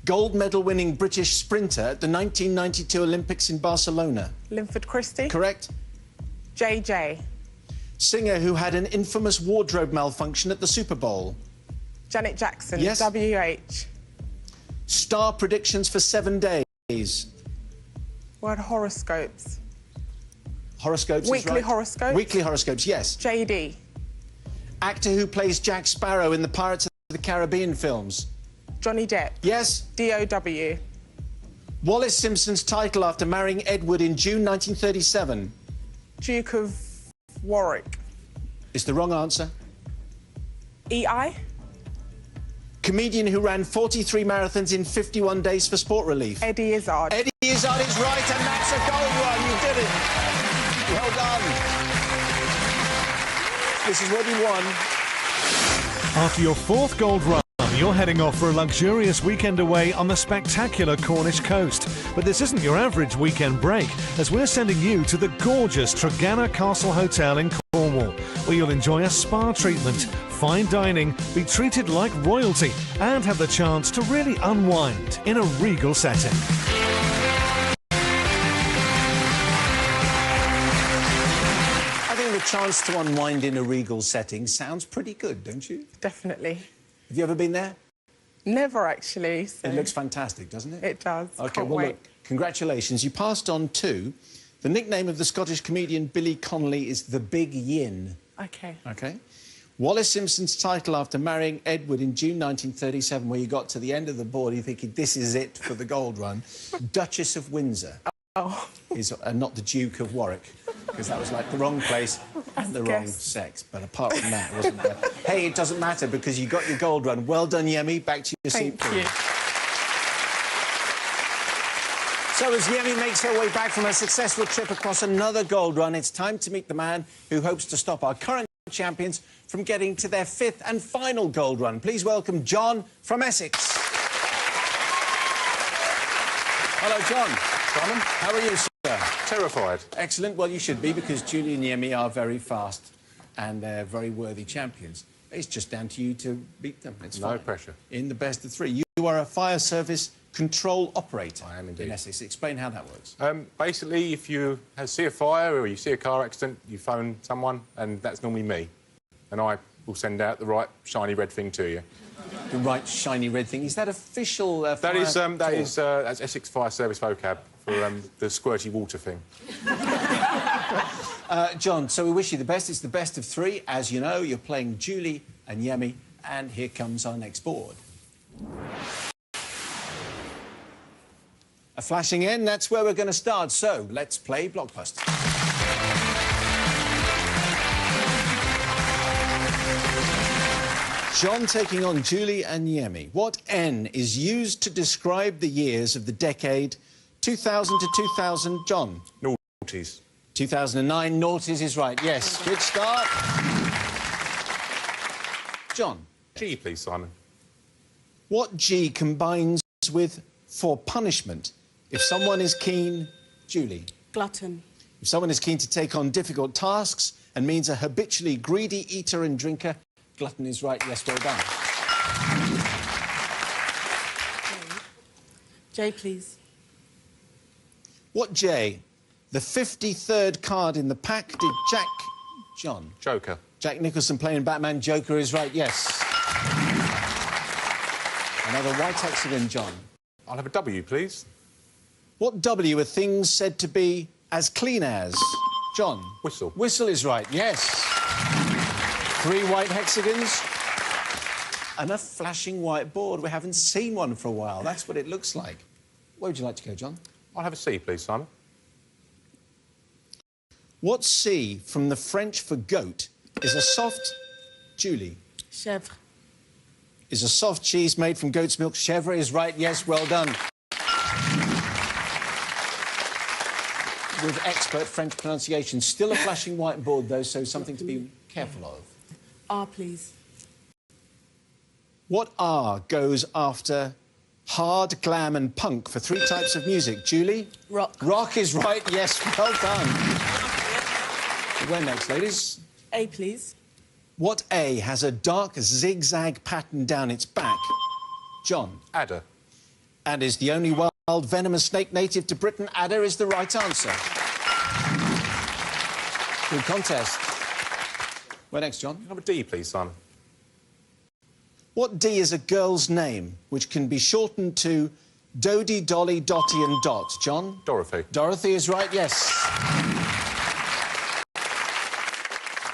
Gold medal winning British sprinter at the 1992 Olympics in Barcelona. Linford Christie. Correct. JJ. Singer who had an infamous wardrobe malfunction at the Super Bowl. Janet Jackson. Yes. WH. Star predictions for 7 days. Word horoscopes. Horoscopes Weekly is right. horoscopes. Weekly horoscopes, yes. JD. Actor who plays Jack Sparrow in the Pirates of the Caribbean films. Johnny Depp. Yes. DOW. Wallace Simpson's title after marrying Edward in June 1937. Duke of Warwick. Is the wrong answer. EI. Comedian who ran 43 marathons in 51 days for Sport Relief. Eddie Izzard. Eddie Izzard is right, and that's a gold run. You did it. Well done. This is what you won. After your 4th gold run, John, you're heading off for a luxurious weekend away on the spectacular Cornish coast. But this isn't your average weekend break, as we're sending you to the gorgeous Tregenna Castle Hotel in Cornwall, where you'll enjoy a spa treatment, fine dining, be treated like royalty, and have the chance to really unwind in a regal setting. I think the chance to unwind in a regal setting sounds pretty good, don't you? Definitely. Have you ever been there? Never, actually. So. It looks fantastic, doesn't it? It does. OK, Can't well, wait. look, congratulations. You passed on to... The nickname of the Scottish comedian Billy Connolly is the Big Yin. OK. OK? Wallace Simpson's title after marrying Edward in June 1937, where you got to the end of the board, you're thinking, this is it for the gold run. Duchess of Windsor. Oh. Is not the Duke of Warwick, because that was like the wrong place and the wrong sex. But apart from that, it wasn't there. Hey, it doesn't matter because you got your gold run. Well done, Yemi. Back to your seat, please. So as Yemi makes her way back from a successful trip across another gold run, it's time to meet the man who hopes to stop our current champions from getting to their 5th and final gold run. Please welcome John from Essex. Hello, John. Simon? How are you, sir? Terrified. Excellent. Well, you should be, because Julie and Yemi are very fast and they're very worthy champions. It's just down to you to beat them. It's fine. No pressure. In the best of 3. You are a fire service control operator. I am indeed. In Essex. Explain how that works. Basically, if you see a fire or you see a car accident, you phone someone, and that's normally me. And I will send out the right shiny red thing to you. The right shiny red thing. Is that official? That's Essex Fire Service vocab for the squirty water thing. John, so we wish you the best. It's the best of 3. As you know, you're playing Julie and Yemi, and here comes our next board. A flashing end, that's where we're going to start. So, let's play Blockbuster. John taking on Julie and Yemi. What N is used to describe the years of the decade 2000 to 2000? John? Noughties. 2009, noughties is right, yes. Good start. John? G, please, Simon. What G combines with for punishment? If someone is keen... Julie? Glutton. If someone is keen to take on difficult tasks and means a habitually greedy eater and drinker, glutton is right, yes, well done. J, please. What J? The 53rd card in the pack did Jack... John? Joker. Jack Nicholson playing Batman. Joker is right, yes. Another white hexagon, John. I'll have a W, please. What W are things said to be as clean as? John? Whistle. Whistle is right, yes. 3 white hexagons. And a flashing white board. We haven't seen one for a while. That's what it looks like. Where would you like to go, John? I'll have a C, please, Simon. What C from the French for goat is a soft... Julie? Chèvre. Is a soft cheese made from goat's milk. Chèvre is right, yes, well done. With expert French pronunciation. Still a flashing white board, though, so something to be careful of. R, please. What R goes after hard, glam and punk for 3 types of music? Julie? Rock. Rock is right, yes, well done. Where next, ladies? A, please. What A has a dark zigzag pattern down its back? John? Adder. And is the only wild venomous snake native to Britain. Adder is the right answer. Good contest. Where next, John? I'll have a D, please, Simon. What D is a girl's name, which can be shortened to Dodie, Dolly, Dottie and Dot? John? Dorothy. Dorothy is right, yes.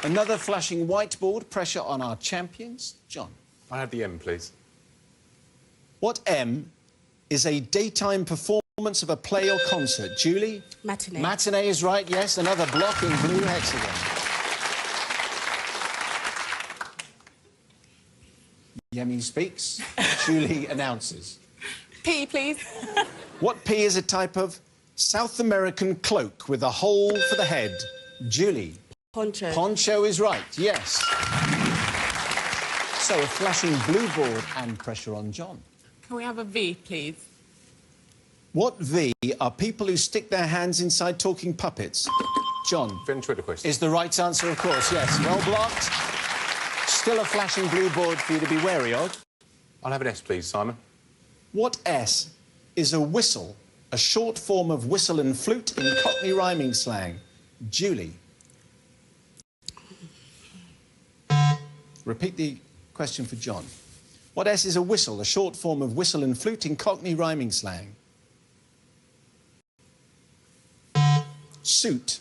Another flashing whiteboard. Pressure on our champions. John? I'll have the M, please. What M is a daytime performance of a play or concert? Julie? Matinee. Matinee is right, yes. Another block in blue hexagon. Yemi speaks. Julie announces. P, please. What P is a type of South American cloak with a hole for the head? Julie? Poncho. Poncho is right, yes. So, a flashing blue board and pressure on John. Can we have a V, please? What V are people who stick their hands inside talking puppets? John. Ventriloquist. Is the right answer, of course, yes. Well blocked. Still a flashing blue board for you to be wary of. I'll have an S, please, Simon. What S is a whistle, a short form of whistle and flute in Cockney rhyming slang? Julie. Repeat the question for John. What S is a whistle, a short form of whistle and flute in Cockney rhyming slang? Suit.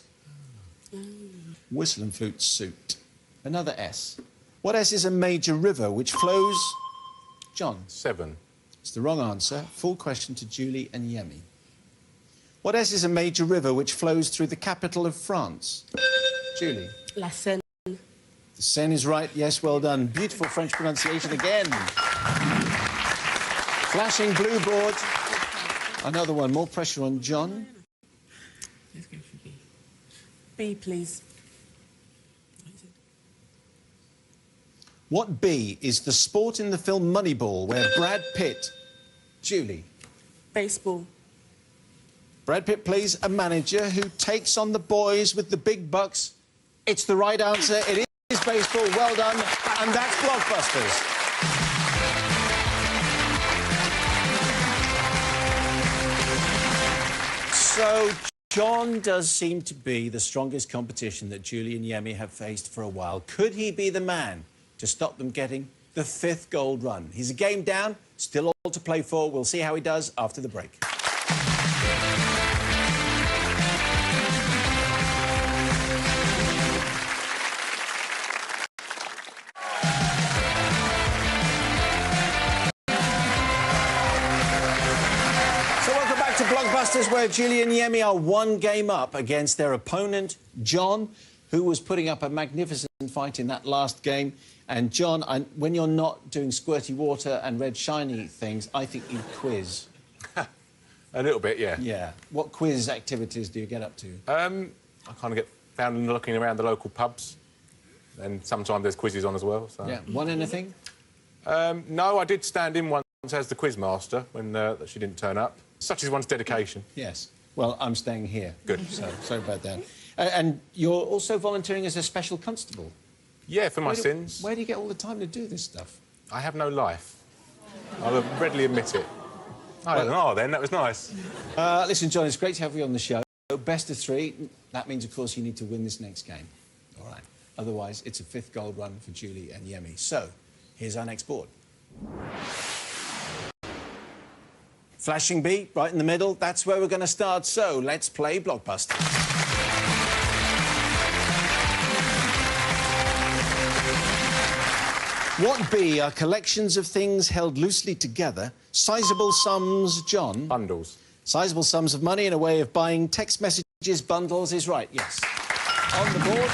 Whistle and flute, suit. Another S. What S is a major river which flows... John. Severn. It's the wrong answer. Full question to Julie and Yemi. What S is a major river which flows through the capital of France? Julie. La Seine. The Seine is right. Yes, well done. Beautiful French pronunciation again. Flashing blue board. Another one. More pressure on John. Let's go for B. B, please. What B is the sport in the film Moneyball where Brad Pitt... Julie. Baseball. Brad Pitt plays a manager who takes on the boys with the big bucks. It's the right answer. It is baseball. Well done. And that's Blockbusters. So, John does seem to be the strongest competition that Julie and Yemi have faced for a while. Could he be the man to stop them getting the 5th gold run? He's a game down, still all to play for. We'll see how he does after the break. Blockbusters, where Julie and Yemi are one game up against their opponent, John, who was putting up a magnificent fight in that last game. And John, when you're not doing squirty water and red shiny things, I think you quiz. A little bit, yeah. Yeah. What quiz activities do you get up to? I kind of get found looking around the local pubs, and sometimes there's quizzes on as well. So. Yeah. Won anything? No, I did stand in once as the quiz master when she didn't turn up. Such is one's dedication. Yes. Well, I'm staying here. Good. So, sorry about that. And you're also volunteering as a special constable? Yeah, for my sins. Where do you get all the time to do this stuff? I have no life. I'll readily admit it. I don't know, then. That was nice. Listen, John, it's great to have you on the show. Best of 3. That means, of course, you need to win this next game. All right. Otherwise, it's a 5th gold run for Julie and Yemi. So, here's our next board. Flashing B, right in the middle. That's where we're going to start. So, let's play Blockbusters. What B are collections of things held loosely together, sizable sums, John? Bundles. Sizable sums of money in a way of buying text messages. Bundles is right, yes. On the board,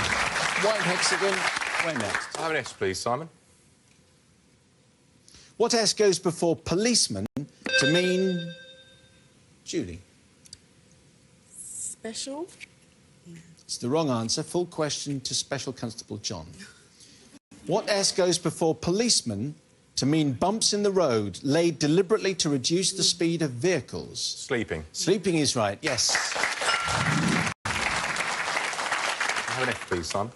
white hexagon. Where next? I'll have an S, please, Simon. What S goes before policeman to mean... Julie? Special? It's the wrong answer. Full question to Special Constable John. What S goes before policeman to mean bumps in the road laid deliberately to reduce the speed of vehicles? Sleeping. Sleeping is right, yes. I'll have an F, please, Simon.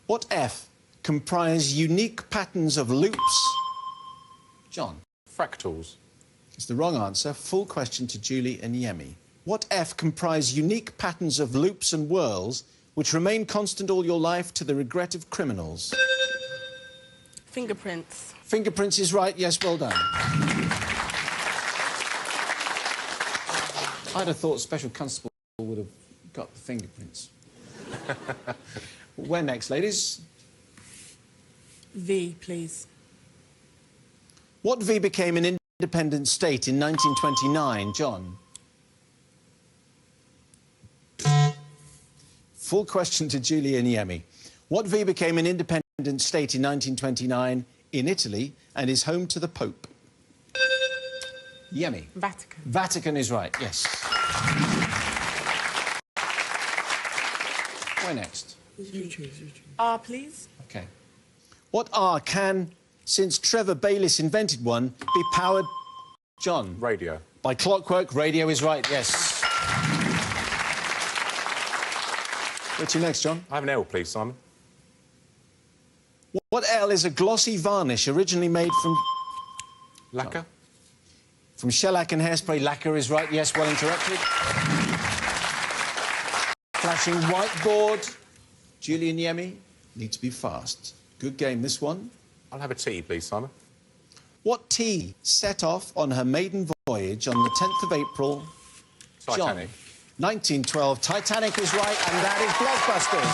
What F comprise unique patterns of loops? John? Fractals. It's the wrong answer. Full question to Julie and Yemi. What F comprise unique patterns of loops and whirls which remain constant all your life to the regret of criminals? Fingerprints. Fingerprints is right. Yes, well done. I'd have thought Special Constable would have got the fingerprints. Where next, ladies? V, please. What V became an independent state in 1929, John? Full question to Julie and Yemi. What V became an independent state in 1929 in Italy and is home to the Pope? Yemi. Vatican. Vatican is right, yes. Where next? R, please. OK. What R can, since Trevor Bayliss invented one, be powered... John? Radio. By clockwork, radio is right, yes. What's your next, John? I have an L, please, Simon. What L is a glossy varnish originally made from... Lacquer. From shellac and hairspray. Lacquer is right, yes, well interrupted. Flashing whiteboard. Julian Yemi, need to be fast. Good game, this one. I'll have a tea, please, Simon. What T set off on her maiden voyage on the 10th of April? Titanic. John. 1912. Titanic is right, and that is Blockbusters.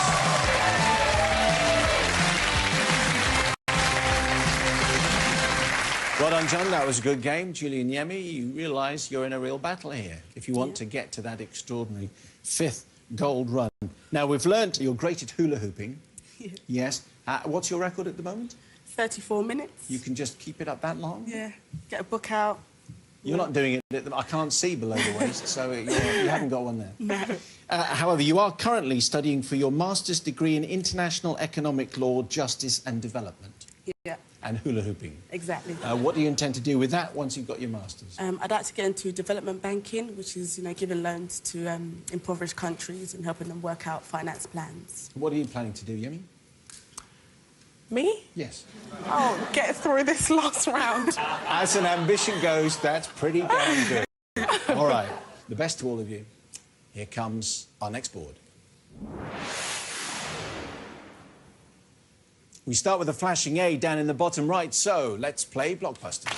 Well done, John. That was a good game. Julian Yemi, you realise you're in a real battle here if you want to get to that extraordinary 5th gold run. Now, we've learnt you're great at hula hooping. Yeah. Yes. What's your record at the moment? 34 minutes. You can just keep it up that long? Yeah. Get a book out. You're not doing it at the... I can't see below the waist, so you haven't got one there. No. However, you are currently studying for your master's degree in International Economic Law, Justice and Development. Yeah. And hula hooping. Exactly. What do you intend to do with that once you've got your master's? I'd like to get into development banking, which is, giving loans to impoverished countries and helping them work out finance plans. What are you planning to do, Yemi? Me? Yes. Oh, get through this last round. As an ambition goes, that's pretty damn good. All right, the best to all of you. Here comes our next board. We start with a flashing A down in the bottom right, so let's play Blockbusters.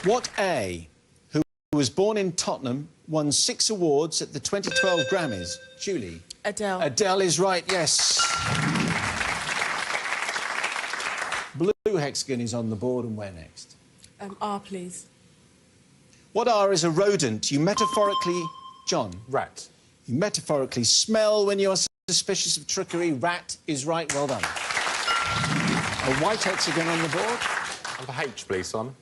What A, who was born in Tottenham, won 6 awards at the 2012 Grammys? Julie? Adele. Adele is right, yes. Blue hexagon is on the board, and where next? R, please. What R is a rodent? You metaphorically... John? Rat. You metaphorically smell when you're suspicious of trickery. Rat is right, well done. A white hexagon on the board. I'll have a H, please, Simon.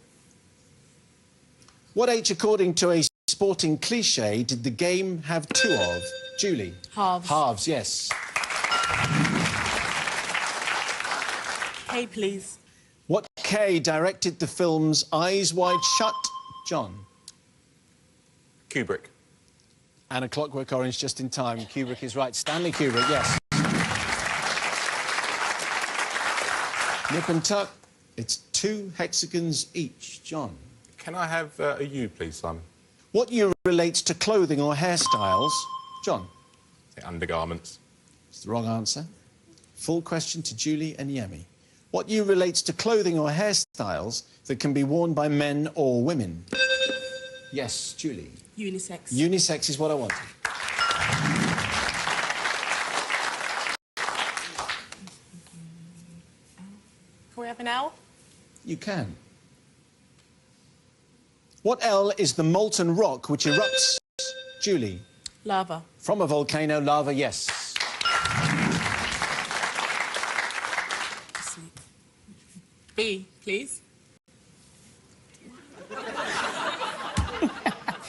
What H, according to a sporting cliché, did the game have 2 of? Julie? Halves. Halves, yes. K, please. What K directed the films Eyes Wide Shut? John? Kubrick. And A Clockwork Orange just in time. Kubrick is right. Stanley Kubrick, yes. Nip and tuck. It's 2 hexagons each. John? Can I have a U, please, Simon? What U relates to clothing or hairstyles? John? The undergarments. It's the wrong answer. Full question to Julie and Yemi. What U relates to clothing or hairstyles that can be worn by men or women? Yes, Julie? Unisex. Unisex is what I wanted. Can we have an L? You can. What L is the molten rock which erupts? Julie? Lava. From a volcano, lava, yes. B, please.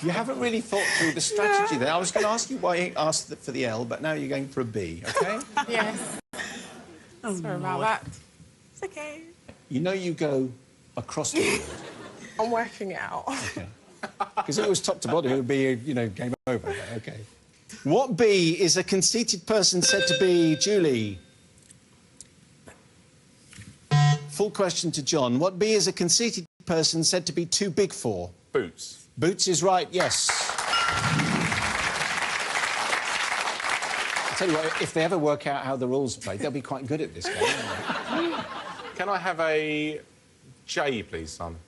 You haven't really thought through the strategy there. I was going to ask you why you asked for the L, but now you're going for a B, OK? Yes. Oh, sorry about that. It's OK. You know you go across the board. I'm working it out. OK. Because if it was top to bottom, it would be, game over. OK. What B is a conceited person said to be? Julie? Full question to John. What B is a conceited person said to be too big for? Boots. Boots is right, yes. I'll tell you what, if they ever work out how the rules are played, they'll be quite good at this game. Can I have a J, please, Simon?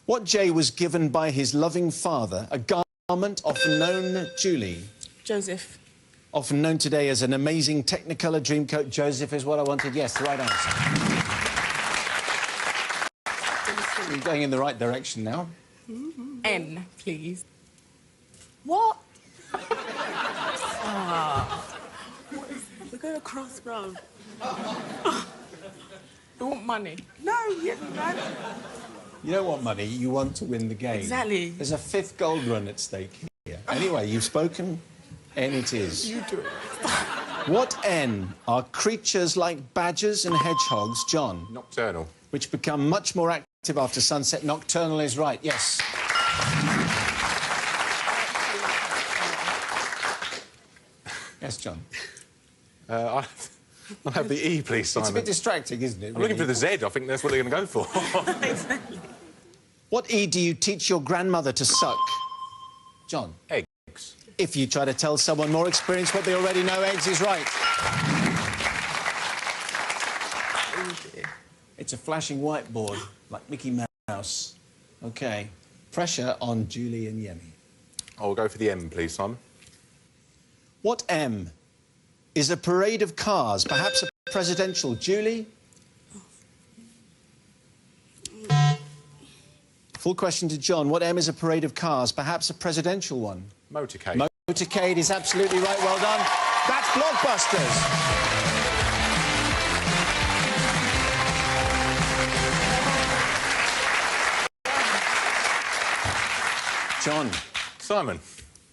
What J was given by his loving father, a garment often known... Julie? Joseph. Often known today as an amazing Technicolor Dreamcoat. Joseph is what I wanted. Yes, the right answer. You're going in the right direction now. N, please. What? We're going across, bro. You want money? No, no. You don't want money, you want to win the game. Exactly. There's a 5th gold run at stake here. Anyway, you've spoken. N it is. You do it. What N are creatures like badgers and hedgehogs, John? Nocturnal. Which become much more active after sunset. Nocturnal is right, yes. Yes, John. I'll have the E, please, Simon. It's a bit distracting, isn't it? I'm looking for the Z. I think that's what they're going to go for. What E do you teach your grandmother to suck? John. Eggs. If you try to tell someone more experienced what they already know, eggs is right. It's a flashing whiteboard, like Mickey Mouse. OK. Pressure on Julie and Yemi. I'll go for the M, please, Simon. What M is a parade of cars, perhaps a presidential? Julie? Full question to John. What M is a parade of cars, perhaps a presidential one? Motorcade. Motorcade is absolutely right. Well done. That's Blockbusters. John. Simon.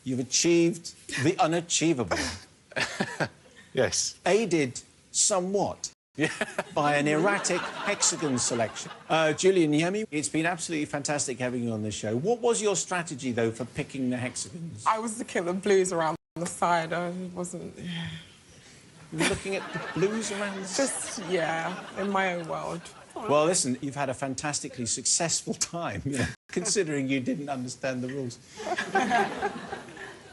You've achieved the unachievable. Yes. Aided somewhat by an erratic hexagon selection. Julie and Yemi, it's been absolutely fantastic having you on this show. What was your strategy, though, for picking the hexagons? I was looking at the blues around the side. I wasn't... You were looking at the blues around the side? Just, yeah, in my own world. Well, listen, you've had a fantastically successful time, you know, considering you didn't understand the rules.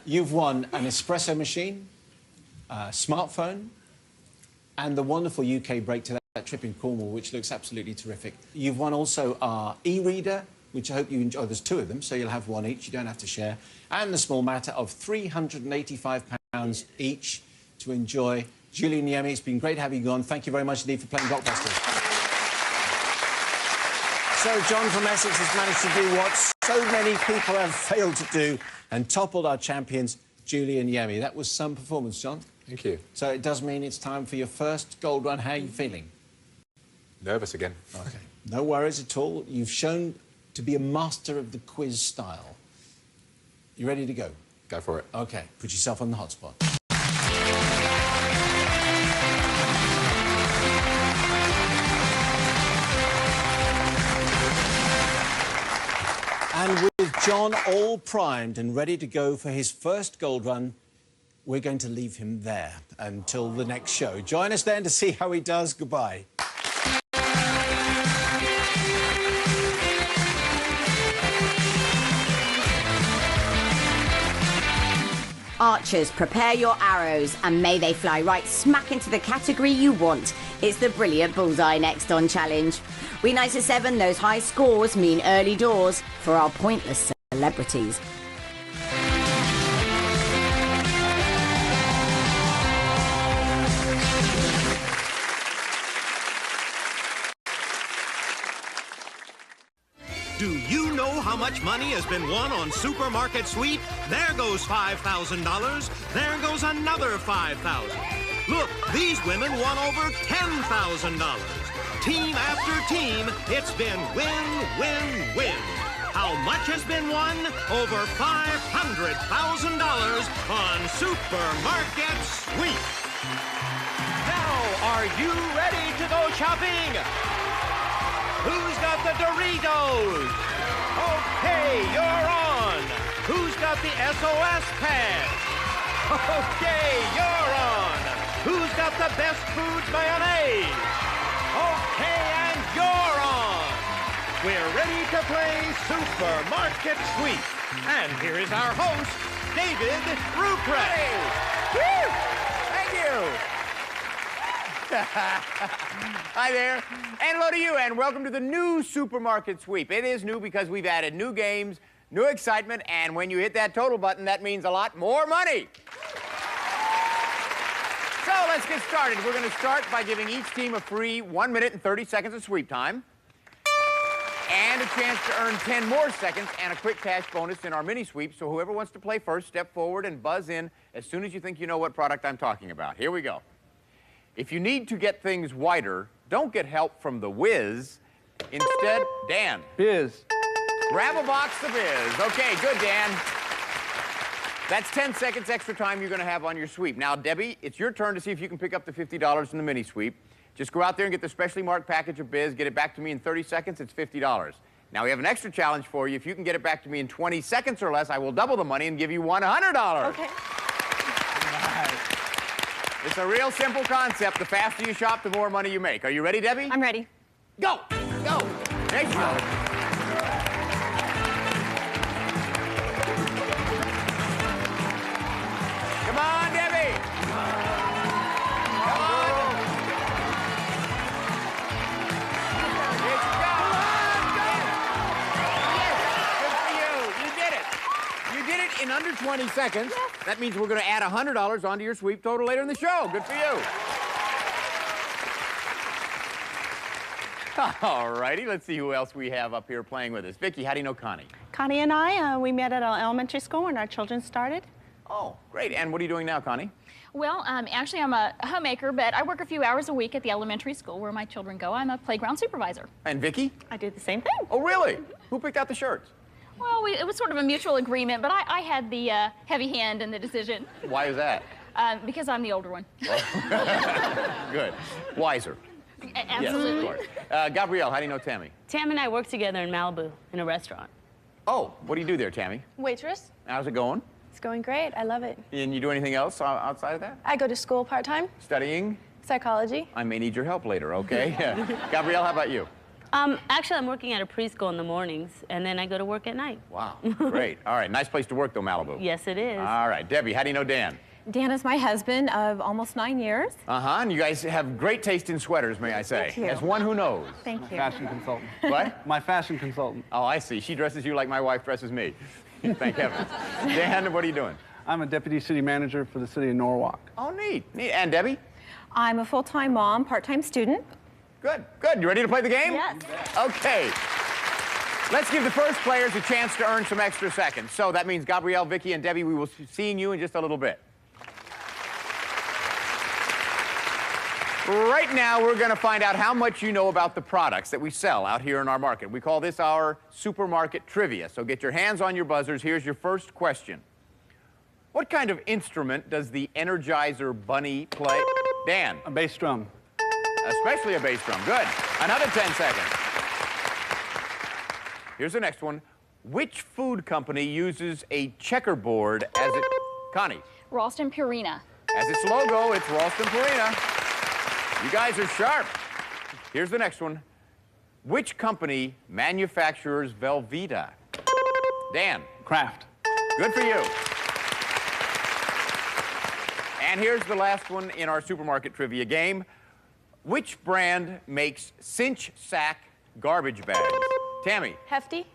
You've won an espresso machine, a smartphone, and the wonderful UK break to that trip in Cornwall, which looks absolutely terrific. You've won also our e-reader, which I hope you enjoy. There's two of them, so you'll have one each. You don't have to share. And the small matter of £385 each to enjoy. Julie and Yemi, it's been great having you on. Thank you very much indeed for playing Blockbusters. So John from Essex has managed to do what so many people have failed to do and toppled our champions, Julie and Yemi. That was some performance, John. Thank you. So it does mean it's time for your first gold run. How are you feeling? Nervous again. OK. No worries at all. You've shown to be a master of the quiz style. You ready to go? Go for it. OK. Put yourself on the hot spot. And with John all primed and ready to go for his first gold run, we're going to leave him there until the next show. Join us then to see how he does. Goodbye. Archers, prepare your arrows and may they fly right smack into the category you want. It's the brilliant bullseye next on Challenge. Weeknights at 7, those high scores mean early doors for our pointless celebrities. Do you know how much money has been won on Supermarket Sweep? There goes $5,000. There goes another $5,000. Look, these women won over $10,000. Team after team, it's been win, win, win. How much has been won? Over $500,000 on Supermarket Sweep. Now, are you ready to go shopping? Who's got the Doritos? Okay, you're on. Who's got the SOS pass? Okay, you're on. Who's got the Best Foods mayonnaise? Okay, and you're on. We're ready to play Supermarket Sweep. And here is our host, David Ruprecht. Woo! Thank you. Hi there, and hello to you, and welcome to the new Supermarket Sweep. It is new because we've added new games, new excitement, and when you hit that total button, that means a lot more money. So let's get started. We're going to start by giving each team a free 1 minute and 30 seconds of sweep time, and a chance to earn 10 more seconds and a quick cash bonus in our mini sweep. So whoever wants to play first, step forward and buzz in as soon as you think you know what product I'm talking about. Here we go. If you need to get things whiter, don't get help from the Whiz. Instead, Dan. Biz. Grab a box of Biz. Okay, good, Dan. That's 10 seconds extra time you're going to have on your sweep. Now, Debbie, it's your turn to see if you can pick up the $50 in the mini sweep. Just go out there and get the specially marked package of Biz. Get it back to me in 30 seconds. It's $50. Now, we have an extra challenge for you. If you can get it back to me in 20 seconds or less, I will double the money and give you $100. Okay. It's a real simple concept. The faster you shop, the more money you make. Are you ready, Debbie? I'm ready. Go! Go! There you go. Come on, Debbie! Come on! Here you go! Yes, good for you. You did it. You did it in under 20 seconds. Yes. That means we're going to add $100 onto your sweep total later in the show. Good for you. All righty, let's see who else we have up here playing with us. Vicki, how do you know Connie? Connie and I, we met at an elementary school when our children started. Oh, great. And what are you doing now, Connie? Well, actually, I'm a homemaker, but I work a few hours a week at the elementary school where my children go. I'm a playground supervisor. And Vicki? I do the same thing. Oh, really? Who picked out the shirts? Well, it was sort of a mutual agreement, but I had the heavy hand in the decision. Why is that? Because I'm the older one. Good. Wiser. Absolutely. Yes, of course. Gabrielle, how do you know Tammy? Tam and I work together in Malibu in a restaurant. Oh, what do you do there, Tammy? Waitress. How's it going? It's going great. I love it. And you do anything else outside of that? I go to school part-time. Studying? Psychology. I may need your help later, okay? Gabrielle, how about you? Actually, I'm working at a preschool in the mornings, and then I go to work at night. Wow, great. All right, nice place to work, though, Malibu. Yes, it is. All right, Debbie, how do you know Dan? Dan is my husband of almost 9 years. Uh-huh, and you guys have great taste in sweaters, may I say. Thank you. As one who knows. Thank you. Fashion consultant. What? My fashion consultant. Oh, I see. She dresses you like my wife dresses me. Thank heavens. Dan, what are you doing? I'm a deputy city manager for the city of Norwalk. Oh, neat. Neat. And Debbie? I'm a full-time mom, part-time student. Good, good. You ready to play the game? Yes. Okay. Let's give the first players a chance to earn some extra seconds. So that means Gabrielle, Vicki, and Debbie, we will be seeing you in just a little bit. Right now, we're going to find out how much you know about the products that we sell out here in our market. We call this our supermarket trivia. So get your hands on your buzzers. Here's your first question. What kind of instrument does the Energizer Bunny play? Dan. A bass drum. Especially a bass drum. Good. Another 10 seconds. Here's the next one. Which food company uses a checkerboard as it... Connie. Ralston Purina. As its logo, it's Ralston Purina. You guys are sharp. Here's the next one. Which company manufactures Velveeta? Dan. Kraft. Good for you. And here's the last one in our supermarket trivia game. Which brand makes cinch sack garbage bags? Tammy. Hefty.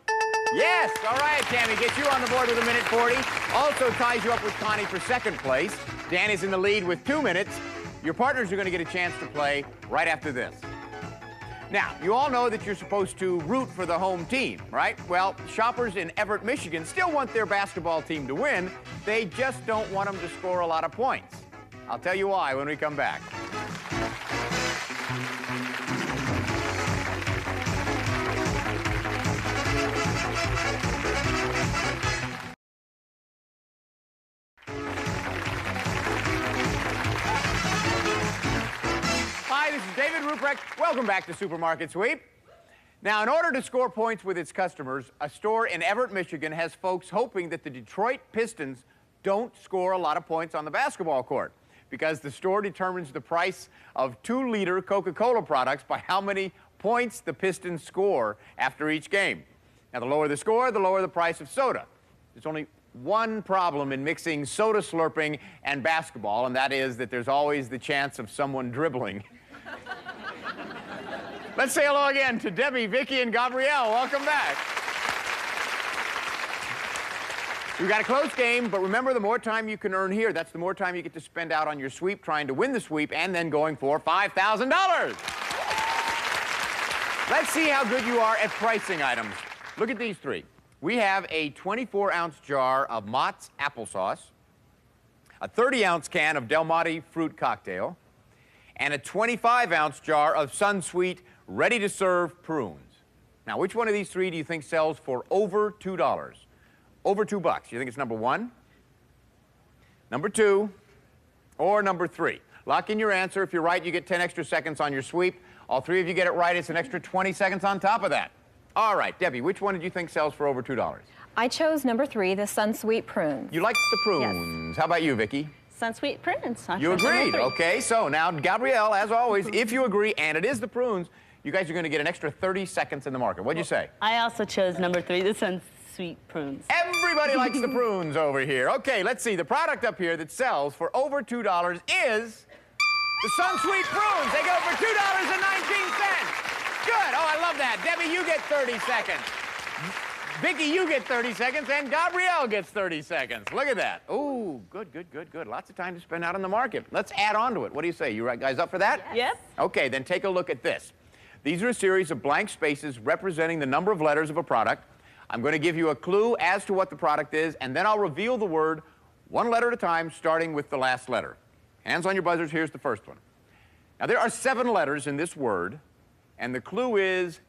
Yes, all right, Tammy, get you on the board with 1:40. Also ties you up with Connie for second place. Dan is in the lead with 2 minutes. Your partners are going to get a chance to play right after this. Now, you all know that you're supposed to root for the home team, right? Well, shoppers in Everett, Michigan still want their basketball team to win. They just don't want them to score a lot of points. I'll tell you why when we come back. Hi, this is David Ruprecht. Welcome back to Supermarket Sweep. Now, in order to score points with its customers, a store in Everett, Michigan has folks hoping that the Detroit Pistons don't score a lot of points on the basketball court because the store determines the price of 2-liter Coca-Cola products by how many points the Pistons score after each game. Now, the lower the score, the lower the price of soda. There's only one problem in mixing soda slurping and basketball, and that is that there's always the chance of someone dribbling. Let's say hello again to Debbie, Vicki, and Gabrielle. Welcome back. We've got a close game, but remember, the more time you can earn here, that's the more time you get to spend out on your sweep trying to win the sweep and then going for $5,000. Let's see how good you are at pricing items. Look at these three. We have a 24-ounce jar of Mott's applesauce, a 30-ounce can of Del Monte fruit cocktail, and a 25-ounce jar of Sunsweet ready-to-serve prunes. Now, which one of these three do you think sells for over $2? Over $2. You think it's number 1, number 2, or number 3. Lock in your answer. If you're right, you get 10 extra seconds on your sweep. All 3 of you get it right, it's an extra 20 seconds on top of that. All right, Debbie, which one did you think sells for over $2? I chose number 3, the Sunsweet prunes. You like the prunes. Yes. How about you, Vicky? Sunsweet prunes. I You chose number agreed. 3. Okay, so now, Gabrielle, as always, if you agree, and it is the prunes, you guys are going to get an extra 30 seconds in the market. What'd you say? I also chose number 3, the Sunsweet prunes. Everybody likes the prunes over here. Okay, let's see. The product up here that sells for over $2 is the Sunsweet prunes. They go for $2.19. Good. Oh, I love that. Debbie, you get 30 seconds. Vicky, you get 30 seconds, and Gabrielle gets 30 seconds. Look at that. Ooh, good, good, good, good. Lots of time to spend out in the market. Let's add on to it. What do you say? You guys up for that? Yes. Okay, then take a look at this. These are a series of blank spaces representing the number of letters of a product. I'm going to give you a clue as to what the product is, and then I'll reveal the word one letter at a time, starting with the last letter. Hands on your buzzers. Here's the first one. Now, there are 7 letters in this word, and the clue is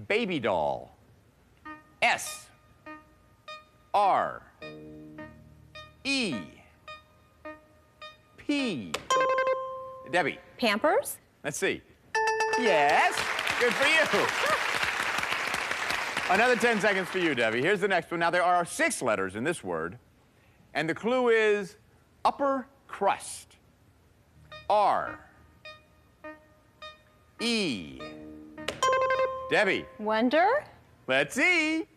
baby doll. S, R, E, P. Debbie. Pampers? Let's see. Yes. Good for you. Another 10 seconds for you, Debbie. Here's the next one. Now, there are 6 letters in this word, and the clue is upper crust. R, E. Debbie. Wonder? Let's see.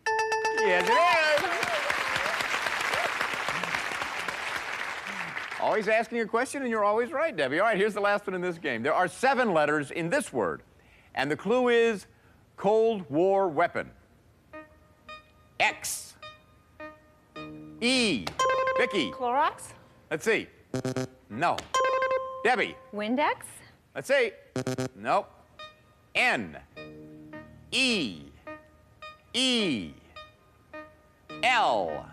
Yes, it is. Always asking a question, and you're always right, Debbie. All right, here's the last one in this game. There are 7 letters in this word, and the clue is Cold War weapon. X, E. Vicky. Clorox? Let's see. No. Debbie. Windex? Let's see. Nope. N, E, E, L.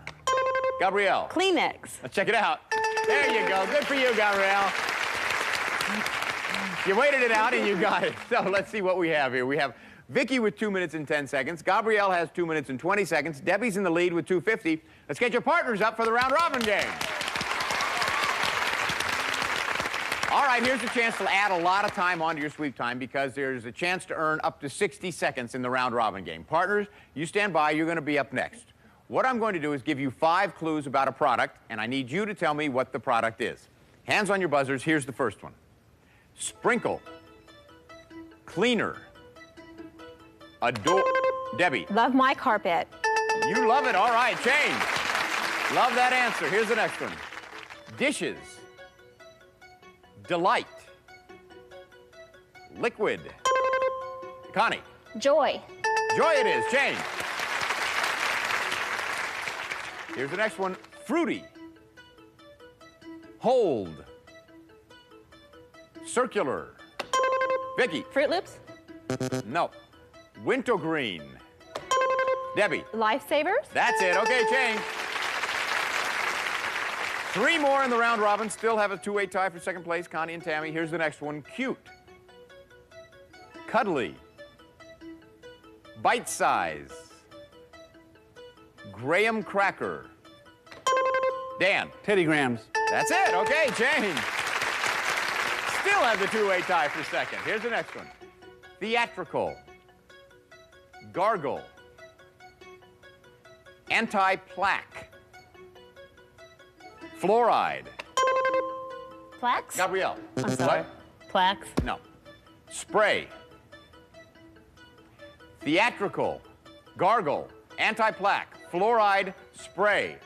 Gabrielle. Kleenex. Let's check it out. There you go. Good for you, Gabrielle. You waited it out and you got it. So let's see what we have here. We have Vicky with 2 minutes and 10 seconds. Gabrielle has 2 minutes and 20 seconds. Debbie's in the lead with 2:50. Let's get your partners up for the round robin game. All right, here's a chance to add a lot of time onto your sweep time because there's a chance to earn up to 60 seconds in the round robin game. Partners, you stand by. You're going to be up next. What I'm going to do is give you 5 clues about a product, and I need you to tell me what the product is. Hands on your buzzers. Here's the first one. Sprinkle. Cleaner. Adore. Debbie. Love my carpet. You love it. All right, change. Love that answer. Here's the next one. Dishes. Delight. Liquid. Connie. Joy. Joy it is. Change. Here's the next one. Fruity. Hold. Circular. Vicky. Fruit Loops? No. Wintergreen. Debbie. Lifesavers? That's it. Okay, change. 3 more in the round robin. Still have a 2-way tie for second place, Connie and Tammy. Here's the next one. Cute. Cuddly. Bite size. Graham cracker. Dan. Teddy Grahams. That's it. Okay, change. Still have the 2-way tie for second. Here's the next one. Theatrical. Gargle. Anti-plaque. Fluoride. Plaques? Gabrielle. I'm sorry. What? Plaques? No. Spray. Theatrical. Gargle. Anti-plaque. Fluoride. Spray.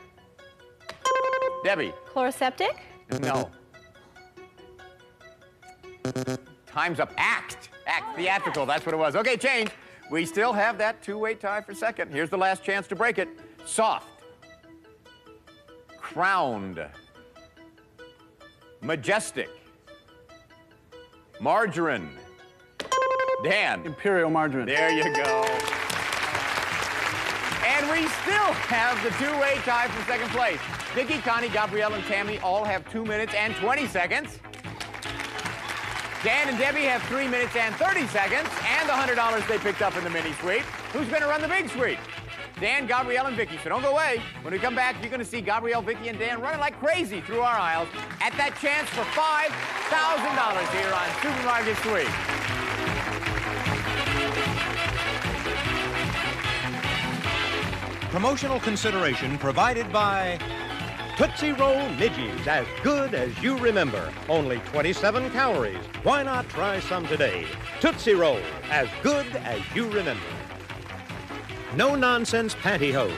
Debbie. Chloroseptic? No. Time's up. Act. Act. Theatrical. That's what it was. Okay, change. We still have that 2-way tie for second. Here's the last chance to break it. Soft. Crowned. Majestic. Margarine. Dan. Imperial margarine. There you go. And we still have the 2-way tie for second place. Vicky, Connie, Gabrielle, and Tammy all have 2 minutes and 20 seconds. Dan and Debbie have 3 minutes and 30 seconds, and the $100 they picked up in the mini sweep. Who's going to run the big sweep? Dan, Gabrielle, and Vicky. So don't go away. When we come back, you're going to see Gabrielle, Vicky, and Dan running like crazy through our aisles at that chance for $5,000 here on Supermarket Sweep. Promotional consideration provided by Tootsie Roll Midgies, as good as you remember. Only 27 calories. Why not try some today? Tootsie Roll, as good as you remember. No nonsense pantyhose,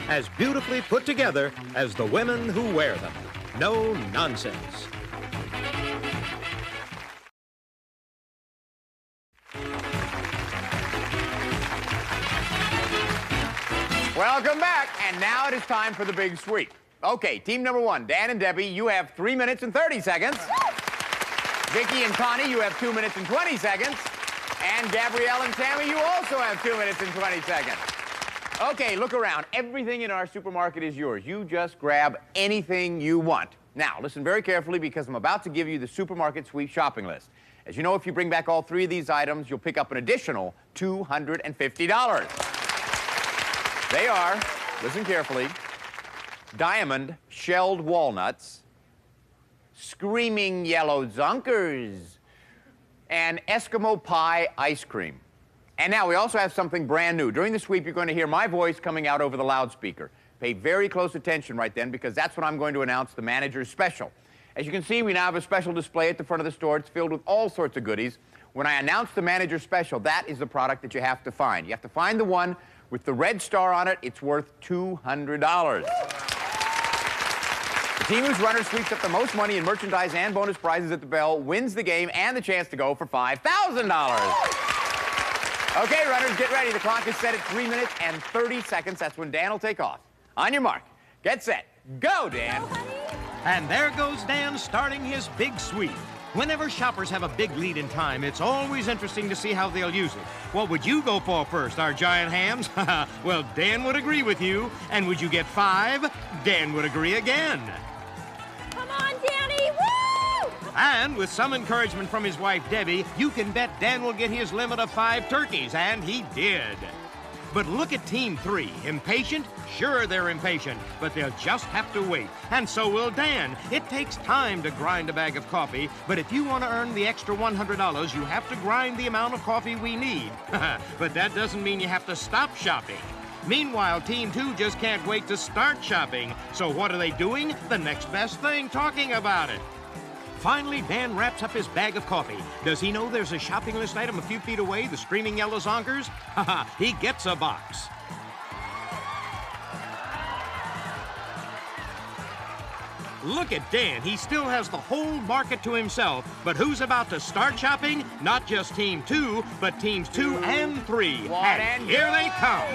as beautifully put together as the women who wear them. No nonsense. Welcome back, and now it is time for the big sweep. Okay, team number one, Dan and Debbie, you have 3 minutes and 30 seconds. Vicky and Connie, you have 2 minutes and 20 seconds. And Gabrielle and Tammy, you also have 2 minutes and 20 seconds. Okay, look around. Everything in our supermarket is yours. You just grab anything you want. Now, listen very carefully because I'm about to give you the Supermarket Sweep shopping list. As you know, if you bring back all 3 of these items, you'll pick up an additional $250. They are, listen carefully, diamond shelled walnuts, screaming yellow Zonkers, and Eskimo pie ice cream. And now we also have something brand new. During the sweep, you're going to hear my voice coming out over the loudspeaker. Pay very close attention right then because that's when I'm going to announce the manager's special. As you can see, we now have a special display at the front of the store. It's filled with all sorts of goodies. When I announce the manager's special, that is the product that you have to find. You have to find the one with the red star on it. It's worth $200. The team whose runner sweeps up the most money in merchandise and bonus prizes at the bell wins the game and the chance to go for $5,000. Okay, runners, get ready. The clock is set at 3 minutes and 30 seconds. That's when Dan will take off. On your mark, get set, go, Dan. And there goes Dan starting his big sweep. Whenever shoppers have a big lead in time, it's always interesting to see how they'll use it. What would you go for first, our giant hams? Well, Dan would agree with you. And would you get 5? Dan would agree again. Come on, Danny, woo! And with some encouragement from his wife, Debbie, you can bet Dan will get his limit of 5 turkeys, and he did. But look at Team 3. Impatient? Sure, they're impatient, but they'll just have to wait. And so will Dan. It takes time to grind a bag of coffee, but if you want to earn the extra $100, you have to grind the amount of coffee we need. But that doesn't mean you have to stop shopping. Meanwhile, Team 2 just can't wait to start shopping. So what are they doing? The next best thing, talking about it. Finally, Dan wraps up his bag of coffee. Does he know there's a shopping list item a few feet away, the screaming yellow Zonkers? Haha, he gets a box. Look at Dan. He still has the whole market to himself. But who's about to start shopping? Not just Team 2, but Teams 2 and 3. And here they come.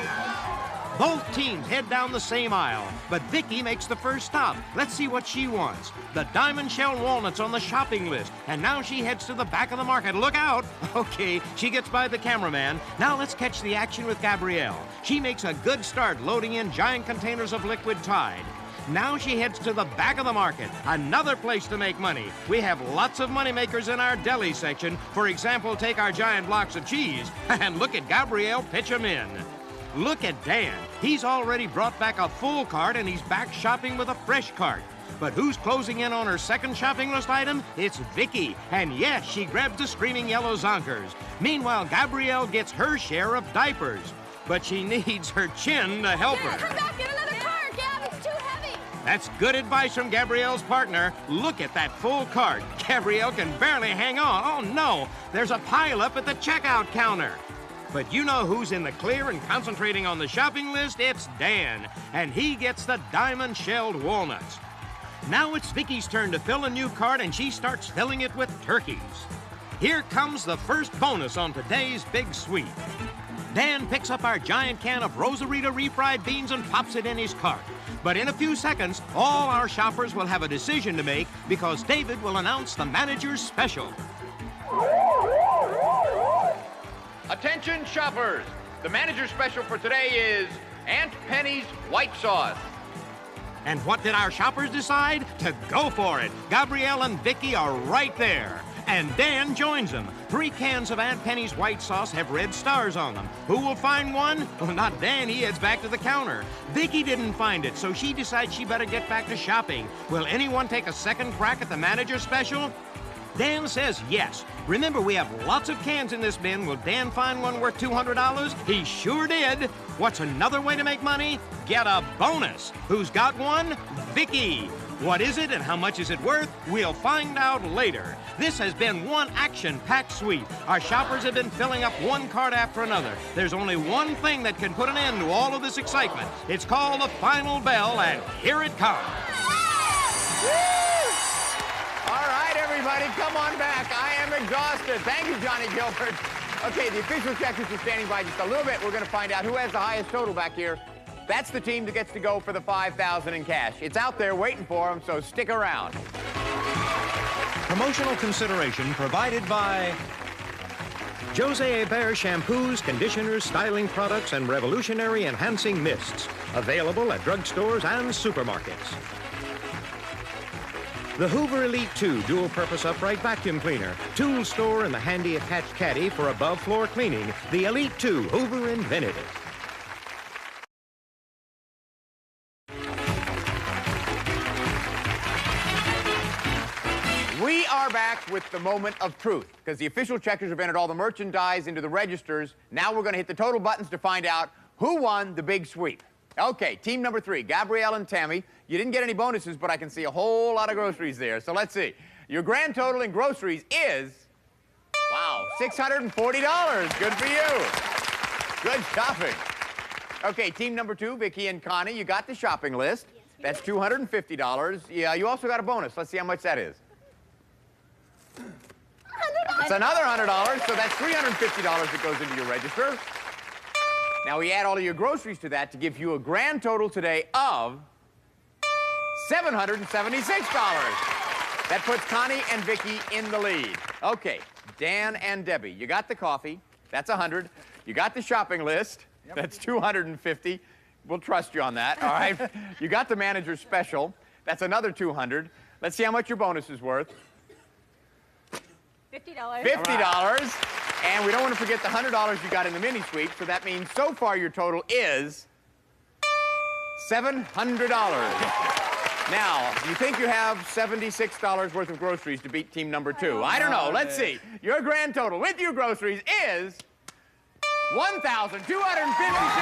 Both teams head down the same aisle, but Vicky makes the first stop. Let's see what she wants. The diamond shell walnuts on the shopping list, and now she heads to the back of the market. Look out! Okay, she gets by the cameraman. Now let's catch the action with Gabrielle. She makes a good start loading in giant containers of liquid Tide. Now she heads to the back of the market, another place to make money. We have lots of money makers in our deli section. For example, take our giant blocks of cheese, and look at Gabrielle pitch them in. Look at Dan. He's already brought back a full cart and he's back shopping with a fresh cart. But who's closing in on her second shopping list item? It's Vicky. And yes, she grabs the screaming yellow Zonkers. Meanwhile, Gabrielle gets her share of diapers. But she needs her chin to help her. Come back, get another cart, Gab. It's too heavy. That's good advice from Gabrielle's partner. Look at that full cart. Gabrielle can barely hang on. Oh, no. There's a pileup at the checkout counter. But you know who's in the clear and concentrating on the shopping list? It's Dan, and he gets the diamond-shelled walnuts. Now it's Vicky's turn to fill a new cart, and she starts filling it with turkeys. Here comes the first bonus on today's big sweep. Dan picks up our giant can of Rosarita refried beans and pops it in his cart. But in a few seconds, all our shoppers will have a decision to make because David will announce the manager's special. Attention shoppers! The manager's special for today is Aunt Penny's white sauce. And what did our shoppers decide? To go for it. Gabrielle and Vicky are right there. and Dan joins them. 3 cans of Aunt Penny's white sauce have red stars on them. Who will find one? Well, not Dan. He heads back to the counter. Vicky didn't find it, so she decides she better get back to shopping. Will anyone take a second crack at the manager special? Dan says yes. Remember, we have lots of cans in this bin. Will Dan find one worth $200? He sure did. What's another way to make money? Get a bonus. Who's got one? Vicky. What is it and how much is it worth? We'll find out later. This has been one action-packed sweep. Our shoppers have been filling up one cart after another. There's only one thing that can put an end to all of this excitement. It's called the final bell, and here it comes. All right, everybody, come on back. I am exhausted. Thank you, Johnny Gilbert. Okay, the official checkers are standing by just a little bit. We're going to find out who has the highest total back here. That's the team that gets to go for the $5,000 in cash. It's out there waiting for them, so stick around. Promotional consideration provided by Jose Hebert shampoos, conditioners, styling products, and revolutionary enhancing mists. Available at drugstores and supermarkets. The Hoover Elite 2 dual-purpose upright vacuum cleaner. Tool store and the handy attached caddy for above-floor cleaning. The Elite 2, Hoover invented it. We are back with the moment of truth, because the official checkers have entered all the merchandise into the registers. Now we're going to hit the total buttons to find out who won the big sweep. Okay, team number 3, Gabrielle and Tammy. You didn't get any bonuses, but I can see a whole lot of groceries there. So let's see. Your grand total in groceries is, wow, $640. Good for you. Good shopping. Okay, team number 2, Vicky and Connie, you got the shopping list. That's $250. Yeah, you also got a bonus. Let's see how much that is. It's another $100, so that's $350 that goes into your register. Now, we add all of your groceries to that to give you a grand total today of $776. That puts Connie and Vicky in the lead. Okay, Dan and Debbie, you got the coffee. That's $100. You got the shopping list. Yep. That's $250. We'll trust you on that, all right? You got the manager's special. That's another $200. Let's see how much your bonus is worth. $50. $50. And we don't want to forget the $100 you got in the mini sweep, so that means so far your total is $700. Now, do you think you have $76 worth of groceries to beat team number 2? I don't know. Let's see. Your grand total with your groceries is $1,256. Team number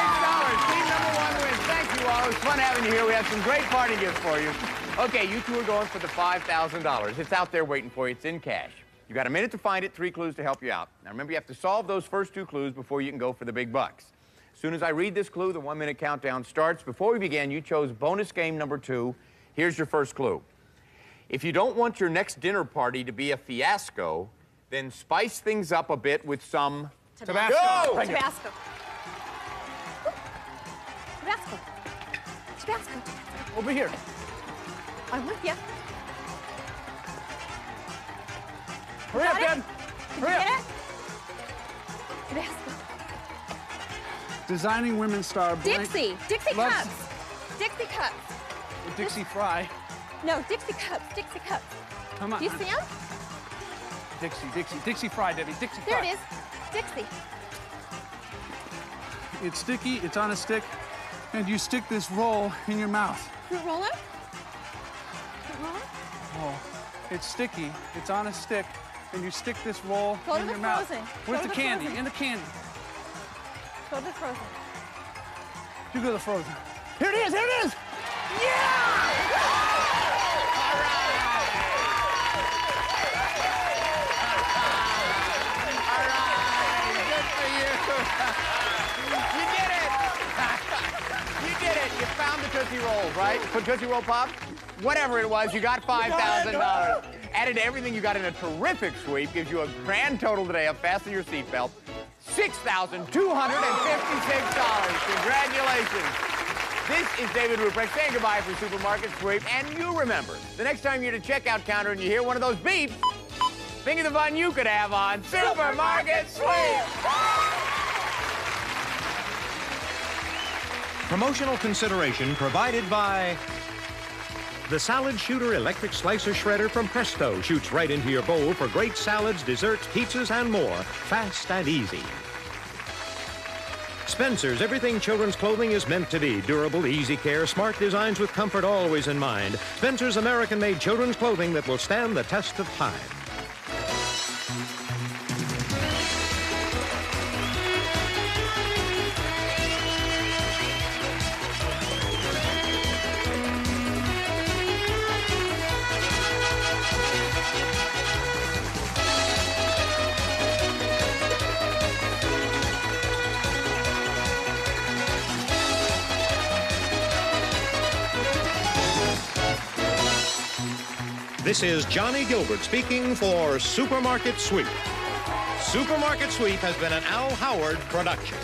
1 wins. Thank you all. It was fun having you here. We have some great party gifts for you. Okay, you two are going for the $5,000. It's out there waiting for you. It's in cash. You got a minute to find it, 3 clues to help you out. Now remember, you have to solve those first 2 clues before you can go for the big bucks. As soon as I read this clue, the 1-minute countdown starts. Before we begin, you chose bonus game number 2. Here's your first clue. If you don't want your next dinner party to be a fiasco, then spice things up a bit with some Tabasco. Go! Tabasco. Tabasco. Tabasco. Over here. I'm with you. Hurry up, Dan. Hurry up. Tabasco. Designing women's star. Dixie. Dixie cups. Dixie cups. Dixie Fry. No, Dixie cups. Dixie cups. Come on. Do you see them? Dixie Fry, Debbie. Dixie There Fry. it is. Dixie. It's sticky, it's on a stick, and you stick this roll in your mouth. Fruit roller? Fruit roller? Oh, it's sticky, it's on a stick, and you stick this roll Go to in the your mouth. frozen. Where's Go the to the candy? frozen. In the candy. Go to the frozen. You go to the frozen. Here it is, here it is! You did it! You did it! You found the Tootsie Rolls, right? Put Tootsie Roll Pop? Whatever it was, you got $5,000. Added to everything you got in a terrific sweep, gives you a grand total today of fasten your seatbelt, $6,256. Congratulations. This is David Ruprecht saying goodbye for Supermarket Sweep. And you remember, the next time you're at a checkout counter and you hear one of those beeps, think of the fun you could have on Supermarket Sweep. Promotional consideration provided by The Salad Shooter Electric Slicer Shredder from Presto shoots right into your bowl for great salads, desserts, pizzas, and more. Fast and easy. Spencer's Everything Children's Clothing is meant to be. Durable, easy care, smart designs with comfort always in mind. Spencer's American-made children's clothing that will stand the test of time. This is Johnny Gilbert speaking for Supermarket Sweep. Supermarket Sweep has been an Al Howard production.